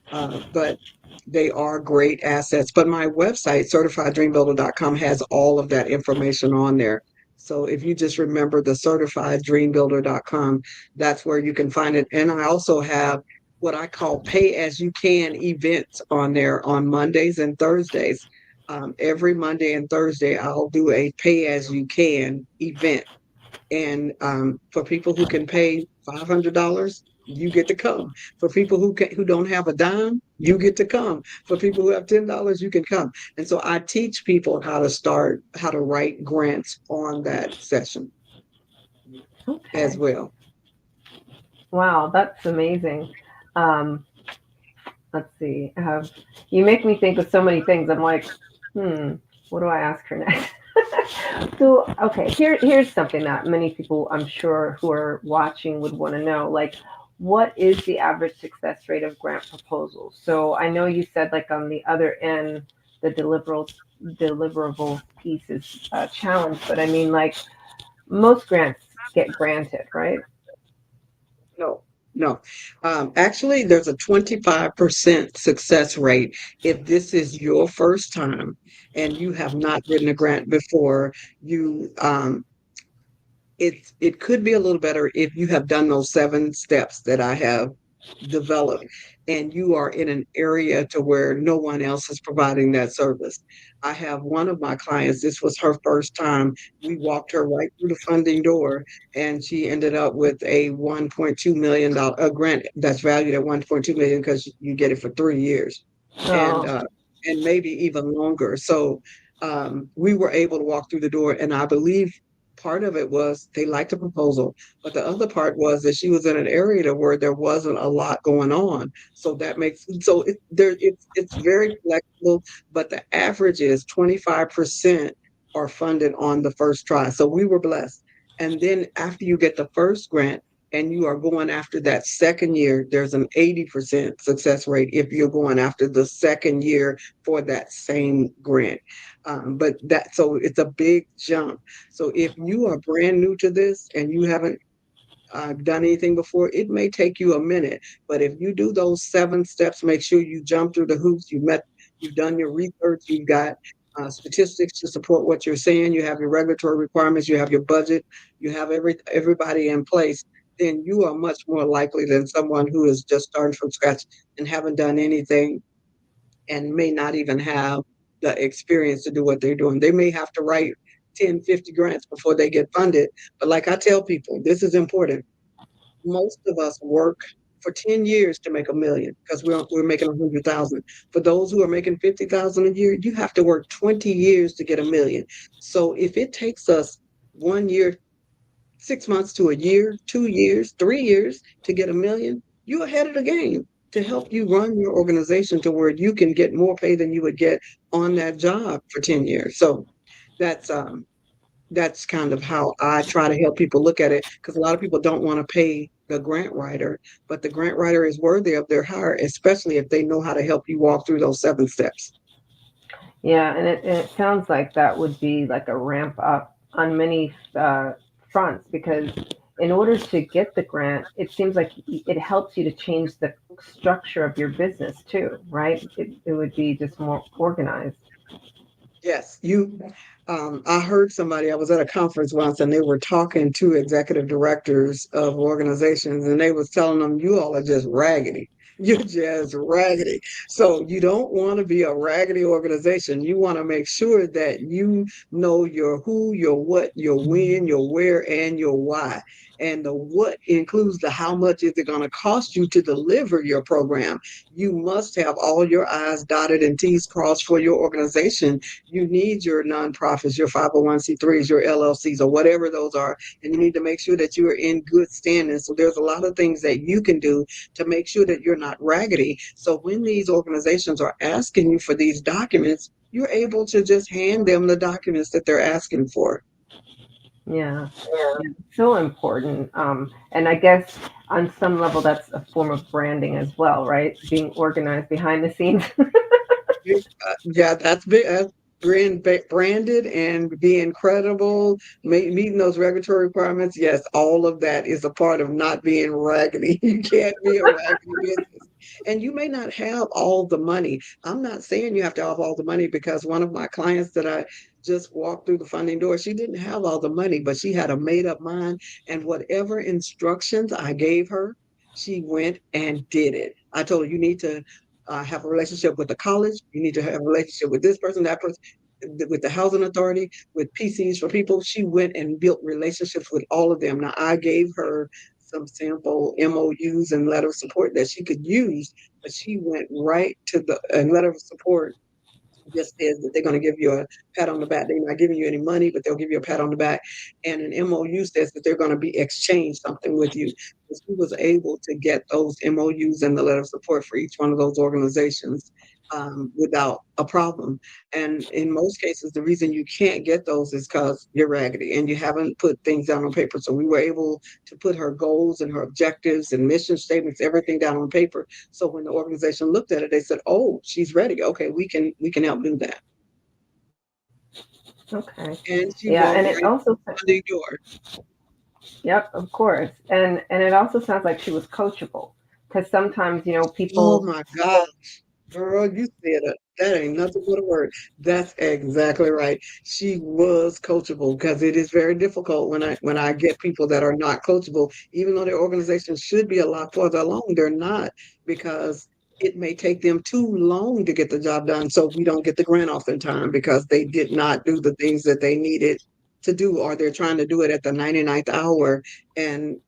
But they are great assets. But my website, certifieddreambuilder.com, has all of that information on there. So if you just remember the certifieddreambuilder.com, that's where you can find it. And I also have what I call pay as you can events on there on Mondays and Thursdays. Every Monday and Thursday, I'll do a pay as you can event. And for people who can pay $500, you get to come. For people who don't have a dime, you get to come. For people who have $10, you can come. And so I teach people how to write grants on that session as well. Wow, that's amazing. Let's see. You make me think of so many things. I'm like, what do I ask her next? So, okay, here's something that many people, I'm sure, who are watching would want to know. Like, what is the average success rate of grant proposals? So I know you said, like, on the other end, the deliverable piece is a challenge, but I mean, like, most grants get granted, right? No. Actually, there's a 25% success rate if this is your first time and you have not written a grant before. It could be a little better if you have done those 7 steps that I have developed and you are in an area to where no one else is providing that service. I have one of my clients, this was her first time. We walked her right through the funding door and she ended up with a $1.2 million grant that's valued at 1.2 million because you get it for 3 years. And maybe even longer. So we were able to walk through the door, and I believe part of it was they liked the proposal, but the other part was that she was in an area where there wasn't a lot going on. So that makes it's very flexible, but the average is 25% are funded on the first try. So we were blessed. And then after you get the first grant and you are going after that second year, there's an 80% success rate if you're going after the second year for that same grant. So it's a big jump. So if you are brand new to this and you haven't done anything before, it may take you a minute. But if you do those 7 steps, make sure you jump through the hoops. You've done your research. You've got statistics to support what you're saying. You have your regulatory requirements. You have your budget. You have everybody in place. Then you are much more likely than someone who is just starting from scratch and haven't done anything and may not even have the experience to do what they're doing. They may have to write 10, 50 grants before they get funded. But like I tell people, this is important. Most of us work for 10 years to make $1 million because we're making 100,000. For those who are making 50,000 a year, you have to work 20 years to get $1 million. So if it takes us 1 year, 6 months to a year, 2 years, 3 years to get $1 million, you're ahead of the game to help you run your organization to where you can get more pay than you would get on that job for 10 years. So that's kind of how I try to help people look at it, because a lot of people don't want to pay the grant writer, but the grant writer is worthy of their hire, especially if they know how to help you walk through those 7 steps. Yeah, and it sounds like that would be like a ramp up on many fronts, because in order to get the grant, it seems like it helps you to change the structure of your business too, right? It would be just more organized. Yes, I heard somebody, I was at a conference once and they were talking to executive directors of organizations and they was telling them, you all are just raggedy. You're just raggedy. So you don't want to be a raggedy organization. You want to make sure that you know your who, your what, your when, your where, and your why. And the what includes the how much is it going to cost you to deliver your program. You must have all your I's dotted and T's crossed for your organization. You need your nonprofits, your 501c3s, your LLCs, or whatever those are. And you need to make sure that you are in good standing. So there's a lot of things that you can do to make sure that you're not raggedy. So when these organizations are asking you for these documents, you're able to just hand them the documents that they're asking for. Yeah, so important. And I guess on some level, that's a form of branding as well, right? Being organized behind the scenes. Yeah, that's big. Branded and being credible, meeting those regulatory requirements. Yes, all of that is a part of not being raggedy. You can't be a raggedy business. And you may not have all the money. I'm not saying you have to have all the money, because one of my clients that I just walked through the funding door, she didn't have all the money, but she had a made up mind. And whatever instructions I gave her, She went and did it. I told her, you need to have a relationship with the college. You need to have a relationship with this person, that person, with the housing authority, with PCs for people. She went and built relationships with all of them. Now, I gave her some sample MOUs and letter of support that she could use, but she went right to the letter of support just says that they're going to give you a pat on the back. They're not giving you any money, but they'll give you a pat on the back. And an MOU says that they're going to be exchange something with you. So she was able to get those MOUs and the letter of support for each one of those organizations without a problem. And in most cases, the reason you can't get those is because you're raggedy and you haven't put things down on paper. So we were able to put her goals and her objectives and mission statements, everything down on paper. So when the organization looked at it, they said, "Oh, she's ready. Okay, we can help do that." Okay. And she Yeah, walked and it right also through the door. Yep, of course. And it also sounds like she was coachable, because sometimes, you know, Oh people. my gosh. Girl, you said it. That ain't nothing but a word. That's exactly right. She was coachable because it is very difficult when I get people that are not coachable, even though their organizations should be a lot further along, they're not because it may take them too long to get the job done. So we don't get the grant off in time because they did not do the things that they needed to do, or they're trying to do it at the 99th hour. And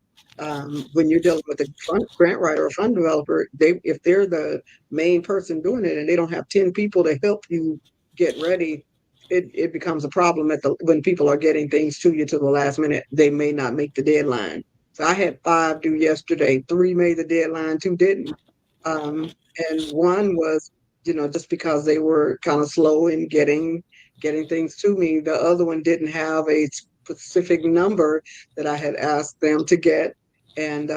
when you're dealing with a grant writer or fund developer, if they're the main person doing it and they don't have 10 people to help you get ready, it becomes a problem when people are getting things to you to the last minute. They may not make the deadline. So I had 5 due yesterday. 3 made the deadline, 2 didn't. And one was, just because they were kind of slow in getting things to me. The other one didn't have a specific number that I had asked them to get, and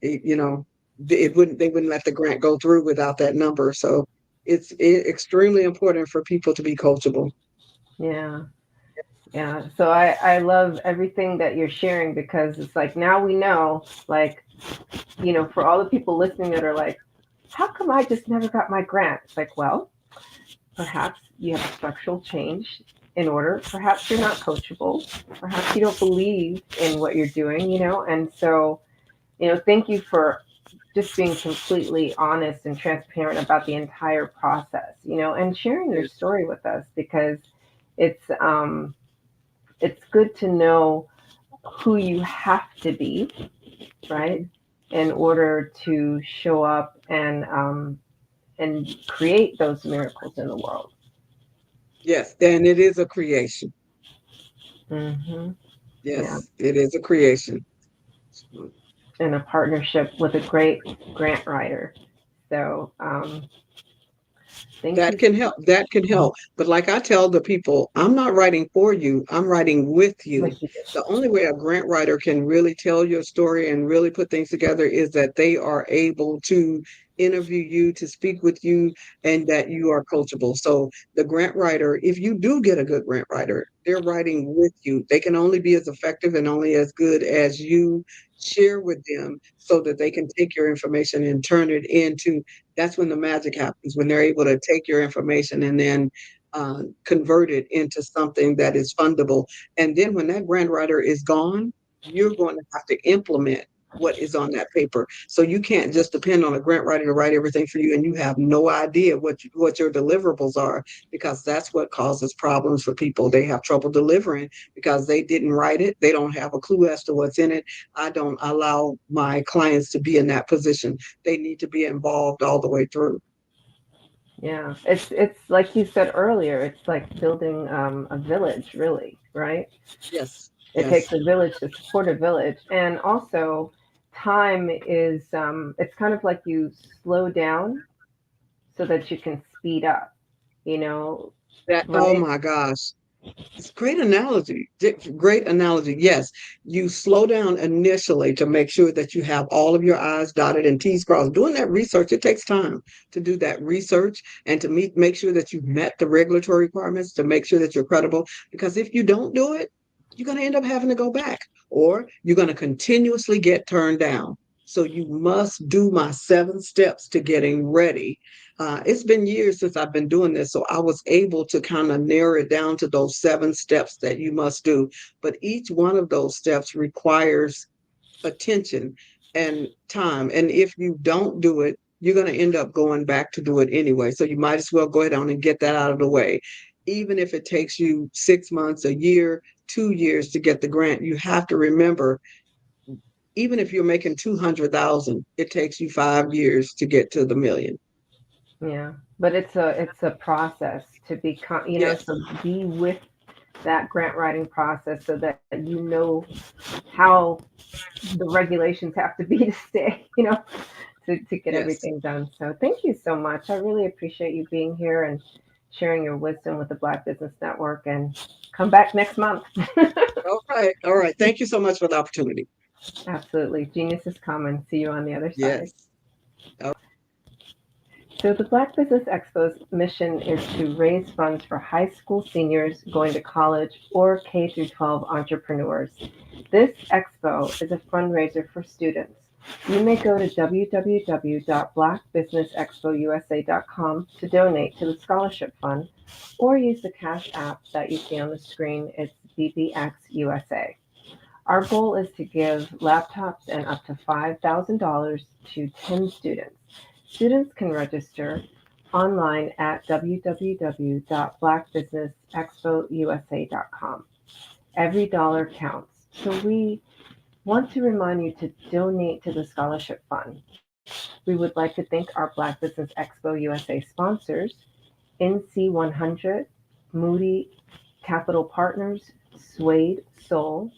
they wouldn't let the grant go through without that number. So it's extremely important for people to be coachable. Yeah. Yeah. So I love everything that you're sharing, because it's like, now we know, like, you know, for all the people listening that are like, how come I just never got my grant? It's like, well, perhaps you have a structural change in order. Perhaps you're not coachable. Perhaps you don't believe in what you're doing, you know? And so, you know, thank you for just being completely honest and transparent about the entire process, you know, and sharing your story with us, because it's good to know who you have to be, right, in order to show up and create those miracles in the world. Yes, and it is a creation. Mm-hmm. Yes, yeah. It is a creation. In a partnership with a great grant writer. So that can help. That can help. But like I tell the people, I'm not writing for you. I'm writing with you. The only way a grant writer can really tell your story and really put things together is that they are able to interview you, to speak with you, and that you are coachable. So the grant writer, if you do get a good grant writer, they're writing with you. They can only be as effective and only as good as you share with them, so that they can take your information and turn it into. That's when the magic happens, when they're able to take your information and then convert it into something that is fundable. And then when that grant writer is gone, you're going to have to implement what is on that paper. So you can't just depend on a grant writer to write everything for you, and you have no idea what your deliverables are, because that's what causes problems for people. They have trouble delivering because they didn't write it. They don't have a clue as to what's in it. I don't allow my clients to be in that position. They need to be involved all the way through. Yeah, it's like you said earlier, it's like building a village, really, right? Yes. It takes a village to support a village. And also, time is, it's kind of like you slow down so that you can speed up, you know? Right? Oh my gosh. It's great analogy. Great analogy. Yes, you slow down initially to make sure that you have all of your I's dotted and T's crossed. Doing that research, it takes time to do that research and to make sure that you've met the regulatory requirements, to make sure that you're credible. Because if you don't do it, you're going to end up having to go back, or you're going to continuously get turned down. So you must do my 7 steps to getting ready. It's been years since I've been doing this, so I was able to kind of narrow it down to those 7 steps that you must do. But each one of those steps requires attention. and time. And if you don't do it, you're going to end up going back to do it anyway. So you might as well go ahead on and get that out of the way. Even if it takes you 6 months, a year, 2 years to get the grant, you have to remember, even if you're making 200,000, it takes you 5 years to get to the million. Yeah, but it's a process to become, Yes. so be with that grant writing process so that you know how the regulations have to be to stay, to get Yes. everything done. So thank you so much. I really appreciate you being here and sharing your wisdom with the Black Business Network, and come back next month. All right. All right. Thank you so much for the opportunity. Absolutely. Genius is common. See you on the other side. Yes. So the Black Business Expo's mission is to raise funds for high school seniors going to college or K through 12 entrepreneurs. This expo is a fundraiser for students. You may go to www.blackbusinessexpousa.com to donate to the scholarship fund, or use the Cash App that you see on the screen. It's BBXUSA. Our goal is to give laptops and up to $5,000 to 10 students. Students can register online at www.blackbusinessexpousa.com. Every dollar counts. So we want to remind you to donate to the scholarship fund. We would like to thank our Black Business Expo USA sponsors, NC100, Moody Capital Partners, Suede Soul,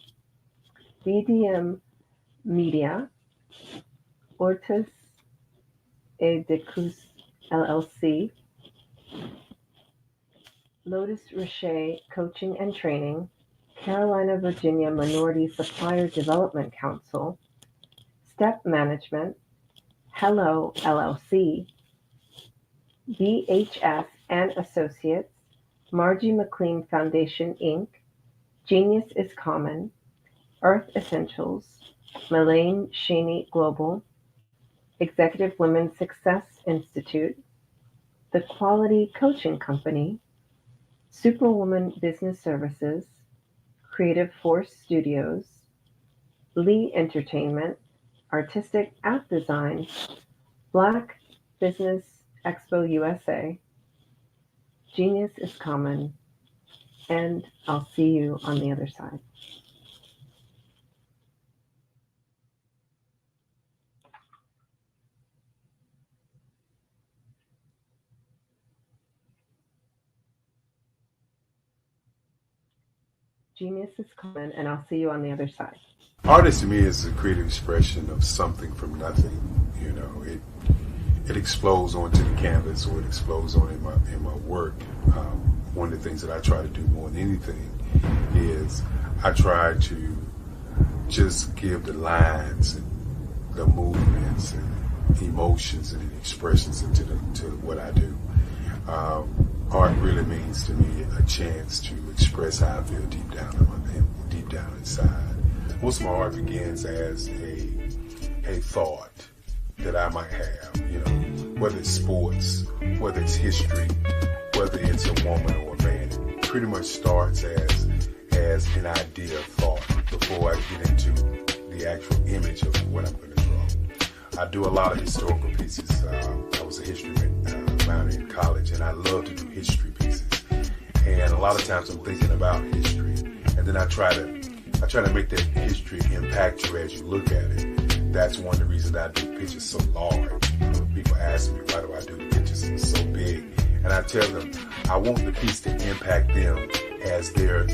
BDM Media, Ortiz Decus LLC, Lotus Rocher Coaching and Training, Carolina, Virginia Minority Supplier Development Council, Step Management, Hello LLC, BHS and Associates, Margie McLean Foundation Inc., Genius is Common, Earth Essentials, Melaine Shaney Global, Executive Women's Success Institute, The Quality Coaching Company, Superwoman Business Services, Creative Force Studios, Lee Entertainment, Artistic App Design, Black Business Expo USA, Genius is Common, and I'll see you on the other side. Genius is common, and I'll see you on the other side. Artist to me is a creative expression of something from nothing. It explodes onto the canvas, or it explodes on in my work. One of the things that I try to do more than anything is I try to just give the lines and the movements and emotions and expressions into to what I do. Art really means to me a chance to express how I feel deep down inside. Most of my art begins as a thought that I might have, whether it's sports, whether it's history, whether it's a woman or a man. It pretty much starts as an idea of thought before I get into the actual image of what I'm going to draw. I do a lot of historical pieces. I was a history minor in college, and I love to do history pieces. And a lot of times I'm thinking about history, and then I try to make that history impact you as you look at it. That's one of the reasons I do pictures so large. People ask me, why do I do the pictures so big? And I tell them, I want the piece to impact them as they're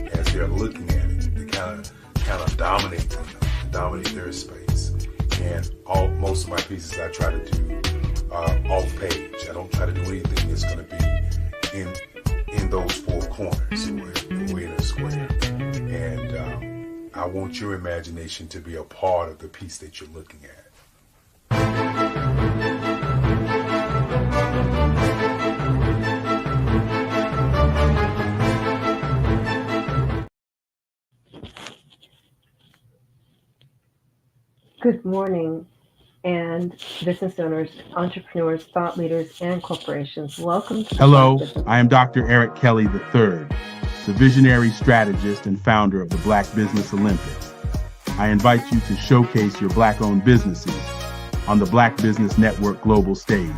looking at it, to kind of dominate their space. And most of my pieces I try to do off page. I don't try to do anything that's going to be in those four corners or in a square. And I want your imagination to be a part of the piece that you're looking at. Good morning, and business owners, entrepreneurs, thought leaders, and corporations. Welcome to Hello, I am Dr. Eric Kelly III, the visionary strategist and founder of the Black Business Olympics. I invite you to showcase your Black-owned businesses on the Black Business Network global stage.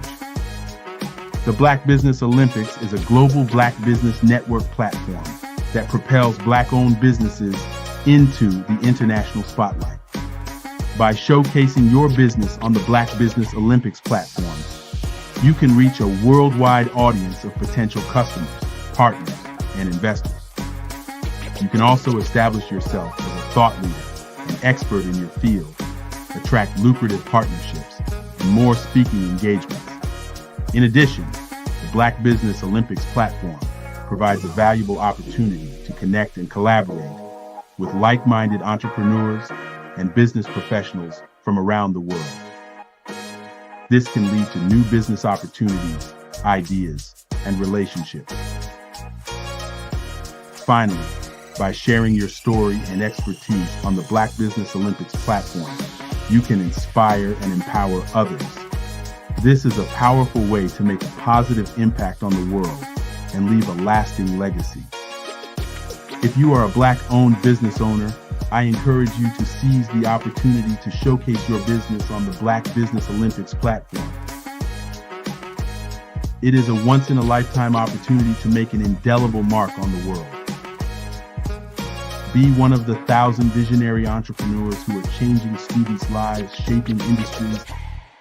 The Black Business Olympics is a global Black Business Network platform that propels Black-owned businesses into the international spotlight. By showcasing your business on the Black Business Olympics platform, you can reach a worldwide audience of potential customers, partners, and investors. You can also establish yourself as a thought leader and expert in your field, attract lucrative partnerships, and more speaking engagements. In addition, the Black Business Olympics platform provides a valuable opportunity to connect and collaborate with like-minded entrepreneurs and business professionals from around the world. This can lead to new business opportunities, ideas, and relationships. Finally, by sharing your story and expertise on the Black Business Olympics platform, you can inspire and empower others. This is a powerful way to make a positive impact on the world and leave a lasting legacy. If you are a Black-owned business owner, I encourage you to seize the opportunity to showcase your business on the Black Business Olympics platform. It is a once-in-a-lifetime opportunity to make an indelible mark on the world. Be one of the 1,000 visionary entrepreneurs who are changing students' lives, shaping industries,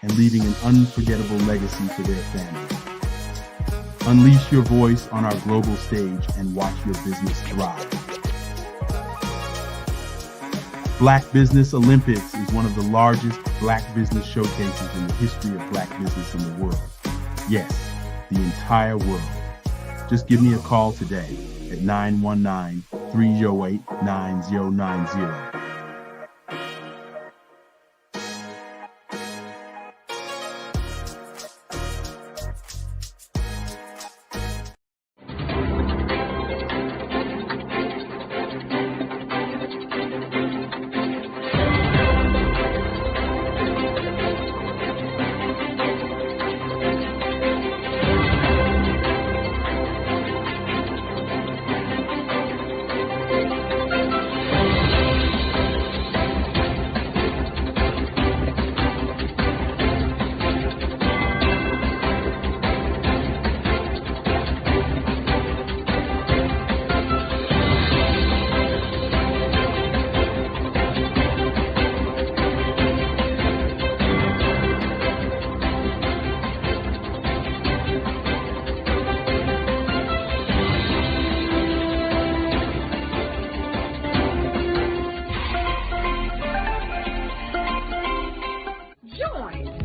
and leaving an unforgettable legacy for their families. Unleash your voice on our global stage and watch your business thrive. Black Business Olympics is one of the largest Black business showcases in the history of Black business in the world. Yes, the entire world. Just give me a call today at 919-308-9090.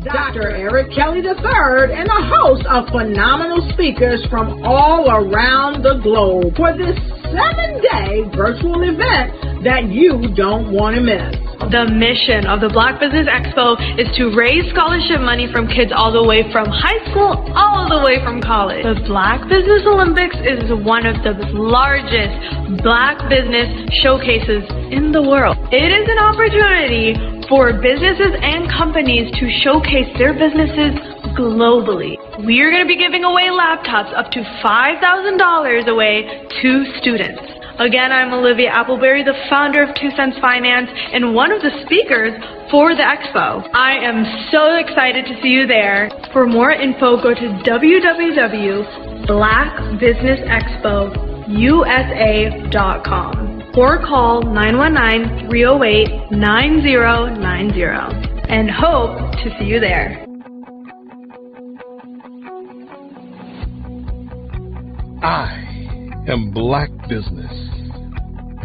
Dr. Eric Kelly III and a host of phenomenal speakers from all around the globe for this 7-day virtual event that you don't want to miss. The mission of the Black Business Expo is to raise scholarship money from kids all the way from high school, all the way from college. The Black Business Olympics is one of the largest Black business showcases in the world. It is an opportunity for businesses and companies to showcase their businesses globally. We are going to be giving away laptops up to $5,000 away to students. Again, I'm Olivia Appleberry, the founder of 2 Cents Finance and one of the speakers for the expo. I am so excited to see you there. For more info, go to www.blackbusinessexpousa.com or call 919-308-9090 and hope to see you there. I am Black business.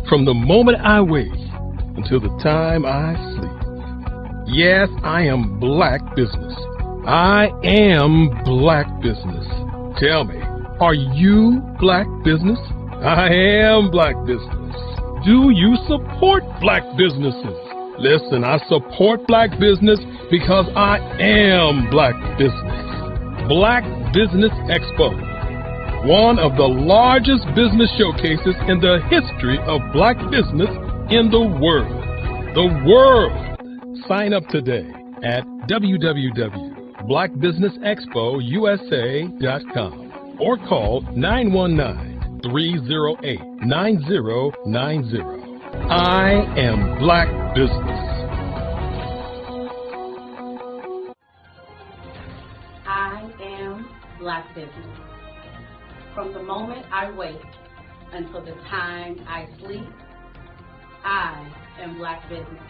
From the moment I wake until the time I sleep. Yes, I am Black business. I am Black business. Tell me, are you Black business? I am Black business. Do you support Black businesses? Listen, I support Black business because I am Black business. Black Business Expo, one of the largest business showcases in the history of Black business in the world. The world! Sign up today at www.blackbusinessexpousa.com or call 919-308-9090. I am Black business. I am Black business. From the moment I wake until the time I sleep, I am Black business.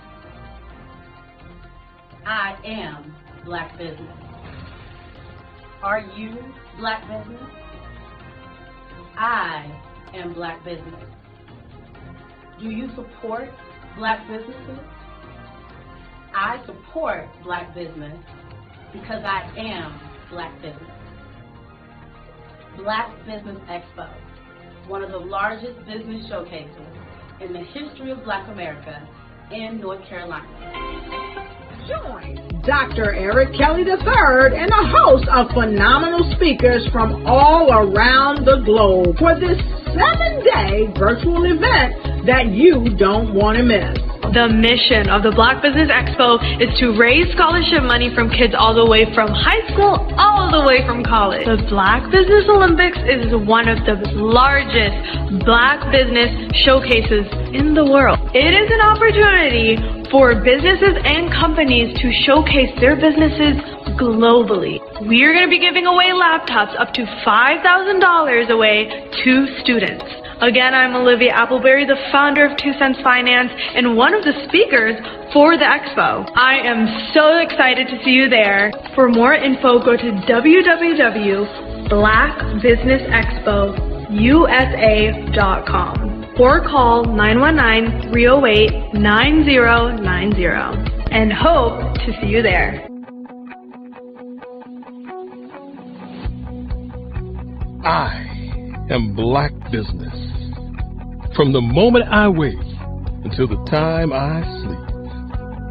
I am Black business. Are you Black business? I am Black business. Do you support Black businesses? I support Black business because I am Black business. Black Business Expo, one of the largest business showcases in the history of Black America in North Carolina. Join Dr. Eric Kelly III and a host of phenomenal speakers from all around the globe for this 7-day virtual event that you don't want to miss. The mission of the Black Business Expo is to raise scholarship money from kids all the way from high school, all the way from college. The Black Business Olympics is one of the largest Black business showcases in the world. It is an opportunity for businesses and companies to showcase their businesses globally. We are going to be giving away laptops up to $5,000 away to students. Again, I'm Olivia Appleberry, the founder of 2 Cents Finance and one of the speakers for the expo. I am so excited to see you there. For more info, go to www.blackbusinessexpousa.com or call 919-308-9090 and hope to see you there. I am Black business. From the moment I wake until the time I sleep.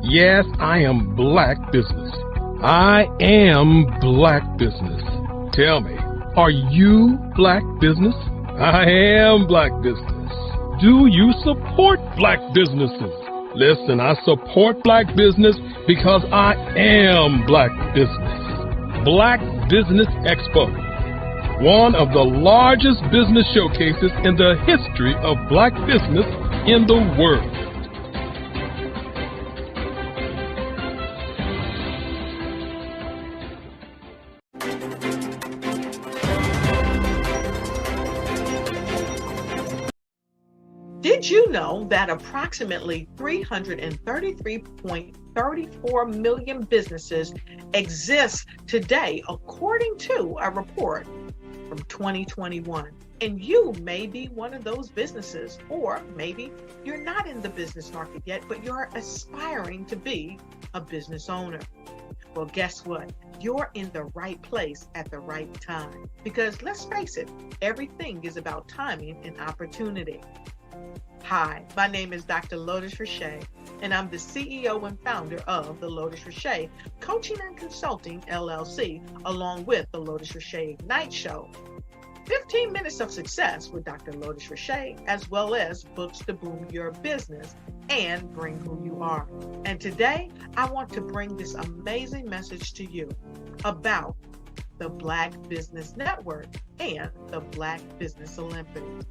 Yes, I am Black business. I am Black business. Tell me, are you Black business? I am Black business. Do you support Black businesses? Listen, I support Black business because I am Black business. Black Business Expo, one of the largest business showcases in the history of Black business in the world. Did you know that approximately 333.34 million businesses exist today, according to a report from 2021? And you may be one of those businesses, or maybe you're not in the business market yet, but you're aspiring to be a business owner. Well, guess what? You're in the right place at the right time. Because let's face it, everything is about timing and opportunity. Hi, my name is Dr. Lotus Richey, and I'm the CEO and founder of the Lotus Richey Coaching and Consulting LLC, along with the Lotus Richey Ignite Show. 15 minutes of success with Dr. Lotus Richey, as well as books to boom your business and bring who you are. And today, I want to bring this amazing message to you about the Black Business Network and the Black Business Olympics.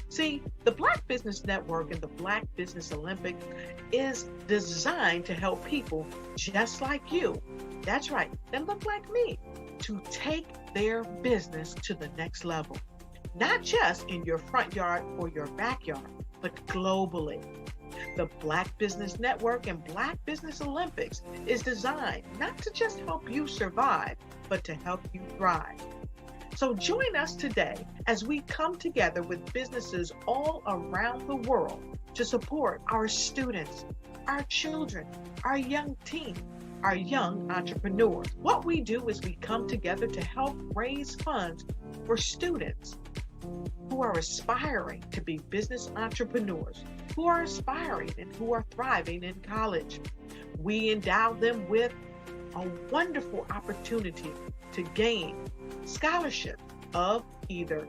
See, the Black Business Network and the Black Business Olympics is designed to help people just like you, that's right, that look like me, to take their business to the next level. Not just in your front yard or your backyard, but globally. The Black Business Network and Black Business Olympics is designed not to just help you survive, but to help you thrive. So join us today as we come together with businesses all around the world to support our students, our children, our young teens, our young entrepreneurs. What we do is we come together to help raise funds for students who are aspiring to be business entrepreneurs, who are aspiring and who are thriving in college. We endow them with a wonderful opportunity to gain scholarship of either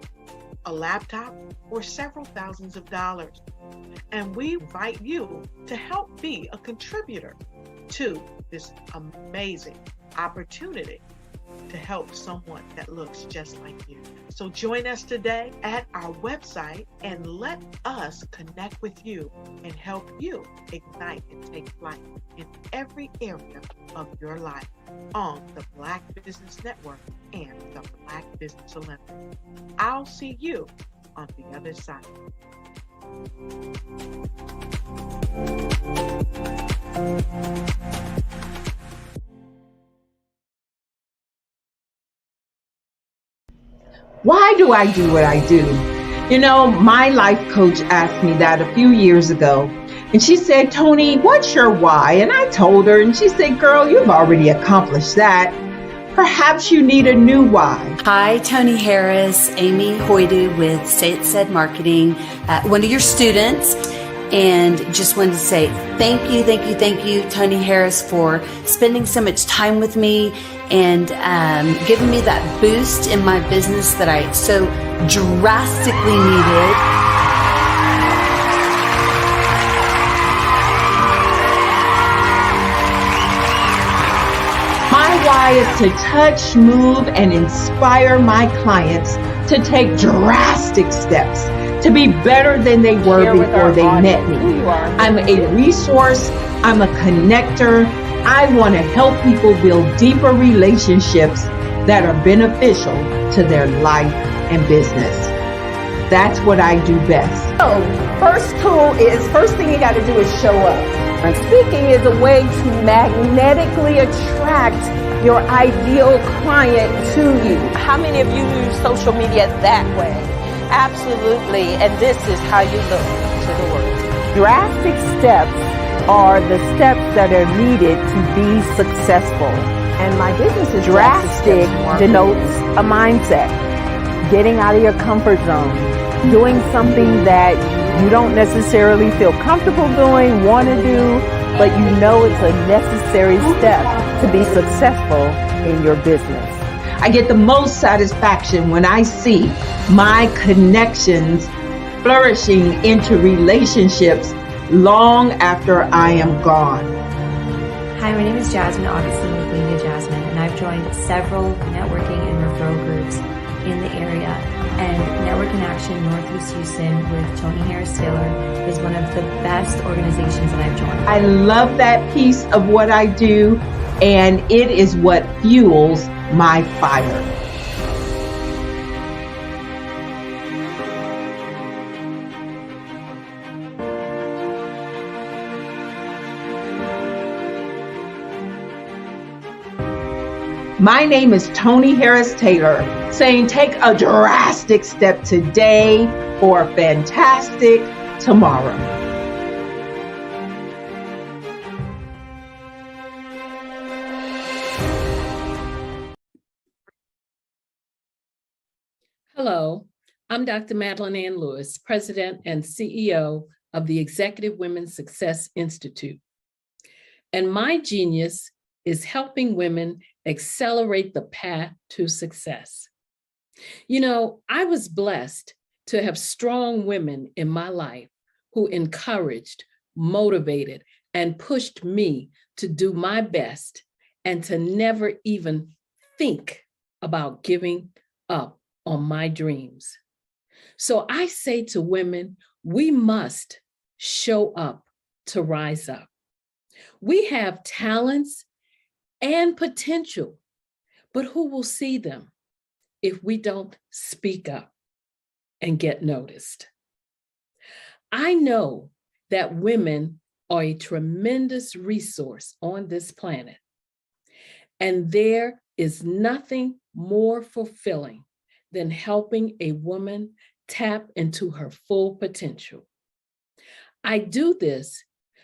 a laptop or several thousands of dollars. And we invite you to help be a contributor to this amazing opportunity. to help someone that looks just like you. So join us today at our website and let us connect with you and help you ignite and take flight in every area of your life on the Black Business Network and the Black Business Olympics. I'll see you on the other side. Why do I do what I do? You know, my life coach asked me that a few years ago. And she said, Tony, what's your why? And I told her, and she said, girl, you've already accomplished that. Perhaps you need a new why. Hi, Tony Harris, Amy Hoydu with Say It Said Marketing, one of your students. And just wanted to say thank you, Tony Harris, for spending so much time with me and giving me that boost in my business that I so drastically needed. My why is to touch, move, and inspire my clients to take drastic steps to be better than they were before they met me. I'm a resource. I'm a connector. I want to help people build deeper relationships that are beneficial to their life and business. That's what I do best. So, first thing you got to do is show up. And speaking is a way to magnetically attract your ideal client to you. How many of you use social media that way? Absolutely, and this is how you look to the world. Drastic steps are the steps that are needed to be successful. And my business is drastic denotes a mindset. Getting out of your comfort zone. Doing something that you don't necessarily feel comfortable doing, want to do, but you know it's a necessary step to be successful in your business. I get the most satisfaction when I see my connections flourishing into relationships long after I am gone. Hi, my name is Jasmine Augustine with Media Jasmine, and I've joined several networking and referral groups in the area. And Network in Action Northeast Houston with Tony Harris Taylor is one of the best organizations that I've joined. I love that piece of what I do, and it is what fuels my fire. My name is Tony Harris Taylor, saying take a drastic step today for a fantastic tomorrow. Hello, I'm Dr. Madeline Ann Lewis, President and CEO of the Executive Women's Success Institute. And my genius is helping women accelerate the path to success. You know, I was blessed to have strong women in my life who encouraged, motivated, and pushed me to do my best and to never even think about giving up on my dreams. So I say to women, we must show up to rise up. We have talents and potential, but who will see them if we don't speak up and get noticed? I know that women are a tremendous resource on this planet, and there is nothing more fulfilling than helping a woman tap into her full potential. I do this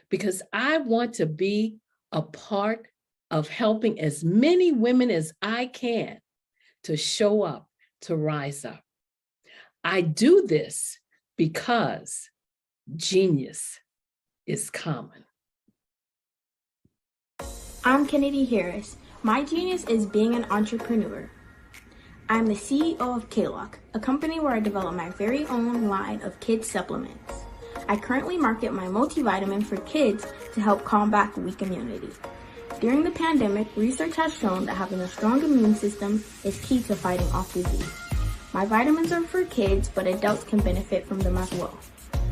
because I want to be a part of helping as many women as I can to show up, to rise up. I do this because genius is common. I'm Kennedy Harris. My genius is being an entrepreneur. I'm the CEO of K-Lock, a company where I develop my very own line of kids supplements. I currently market my multivitamin for kids to help combat weak immunity. During the pandemic, research has shown that having a strong immune system is key to fighting off disease. My vitamins are for kids, but adults can benefit from them as well.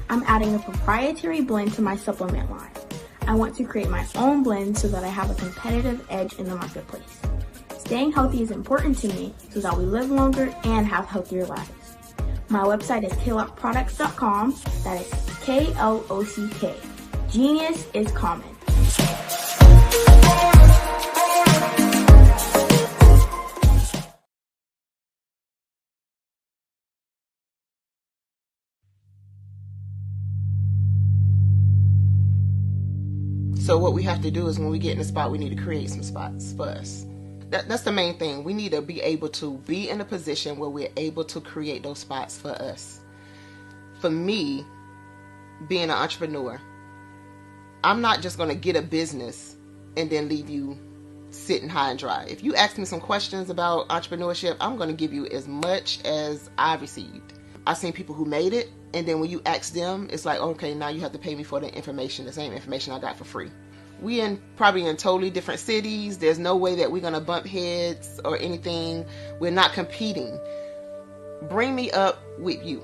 I'm adding a proprietary blend to my supplement line. I want to create my own blend so that I have a competitive edge in the marketplace. Staying healthy is important to me so that we live longer and have healthier lives. My website is klockproducts.com. That is Klock. Genius is common. So what we have to do is when we get in a spot, we need to create some spots for us. That's the main thing. We need to be able to be in a position where we're able to create those spots for us. For me, being an entrepreneur, I'm not just going to get a business and then leave you sitting high and dry. If you ask me some questions about entrepreneurship, I'm going to give you as much as I received. I've seen people who made it, and then when you ask them, it's like, okay, now you have to pay me for the information, the same information I got for free. We probably in totally different cities. There's no way that we're going to bump heads or anything. We're not competing. Bring me up with you.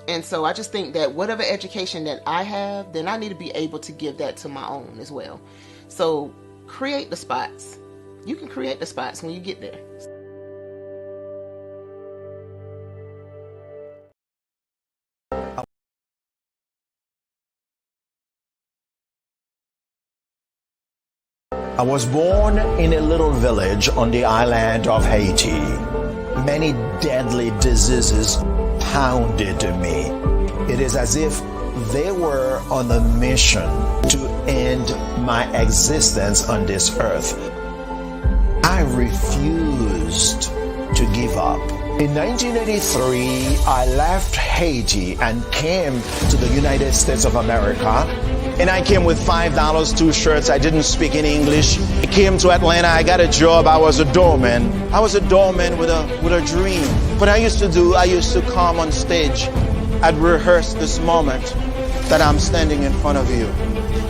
And so I just think that whatever education that I have, then I need to be able to give that to my own as well. So create the spots. You can create the spots when you get there. I was born in a little village on the island of Haiti. Many deadly diseases pounded me. It is as if they were on a mission to end my existence on this earth. I refused to give up. In 1983, I left Haiti and came to the United States of America. And I came with $5, 2 shirts. I didn't speak any English. I came to Atlanta. I got a job. I was a doorman. I was a doorman with a dream. What I used to come on stage. I'd rehearse this moment that I'm standing in front of you.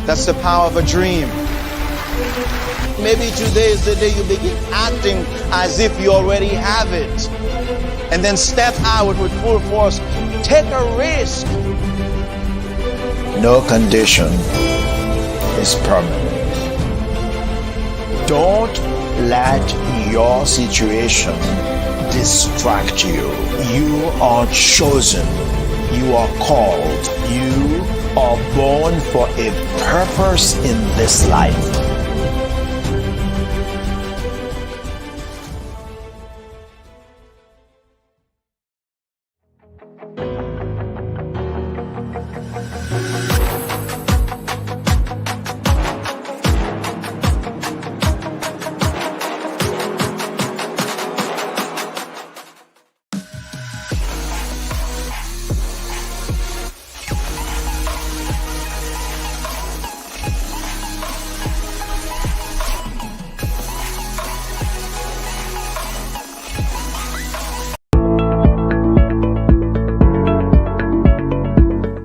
That's the power of a dream. Maybe today is the day you begin acting as if you already have it. And then step out with full force. Take a risk. No condition is permanent. Don't let your situation distract you. You are chosen. You are called. You are born for a purpose in this life.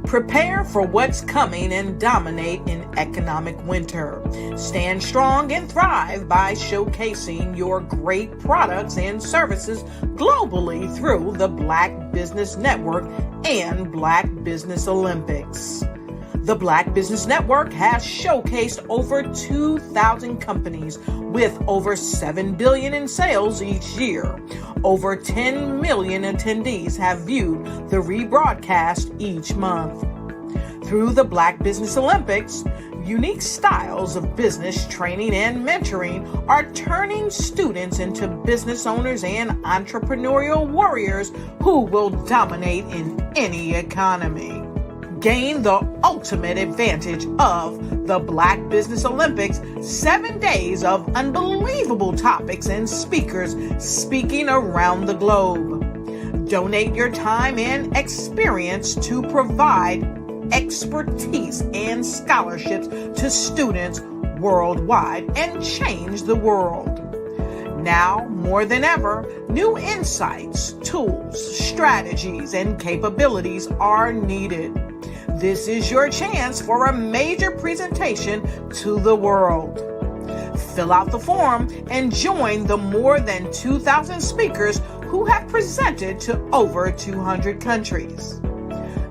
Prepare for what's coming and dominate in economic winter. Stand strong and thrive by showcasing your great products and services globally through the Black Business Network and Black Business Olympics. The Black Business Network has showcased over 2,000 companies with over $7 billion in sales each year. Over 10 million attendees have viewed the rebroadcast each month. Through the Black Business Olympics, unique styles of business training and mentoring are turning students into business owners and entrepreneurial warriors who will dominate in any economy. Gain the ultimate advantage of the Black Business Olympics, 7 days of unbelievable topics and speakers speaking around the globe. Donate your time and experience to provide expertise and scholarships to students worldwide and change the world. Now, more than ever, new insights, tools, strategies, and capabilities are needed. This is your chance for a major presentation to the world. Fill out the form and join the more than 2,000 speakers who have presented to over 200 countries.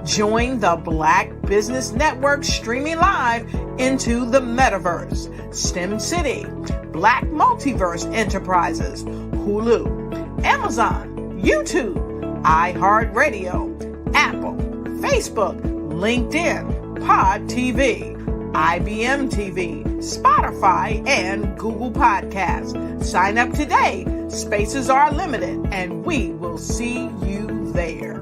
Join the Black Business Network streaming live into the Metaverse, STEM City, Black Multiverse Enterprises, Hulu, Amazon, YouTube, iHeartRadio, Apple, Facebook, LinkedIn, Pod TV, IBM TV, Spotify, and Google Podcasts. Sign up today. Spaces are limited, and we will see you there.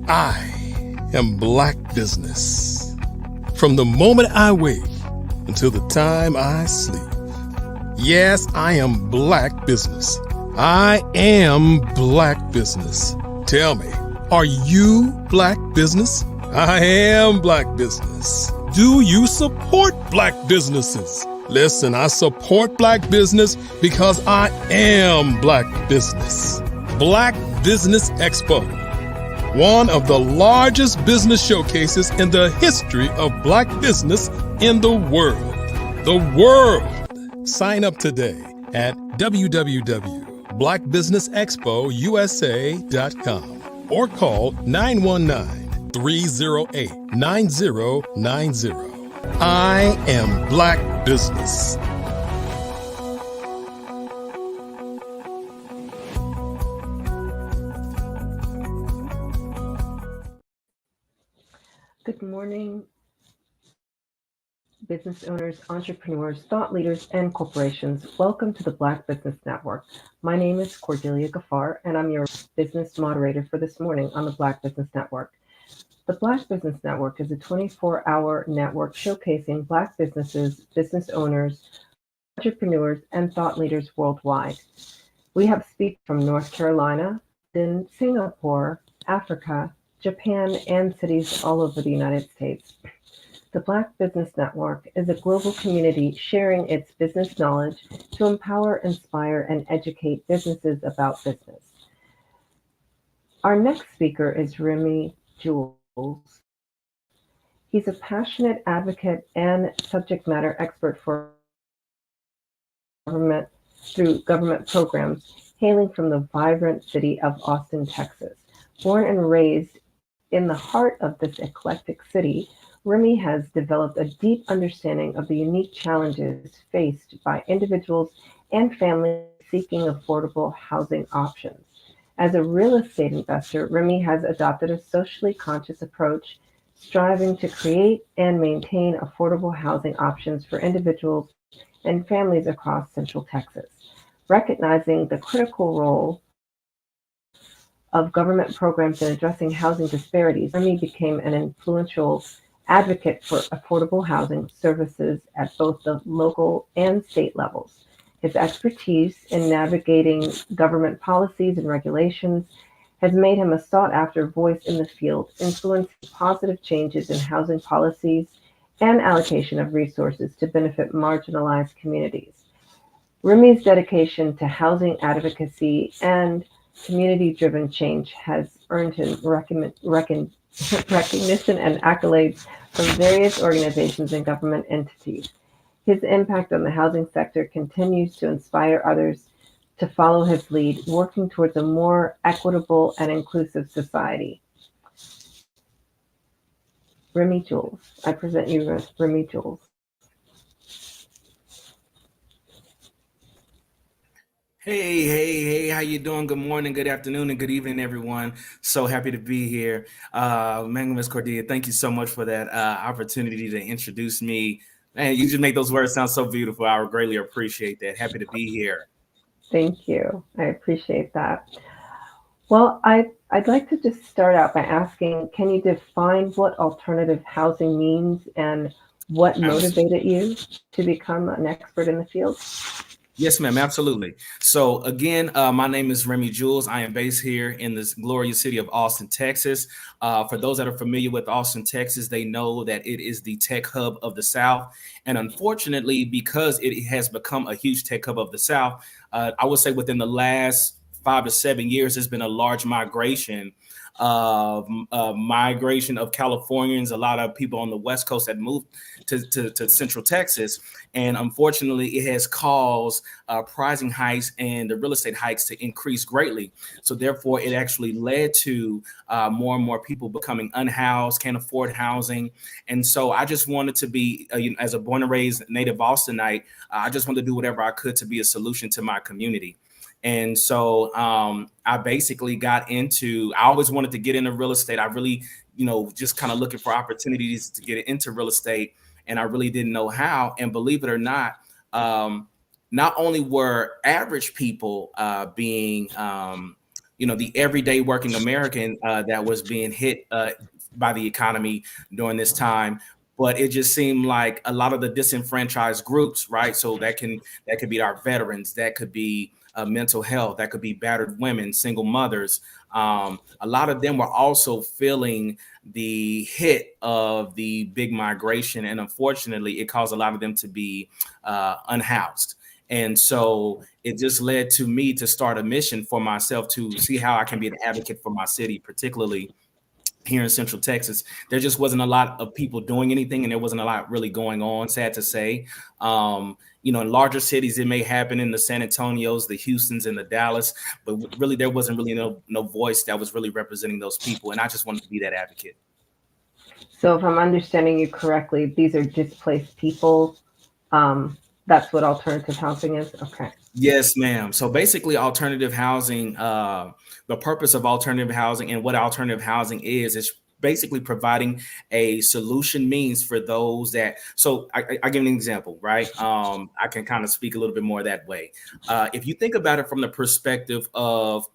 I am Black business. From the moment I wake until the time I sleep. Yes, I am Black business. I am Black business. Tell me, are you Black business? I am Black business. Do you support Black businesses? Listen, I support Black business because I am Black business. Black Business Expo, one of the largest business showcases in the history of Black business in the world. The world! Sign up today at www.blackbusinessexpousa.com or call 919-308-9090. I am Black business. Good morning, business owners, entrepreneurs, thought leaders, and corporations. Welcome to the Black Business Network. My name is Cordelia Gaffar, and I'm your business moderator for this morning on the Black Business Network. The Black Business Network is a 24-hour network showcasing Black businesses, business owners, entrepreneurs, and thought leaders worldwide. We have speakers from North Carolina, then Singapore, Africa, Japan, and cities all over the United States. The Black Business Network is a global community sharing its business knowledge to empower, inspire, and educate businesses about business. Our next speaker is Remy Jules. He's a passionate advocate and subject matter expert for government through government programs, hailing from the vibrant city of Austin, Texas. Born and raised in the heart of this eclectic city, Remy has developed a deep understanding of the unique challenges faced by individuals and families seeking affordable housing options. As a real estate investor, Remy has adopted a socially conscious approach, striving to create and maintain affordable housing options for individuals and families across Central Texas. Recognizing the critical role of government programs in addressing housing disparities, Remy became an influential advocate for affordable housing services at both the local and state levels. His expertise in navigating government policies and regulations has made him a sought-after voice in the field, influencing positive changes in housing policies and allocation of resources to benefit marginalized communities. Remy's dedication to housing advocacy and community-driven change has earned him recognition and accolades from various organizations and government entities. His impact on the housing sector continues to inspire others to follow his lead, working towards a more equitable and inclusive society. Remy Jules. I present you Remy Jules. Hey, how you doing? Good morning, good afternoon, and good evening, everyone. So happy to be here. My name is Cordelia. Thank you so much for that opportunity to introduce me. Man, you just make those words sound so beautiful. I would greatly appreciate that. Happy to be here. Thank you. I appreciate that. Well, I'd like to just start out by asking, can you define what alternative housing means and what motivated you to become an expert in the field? Yes, ma'am. Absolutely. So again, my name is Remy Jules. I am based here in this glorious city of Austin, Texas. For those that are familiar with Austin, Texas, they know that it is the tech hub of the South. And unfortunately, because it has become a huge tech hub of the South, I would say within the last 5 to 7 years, there's been a large migration of Californians. A lot of people on the West Coast that moved to Central Texas. And unfortunately, it has caused pricing hikes and the real estate hikes to increase greatly. So therefore, it actually led to more and more people becoming unhoused, can't afford housing. And so I just wanted to be, as a born and raised native Austinite, I just wanted to do whatever I could to be a solution to my community. And so I basically got into, I always wanted to get into real estate. I really, just kind of looking for opportunities to get into real estate. And I really didn't know how. And believe it or not only were average people being, the everyday working American that was being hit by the economy during this time, but it just seemed like a lot of the disenfranchised groups, right? So that could be our veterans, that could be mental health, that could be battered women, single mothers. A lot of them were also feeling the hit of the big migration, and unfortunately, it caused a lot of them to be unhoused. And so it just led to me to start a mission for myself to see how I can be an advocate for my city, particularly here in Central Texas. There just wasn't a lot of people doing anything, and there wasn't a lot really going on, sad to say. In larger cities, it may happen in the San Antonios, the Houstons, and the Dallas, but really there wasn't really no voice that was really representing those people. And I just wanted to be that advocate. So if I'm understanding you correctly, these are displaced people. That's what alternative housing is? Okay. Yes, ma'am. So basically alternative housing, the purpose of alternative housing and what alternative housing is basically providing a solution means for those that, so I give an example, right? I can kind of speak a little bit more that way. If you think about it from the perspective of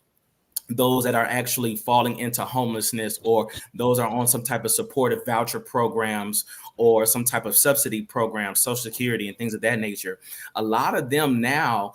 those that are actually falling into homelessness, or those are on some type of supportive voucher programs or some type of subsidy program, Social Security and things of that nature. A lot of them now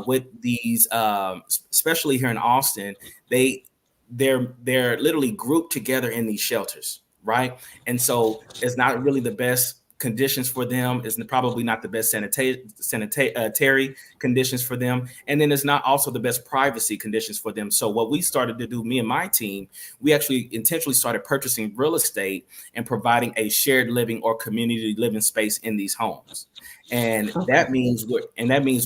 with these, especially here in Austin, they're literally grouped together in these shelters, right? And so it's not really the best conditions for them. It's probably not the best sanitary conditions for them. And then it's not also the best privacy conditions for them. So what we started to do, me and my team, we actually intentionally started purchasing real estate and providing a shared living or community living space in these homes. And that means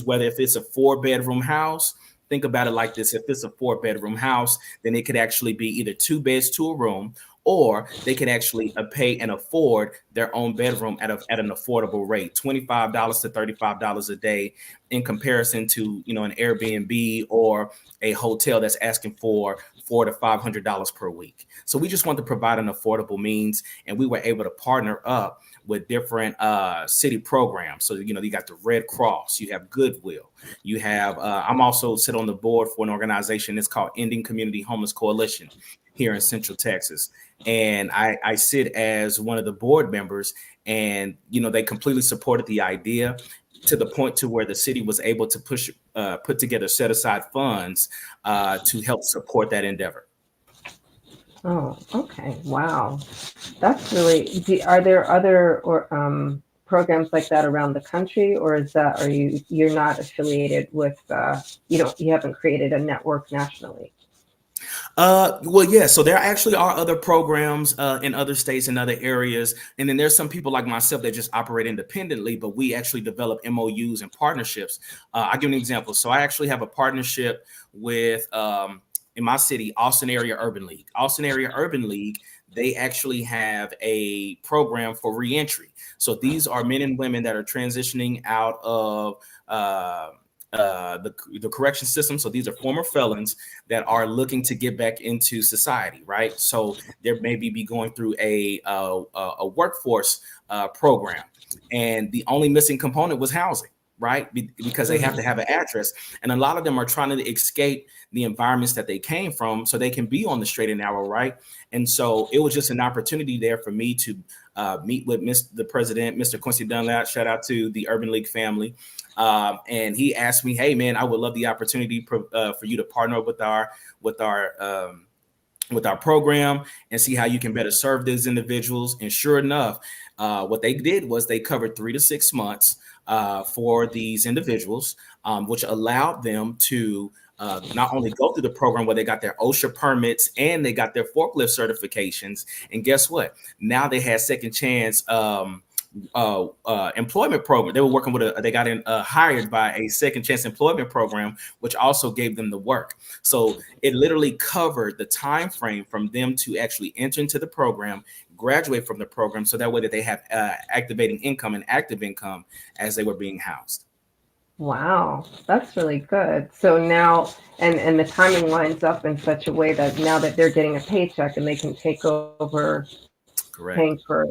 whether if it's a 4-bedroom house, think about it like this. If it's a 4-bedroom house, then it could actually be either 2 beds to a room, or they can actually pay and afford their own bedroom at an affordable rate, $25 to $35 a day, in comparison to an Airbnb or a hotel that's asking for $400 to $500 per week. So we just want to provide an affordable means, and we were able to partner up with different city programs. So you got the Red Cross, you have Goodwill, you have. I'm also sit on the board for an organization. It's called Ending Community Homeless Coalition here in Central Texas. And I sit as one of the board members, and they completely supported the idea, to the point to where the city was able to put together set aside funds to help support that endeavor. Oh, okay. Wow. That's really, are there other programs like that around the country, or you're not affiliated with, you haven't created a network nationally? Well, yeah. So there actually are other programs in other states and other areas. And then there's some people like myself that just operate independently, but we actually develop MOUs and partnerships. I'll give an example. So I actually have a partnership with, in my city, Austin Area Urban League. Austin Area Urban League, they actually have a program for reentry. So these are men and women that are transitioning out of the correction system. So these are former felons that are looking to get back into society, right? So there maybe be going through a workforce program, and the only missing component was housing, right? Because they have to have an address. And a lot of them are trying to escape the environments that they came from so they can be on the straight and narrow, right? And so it was just an opportunity there for me to meet with the president, Mr. Quincy Dunlap. Shout out to the Urban League family. And he asked me, hey, man, I would love the opportunity for you to partner with our program and see how you can better serve these individuals. And sure enough, what they did was they covered 3 to 6 months for these individuals, which allowed them to not only go through the program where they got their OSHA permits and they got their forklift certifications. And guess what? Now they had second chance employment program. They were working with they got hired by a second chance employment program, which also gave them the work. So it literally covered the time frame from them to actually enter into the program, graduate from the program, so that way that they have activating income and active income as they were being housed. Wow, that's really good. So now, and the timing lines up in such a way that now that they're getting a paycheck and they can take over paying for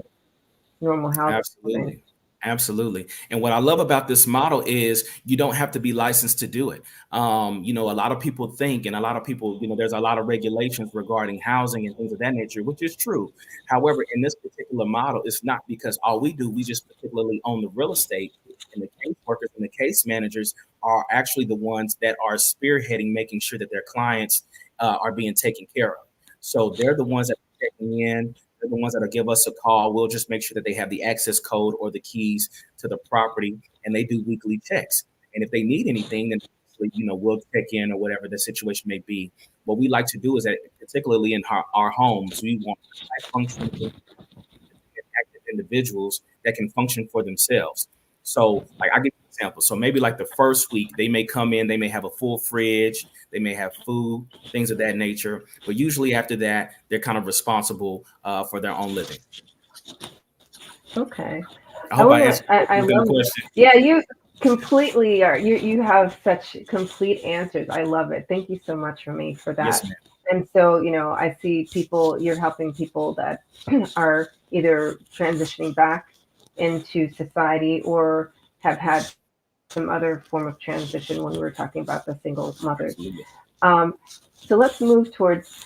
normal housing. Absolutely. And what I love about this model is you don't have to be licensed to do it. A lot of people think, and a lot of people, there's a lot of regulations regarding housing and things of that nature, which is true. However, in this particular model, it's not, because all we do, we just particularly own the real estate, and the case workers and the case managers are actually the ones that are spearheading, making sure that their clients are being taken care of. So they're the ones that are checking in. They're the ones that'll give us a call. We'll just make sure that they have the access code or the keys to the property, and they do weekly checks. And if they need anything, then we'll check in or whatever the situation may be. What we like to do is that, particularly in our homes, we want functioning active individuals that can function for themselves. So, like, I'll give you an example. So maybe like the first week, they may come in, they may have a full fridge, they may have food, things of that nature. But usually after that, they're kind of responsible for their own living. Okay. I hope I answered the question. Yeah, you completely are. You have such complete answers. I love it. Thank you so much for that. Yes, ma'am. And so, I see you're helping people that are either transitioning back into society or have had some other form of transition when we were talking about the single mothers. So let's move towards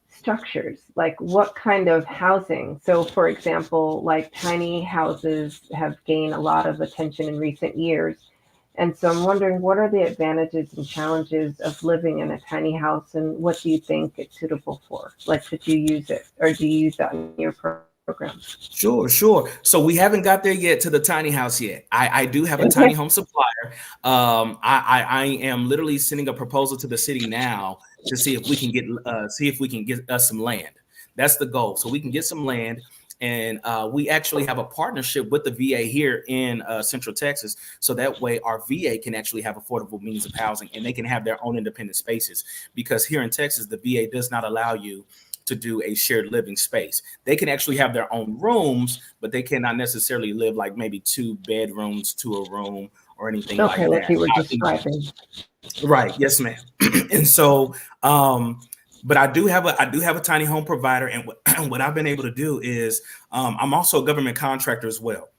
structures, like what kind of housing. So for example, like tiny houses have gained a lot of attention in recent years. And so I'm wondering, what are the advantages and challenges of living in a tiny house, and what do you think it's suitable for? Like, should you use it, or do you use that in your program? Sure. So we haven't got there yet to the tiny house yet. I do have a tiny home supplier. I am literally sending a proposal to the city now to see if we can get us some land. That's the goal. So we can get some land. And we actually have a partnership with the VA here in Central Texas. So that way our VA can actually have affordable means of housing, and they can have their own independent spaces, because here in Texas, the VA does not allow you to do a shared living space. They can actually have their own rooms, but they cannot necessarily live like maybe 2 bedrooms to a room or anything like that. Okay, like you were describing. Right. Yes, ma'am. And so, but I do have a tiny home provider, and what I've been able to do is I'm also a government contractor as well.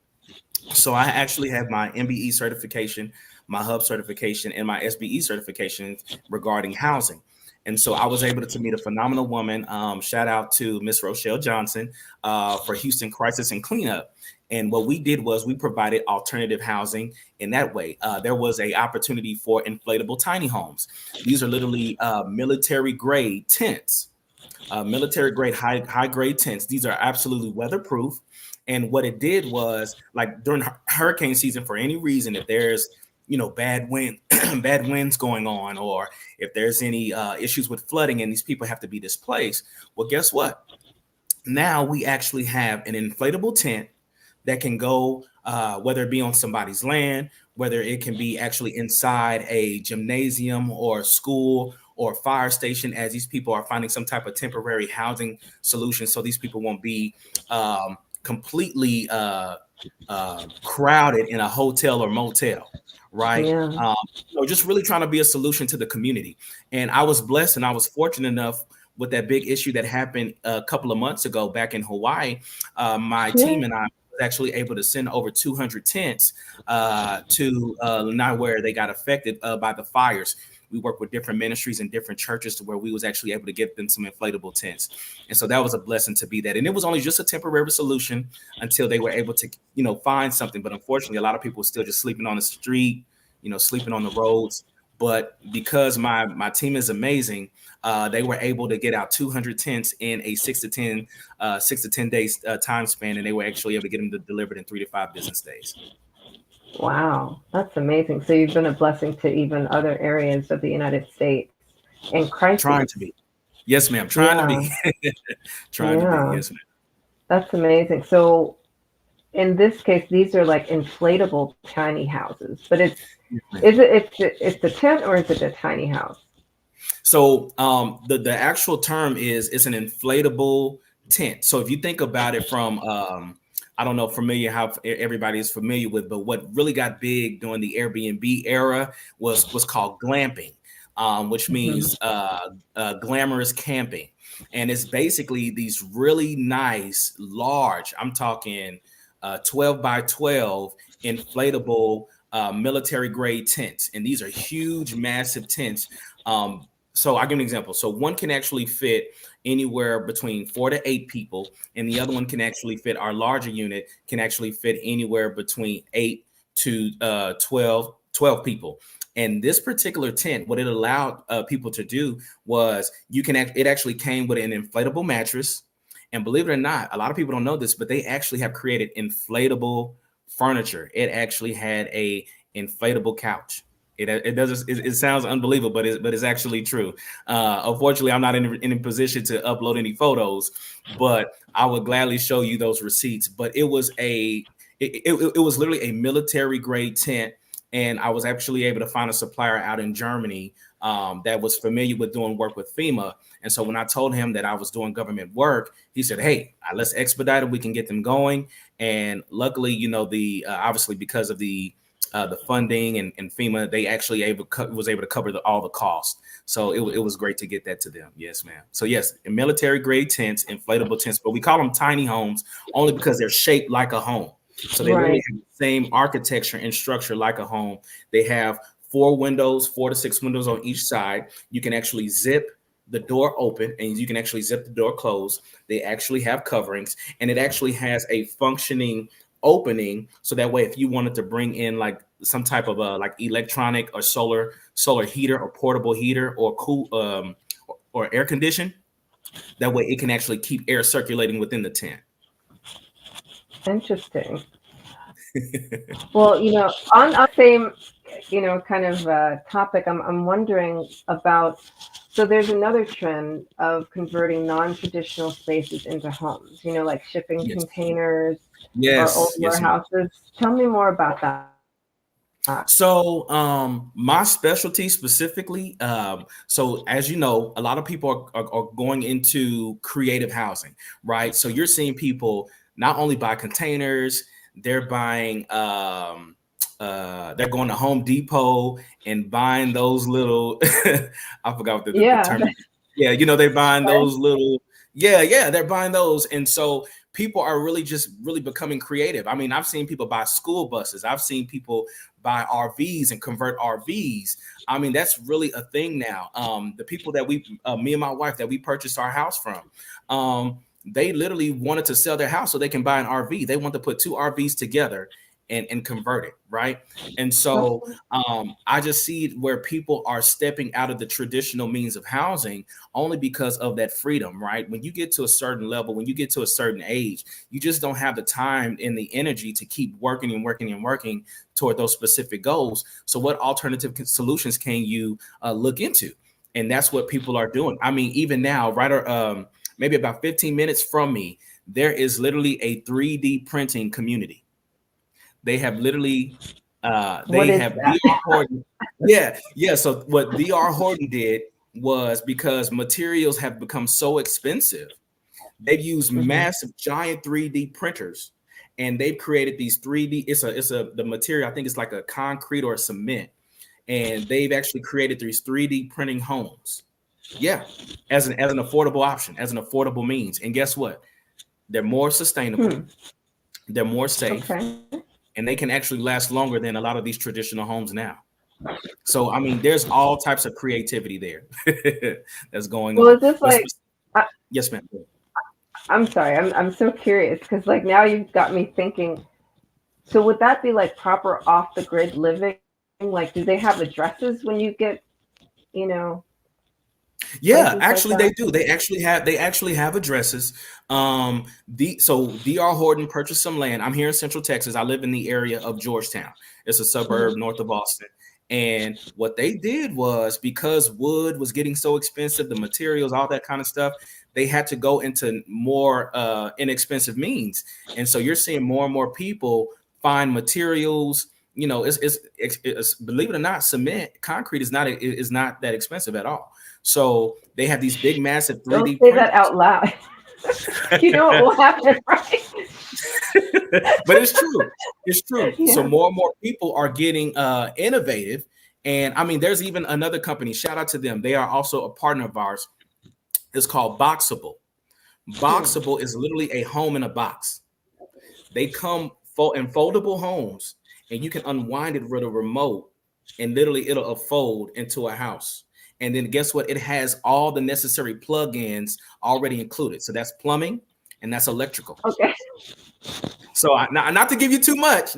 So I actually have my MBE certification, my HUB certification, and my SBE certification regarding housing. And so I was able to meet a phenomenal woman. Shout out to Miss Rochelle Johnson for Houston Crisis and Cleanup. And what we did was we provided alternative housing in that way. There was an opportunity for inflatable tiny homes. These are literally military grade tents, military grade, high grade tents. These are absolutely weatherproof. And what it did was, like, during hurricane season, for any reason, if there's bad winds going on, or if there's any issues with flooding and these people have to be displaced, well, guess what? Now we actually have an inflatable tent that can go, whether it be on somebody's land, whether it can be actually inside a gymnasium or school or fire station, as these people are finding some type of temporary housing solution, so these people won't be completely crowded in a hotel or motel. Right. Yeah. Just really trying to be a solution to the community. And I was blessed, and I was fortunate enough with that big issue that happened a couple of months ago back in Hawaii. My team and I was actually able to send over 200 tents to now where they got affected by the fires. We worked with different ministries and different churches to where we was actually able to get them some inflatable tents. And so that was a blessing to be that. And it was only just a temporary solution until they were able to, find something. But unfortunately, a lot of people were still just sleeping on the street, sleeping on the roads. But because my team is amazing, they were able to get out 200 tents in a 6 to 10 days time span. And they were actually able to get them delivered in 3 to 5 business days. Wow, that's amazing. So you've been a blessing to even other areas of the United States in crisis. Trying to be. Yes, ma'am. Trying to be. Trying to be. Yes, ma'am. That's amazing. So in this case, these are like inflatable tiny houses, but it's a tent or is it a tiny house? So the actual term is it's an inflatable tent. So if you think about it from I don't know how everybody is familiar with, but what really got big during the Airbnb era was called glamping, which means glamorous camping. And it's basically these really nice, large, I'm talking 12 by 12 inflatable military grade tents. And these are huge, massive tents. So I'll give an example. So one can actually fit anywhere between 4 to 8 people, and the other one can actually fit, our larger unit can actually fit anywhere between 8 to 12 people. And this particular tent, what it allowed people to do was it actually came with an inflatable mattress. And believe it or not, a lot of people don't know this, but they actually have created inflatable furniture. It actually had a inflatable couch. It sounds unbelievable, but it's actually true. Unfortunately, I'm not in a position to upload any photos, but I would gladly show you those receipts. But it was it was literally a military grade tent, and I was actually able to find a supplier out in Germany that was familiar with doing work with FEMA. And so when I told him that I was doing government work, he said, "Hey, let's expedite it. We can get them going." And luckily, obviously because of the funding and FEMA, they actually was able to cover all the costs. So it was great to get that to them. Yes, ma'am. So yes, military grade tents, inflatable tents, but we call them tiny homes only because they're shaped like a home. So they really have the same architecture and structure like a home. They have 4 to 6 windows on each side. You can actually zip the door open and you can actually zip the door closed. They actually have coverings, and it actually has a functioning opening, so that way if you wanted to bring in like some type of like electronic or solar heater or portable heater or cool or air condition, that way it can actually keep air circulating within the tent. Interesting. Well, on the same kind of topic, I'm wondering about, so there's another trend of converting non-traditional spaces into homes, like shipping containers or old warehouses. Tell me more about that. So my specialty specifically, so as you know, a lot of people are going into creative housing, right? So you're seeing people not only buy containers, they're buying they're going to Home Depot and buying those little I forgot what the term is. Yeah, they're buying those little they're buying those. And so people are really becoming creative. I mean, I've seen people buy school buses. I've seen people buy RVs and convert RVs. I mean, that's really a thing now. The people that me and my wife, that we purchased our house from, they literally wanted to sell their house so they can buy an RV. They want to put 2 RVs together and convert it, right? And so I just see where people are stepping out of the traditional means of housing only because of that freedom, right? When you get to a certain level, when you get to a certain age, you just don't have the time and the energy to keep working and working and working toward those specific goals. So what alternative solutions can you look into? And that's what people are doing. I mean, even now, right, maybe about 15 minutes from me, there is literally a 3D printing community. They have literally, VR Horton. Yeah. So what VR Horton did was, because materials have become so expensive, they've used massive, giant 3D printers, and they've created these 3D. The material, I think it's like a concrete or a cement, and they've actually created these 3D printing homes. Yeah, as an affordable option, as an affordable means. And guess what? They're more sustainable. they're more safe, Okay. and they can actually last longer than a lot of these traditional homes now. So, I mean, there's all types of creativity there that's going Well, on. is this But like, I, yes, ma'am. I'm sorry, I'm so curious because like now you've got me thinking. So would that be like proper off the grid living? Like, do they have addresses when you get, you know, Yeah, places like actually they that? do. They actually have addresses. DR Horton purchased some land. I'm here in Central Texas. I live in the area of Georgetown. It's a suburb north of Austin. And what they did was, because wood was getting so expensive, the materials, all that kind of stuff, they had to go into more inexpensive means. And so you're seeing more and more people find materials. You know, it's believe it or not, cement, concrete is not that expensive at all. So they have these big, massive Don't 3D say that printers. out loud. You know what will happen, right? But it's true. It's true. So Yeah. more and more people are getting innovative. And I mean, there's even another company, shout out to them. They are also a partner of ours. It's called Boxable. Boxable is literally a home in a box. They come in foldable homes, and you can unwind it with a remote, and literally it'll fold into a house. And then guess what? It has all the necessary plugins already included. So that's plumbing and that's electrical. Okay. So not to give you too much,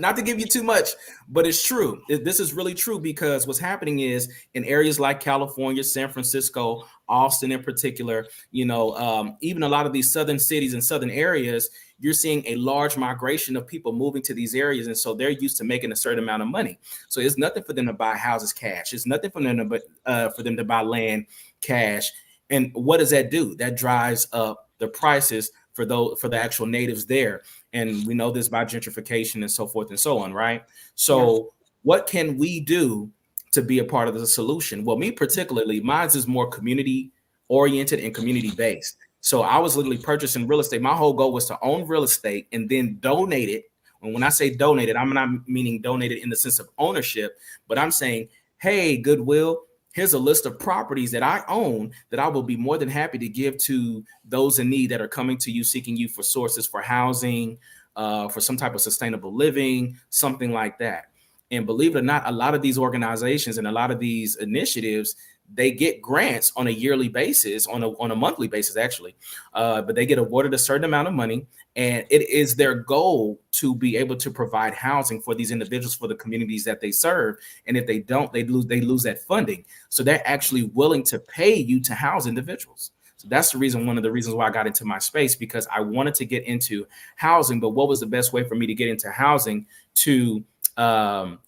but it's true. This is really true, because what's happening is in areas like California, San Francisco, Austin in particular, even a lot of these southern cities and southern areas, you're seeing a large migration of people moving to these areas. And so they're used to making a certain amount of money. So it's nothing for them to buy houses cash. It's nothing for them to buy land cash. And what does that do? That drives up the prices for the actual natives there. And we know this by gentrification and so forth and so on, right? So what can we do to be a part of the solution? Well, me particularly, mine is more community oriented and community based. So I was literally purchasing real estate. My whole goal was to own real estate and then donate it. And when I say donate it, I'm not meaning donate it in the sense of ownership, but I'm saying, hey, Goodwill, here's a list of properties that I own that I will be more than happy to give to those in need that are coming to you, seeking you for sources for housing, for some type of sustainable living, something like that. And believe it or not, a lot of these organizations and a lot of these initiatives, they get grants on a yearly basis, on a monthly basis, actually. But they get awarded a certain amount of money, and it is their goal to be able to provide housing for these individuals, for the communities that they serve. And if they don't, they lose that funding. So they're actually willing to pay you to house individuals. So that's one of the reasons why I got into my space, because I wanted to get into housing. But what was the best way for me to get into housing to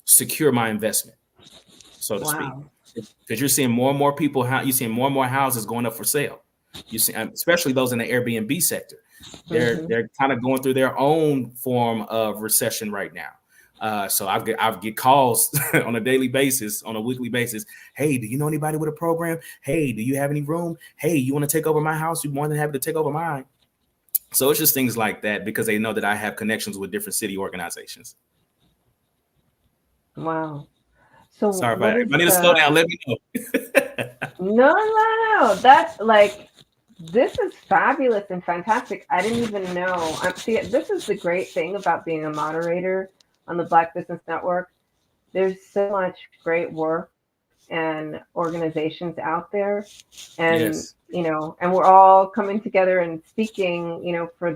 secure my investment, so to speak? Because you're seeing more and more people, you're seeing more and more houses going up for sale. You see, especially those in the Airbnb sector. They're kind of going through their own form of recession right now. So I get calls on a daily basis, on a weekly basis. Hey, do you know anybody with a program? Hey, do you have any room? Hey, you want to take over my house? You're more than happy to take over mine. So it's just things like that, because they know that I have connections with different city organizations. Wow. So sorry if I need to slow down, let me know. No. That's like, this is fabulous and fantastic. I didn't even know. See, this is the great thing about being a moderator on the Black Business Network. There's so much great work and organizations out there, and and we're all coming together and speaking, for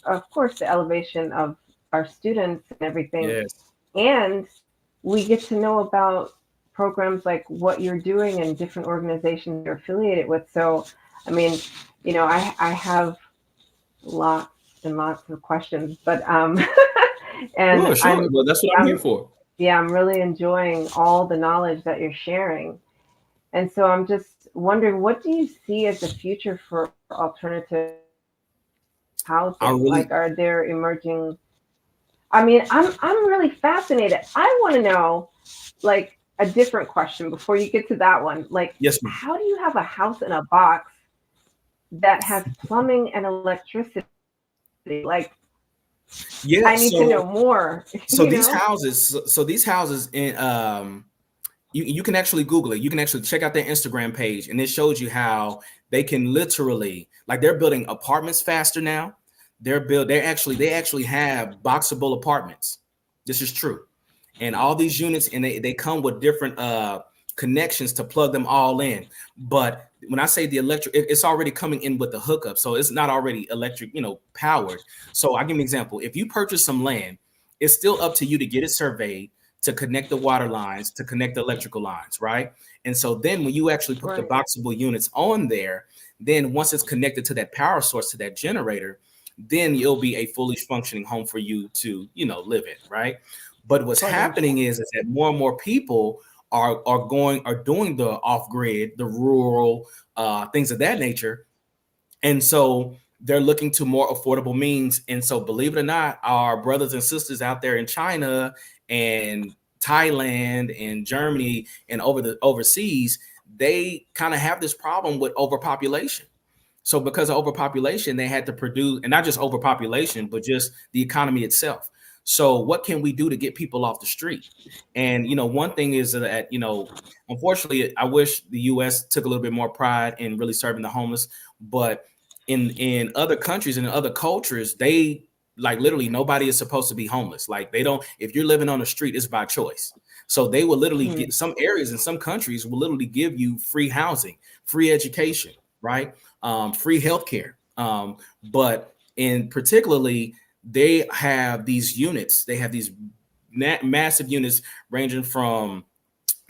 of course, the elevation of our students and everything. Yes. And we get to know about programs like what you're doing and different organizations you're affiliated with. So, I mean, I have lots and lots of questions, but and sure. Well, that's what I'm here for. Yeah, I'm really enjoying all the knowledge that you're sharing. And so I'm just wondering, what do you see as the future for alternative housing? Are there emerging? I mean, I'm really fascinated. I want to know, like, a different question before you get to that one. Like, yes, ma'am. How do you have a house in a box that has plumbing and electricity? Like, yeah, I need to know more. So these houses in you can actually Google it. You can actually check out their Instagram page, and it shows you how they can literally, like, they're building apartments faster now. They actually have boxable apartments. This is true. And all these units, and they come with different connections to plug them all in. But when I say the electric, it's already coming in with the hookup. So it's not already electric, powered. So I'll give you an example. If you purchase some land, it's still up to you to get it surveyed, to connect the water lines, to connect the electrical lines, right? And so then when you actually put the boxable units on there, then once it's connected to that power source, to that generator, then it'll be a fully functioning home for you to, live in, right? But what's happening is that more and more people are doing the off-grid, the rural things of that nature. And so they're looking to more affordable means. And so believe it or not, our brothers and sisters out there in China and Thailand and Germany and overseas, they kind of have this problem with overpopulation. So because of overpopulation, they had to produce, and not just overpopulation, but just the economy itself. So what can we do to get people off the street? And, one thing is that, unfortunately, I wish the US took a little bit more pride in really serving the homeless. But in other countries and in other cultures, they literally nobody is supposed to be homeless. Like they don't, if you're living on the street, it's by choice. So they will literally get some areas in some countries will literally give you free housing, free education, right? Free healthcare. But in particularly, they have these units. They have these massive units ranging from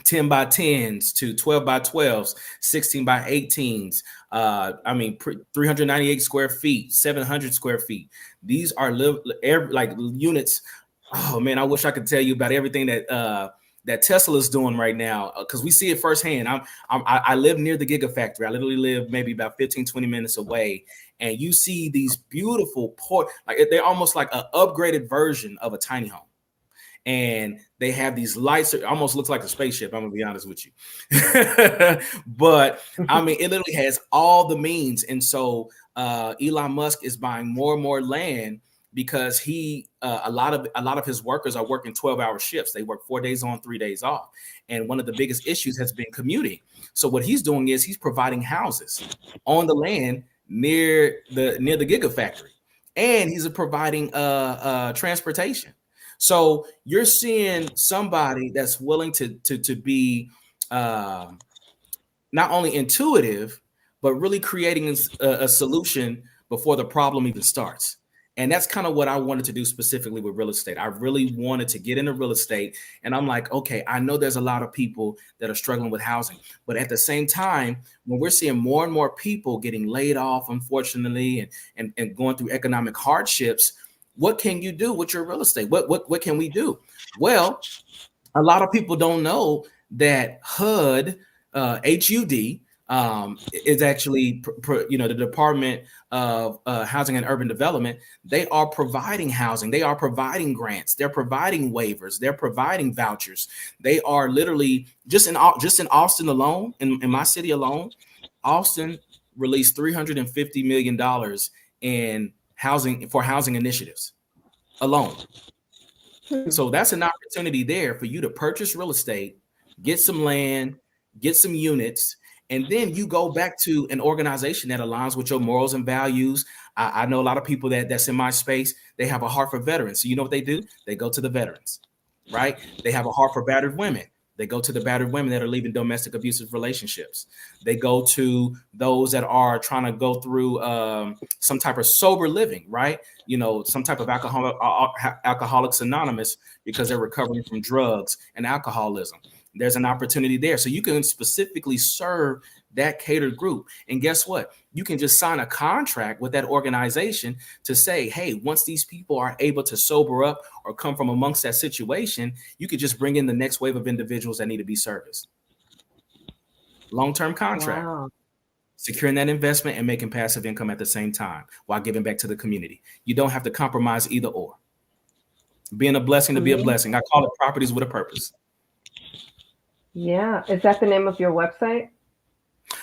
10 by 10s to 12 by 12s, 16 by 18s. 398 square feet, 700 square feet. These are units. Oh man, I wish I could tell you about everything that Tesla is doing right now, because we see it firsthand. I live near the Gigafactory. I literally live maybe about 15, 20 minutes away. And you see these beautiful they're almost like an upgraded version of a tiny home. And they have these lights. It almost looks like a spaceship. I'm gonna be honest with you. But it literally has all the means. And so Elon Musk is buying more and more land because a lot of his workers are working 12-hour shifts. They work 4 days on, 3 days off. And one of the biggest issues has been commuting. So what he's doing is he's providing houses on the land near the Gigafactory, and he's providing transportation. So you're seeing somebody that's willing to be not only intuitive, but really creating a solution before the problem even starts. And that's kind of what I wanted to do specifically with real estate. I really wanted to get into real estate. And I'm like, okay, I know there's a lot of people that are struggling with housing. But at the same time, when we're seeing more and more people getting laid off, unfortunately, and going through economic hardships, what can you do with your real estate? What can we do? Well, a lot of people don't know that HUD, HUD, is actually, the Department of Housing and Urban Development. They are providing housing. They are providing grants. They're providing waivers. They're providing vouchers. They are literally just in Austin alone, in my city alone, Austin released $350 million in housing initiatives alone. So that's an opportunity there for you to purchase real estate, get some land, get some units, and then you go back to an organization that aligns with your morals and values. I know a lot of people that's in my space, they have a heart for veterans. So you know what they do? They go to the veterans, right? They have a heart for battered women. They go to the battered women that are leaving domestic abusive relationships. They go to those that are trying to go through some type of sober living, right? Some type of Alcoholics Anonymous, because they're recovering from drugs and alcoholism. There's an opportunity there. So you can specifically serve that catered group. And guess what? You can just sign a contract with that organization to say, hey, once these people are able to sober up or come from amongst that situation, you could just bring in the next wave of individuals that need to be serviced. Long-term contract. Wow. Securing that investment and making passive income at the same time while giving back to the community. You don't have to compromise either or. Being a blessing to be a blessing. I call it properties with a purpose. Yeah. Is that the name of your website?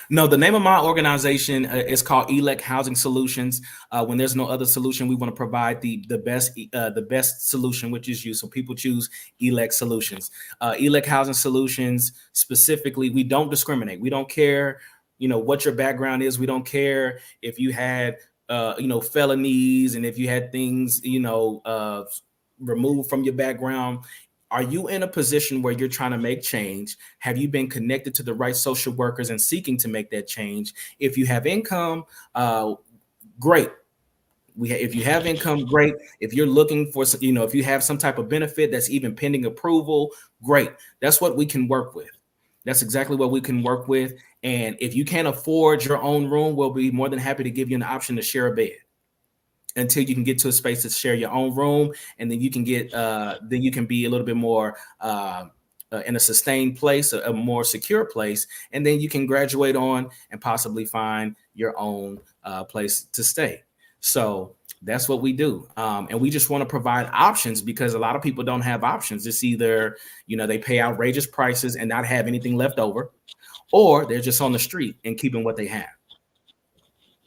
No, the name of my organization is called ELEC Housing Solutions. When there's no other solution, we want to provide the best solution, which is you. So people choose ELEC Solutions. ELEC Housing Solutions, specifically, we don't discriminate. We don't care, what your background is. We don't care if you had felonies, and if you had things, removed from your background, are you in a position where you're trying to make change? Have you been connected to the right social workers and seeking to make that change? If you have income, great. If you have income, great. If you're looking for, if you have some type of benefit that's even pending approval, great. That's what we can work with. That's exactly what we can work with. And if you can't afford your own room, we'll be more than happy to give you an option to share a bed until you can get to a space to share your own room. And then you can then you can be a little bit more in a sustained place, a more secure place. And then you can graduate on and possibly find your own place to stay. So that's what we do. And we just want to provide options, because a lot of people don't have options. It's either, they pay outrageous prices and not have anything left over, or they're just on the street and keeping what they have.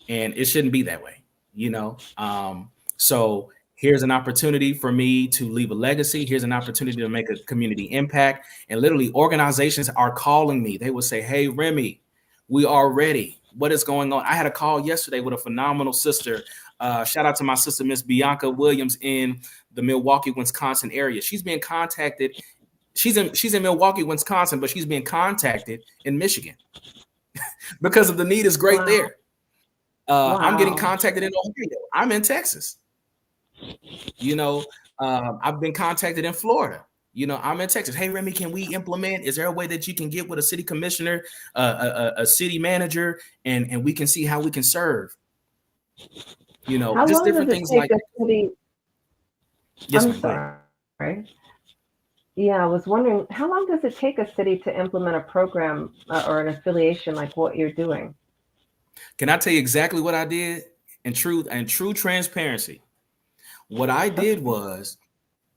And it shouldn't be that way, So here's an opportunity for me to leave a legacy. Here's an opportunity to make a community impact. And literally organizations are calling me. They will say, hey, Remy, we are ready. What is going on? I had a call yesterday with a phenomenal sister. Shout out to my sister, Miss Bianca Williams, in the Milwaukee, Wisconsin area. She's being contacted. She's in Milwaukee, Wisconsin, but she's being contacted in Michigan because of the need is great there. I'm getting contacted in Ohio. I'm in Texas. I've been contacted in Florida. I'm in Texas. Hey, Remy, can we implement? Is there a way that you can get with a city commissioner, a city manager, and we can see how we can serve? How just long different does it things take like a city? Yes, I'm ma'am. Go ahead. sorry. Yeah, I was wondering, how long does it take a city to implement a program or an affiliation like what you're doing? Can I tell you exactly what I did? In true transparency, what I did was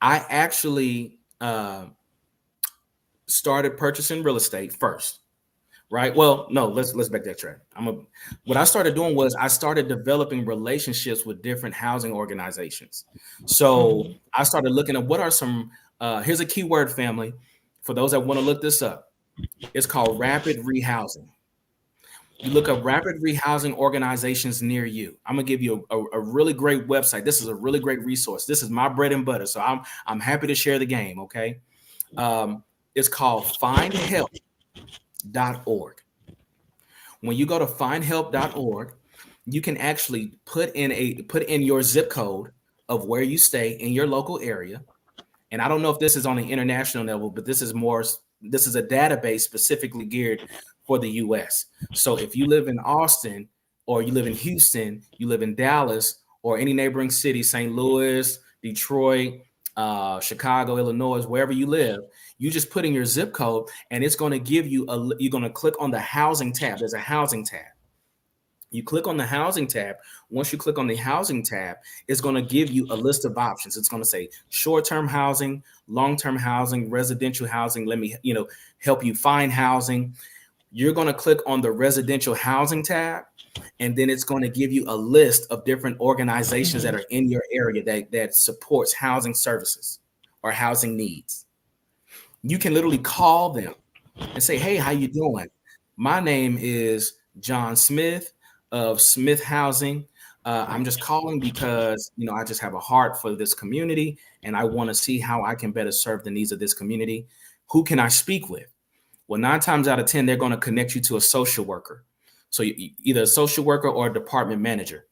I actually started purchasing real estate first, right? Well, no, let's back that track. What I started doing was I started developing relationships with different housing organizations. So I started looking at what are some. Here's a keyword, family, for those that want to look this up. It's called rapid rehousing. You look up rapid rehousing organizations near you. I'm gonna give you a really great website. This is a really great resource. This is my bread and butter, so I'm happy to share the game. Okay, it's called findhelp.org. When you go to findhelp.org, you can actually put in your zip code of where you stay in your local area. And I don't know if this is on the international level, but this is a database specifically geared for the US. So if you live in Austin, or you live in Houston, you live in Dallas, or any neighboring city, St. Louis, Detroit, Chicago, Illinois, wherever you live, you just put in your zip code, and it's going to give you you're going to click on the housing tab. There's a housing tab. You click on the housing tab. Once you click on the housing tab, it's going to give you a list of options. It's going to say short-term housing, long-term housing, residential housing. Let me, help you find housing. You're going to click on the residential housing tab, and then it's going to give you a list of different organizations that are in your area that supports housing services or housing needs. You can literally call them and say, hey, how you doing? My name is John Smith of Smith Housing. I'm just calling because, I just have a heart for this community, and I want to see how I can better serve the needs of this community. Who can I speak with? Well, 9 times out of 10, they're going to connect you to a social worker. So either a social worker or a department manager.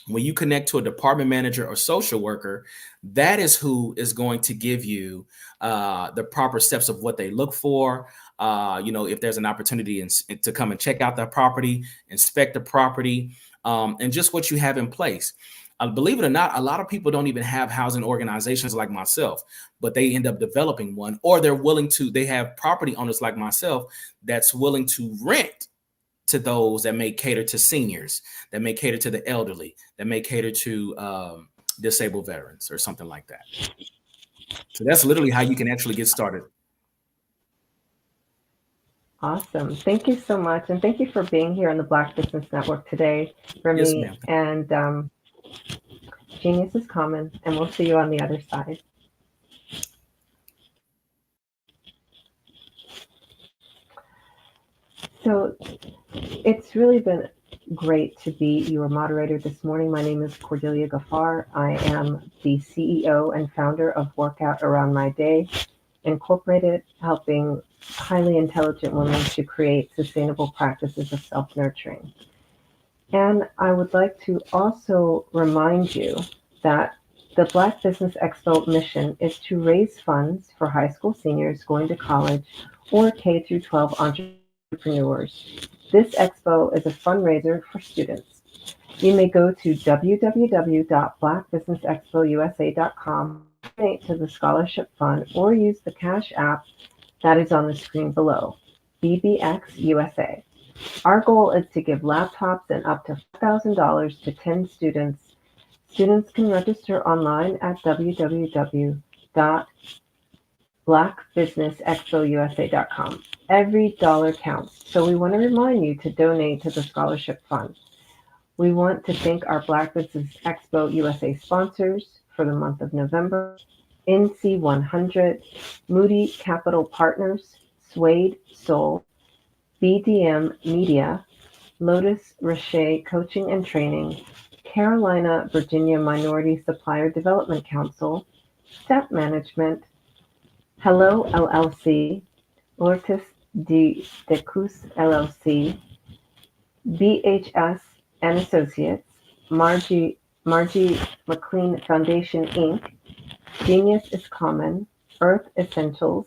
When you connect to a department manager or social worker, that is who is going to give you the proper steps of what they look for. If there's an opportunity to come and check out that property, inspect the property, and just what you have in place. Believe it or not, a lot of people don't even have housing organizations like myself, but they end up developing one, or they have property owners like myself that's willing to rent to those that may cater to seniors, that may cater to the elderly, that may cater to disabled veterans or something like that. So that's literally how you can actually get started. Awesome. Thank you so much. And thank you for being here on the Black Business Network today, Remy. Yes, ma'am. And genius is common, and we'll see you on the other side. So it's really been great to be your moderator this morning. My name is Cordelia Gaffar. I am the CEO and founder of Workout Around My Day Incorporated, helping highly intelligent women to create sustainable practices of self-nurturing. And I would like to also remind you that the Black Business Expo mission is to raise funds for high school seniors going to college or K through 12 entrepreneurs. This expo is a fundraiser for students. You may go to www.blackbusinessexpousa.com, donate to the scholarship fund, or use the Cash App that is on the screen below, BBX USA. Our goal is to give laptops and up to $5,000 to 10 students. Students can register online at www.blackbusinessexpousa.com. Every dollar counts, so we want to remind you to donate to the scholarship fund. We want to thank our Black Business Expo USA sponsors for the month of November: NC100, Moody Capital Partners, Suede Soul, BDM Media, Lotus Rocher Coaching and Training, Carolina Virginia Minority Supplier Development Council, Step Management, Hello LLC, Ortiz de Decus LLC, BHS and Associates, Margie McLean Foundation Inc., Genius is Common, Earth Essentials,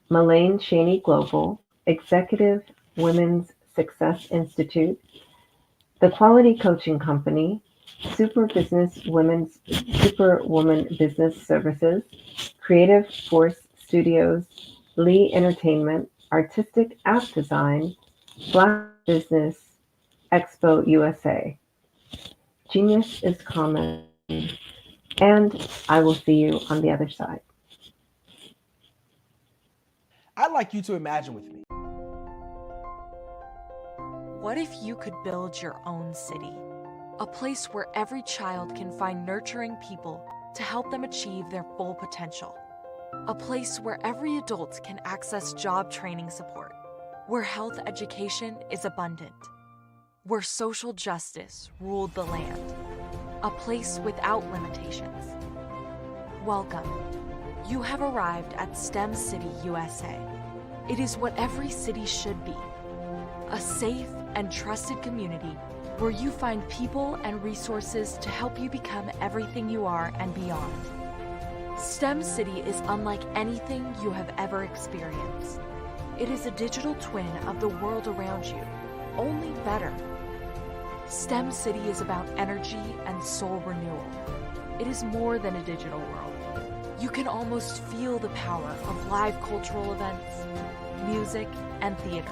Malane Cheney Global, Executive Women's Success Institute, The Quality Coaching Company, Superwoman Business Services, Creative Force Studios, Lee Entertainment, Artistic App Design, Black Business Expo USA. Genius is Common, and I will see you on the other side. I'd like you to imagine with me. What if you could build your own city? A place where every child can find nurturing people to help them achieve their full potential. A place where every adult can access job training support. Where health education is abundant. Where social justice ruled the land. A place without limitations. Welcome. You have arrived at STEM City USA. It is what every city should be. A safe and trusted community where you find people and resources to help you become everything you are and beyond. STEM City is unlike anything you have ever experienced. It is a digital twin of the world around you, only better. STEM City is about energy and soul renewal. It is more than a digital world. You can almost feel the power of live cultural events, music, and theater.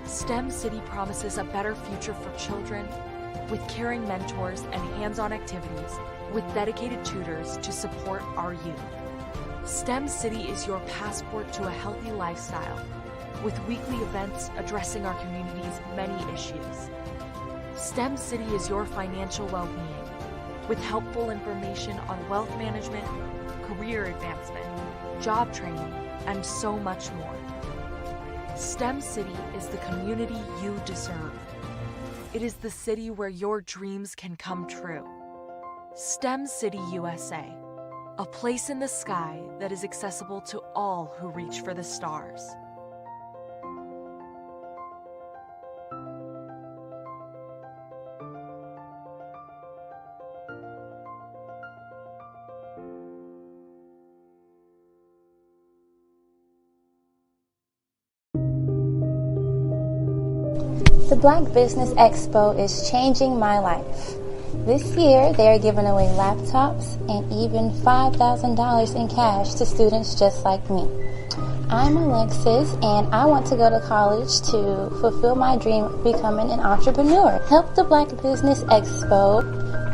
STEM City promises a better future for children with caring mentors and hands-on activities with dedicated tutors to support our youth. STEM City is your passport to a healthy lifestyle with weekly events addressing our community's many issues. STEM City is your financial well-being with helpful information on wealth management, career advancement, job training, and so much more. STEM City is the community you deserve. It is the city where your dreams can come true. STEM City USA, a place in the sky that is accessible to all who reach for the stars. The Black Business Expo is changing my life. This year, they are giving away laptops and even $5,000 in cash to students just like me. I'm Alexis, and I want to go to college to fulfill my dream of becoming an entrepreneur. Help the Black Business Expo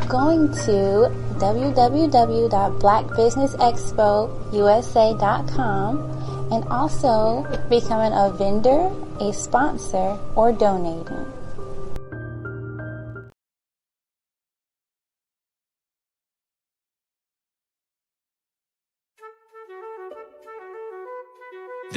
going to www.blackbusinessexpousa.com and also becoming a vendor, a sponsor, or donating.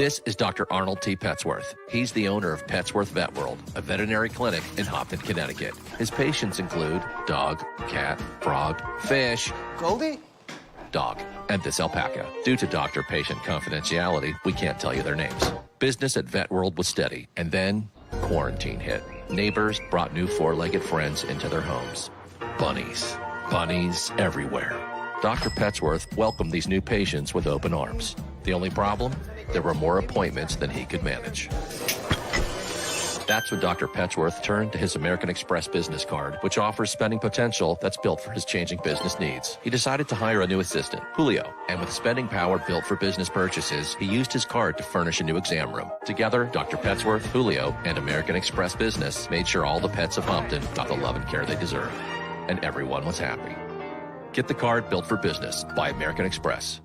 This is Dr. Arnold T. Petsworth. He's the owner of Petsworth Vet World, a veterinary clinic in Hopton, Connecticut. His patients include dog, cat, frog, fish, Goldie, dog, and this alpaca. Due to doctor-patient confidentiality, we can't tell you their names. Business at Vet World was steady, and then quarantine hit. Neighbors brought new four-legged friends into their homes. Bunnies. Bunnies everywhere. Dr. Petsworth welcomed these new patients with open arms. The only problem? There were more appointments than he could manage. That's when Dr. Petsworth turned to his American Express business card, which offers spending potential that's built for his changing business needs. He decided to hire a new assistant, Julio, and with spending power built for business purchases, he used his card to furnish a new exam room. Together, Dr. Petsworth, Julio, and American Express Business made sure all the pets of Hopton got the love and care they deserve. And everyone was happy. Get the card built for business by American Express.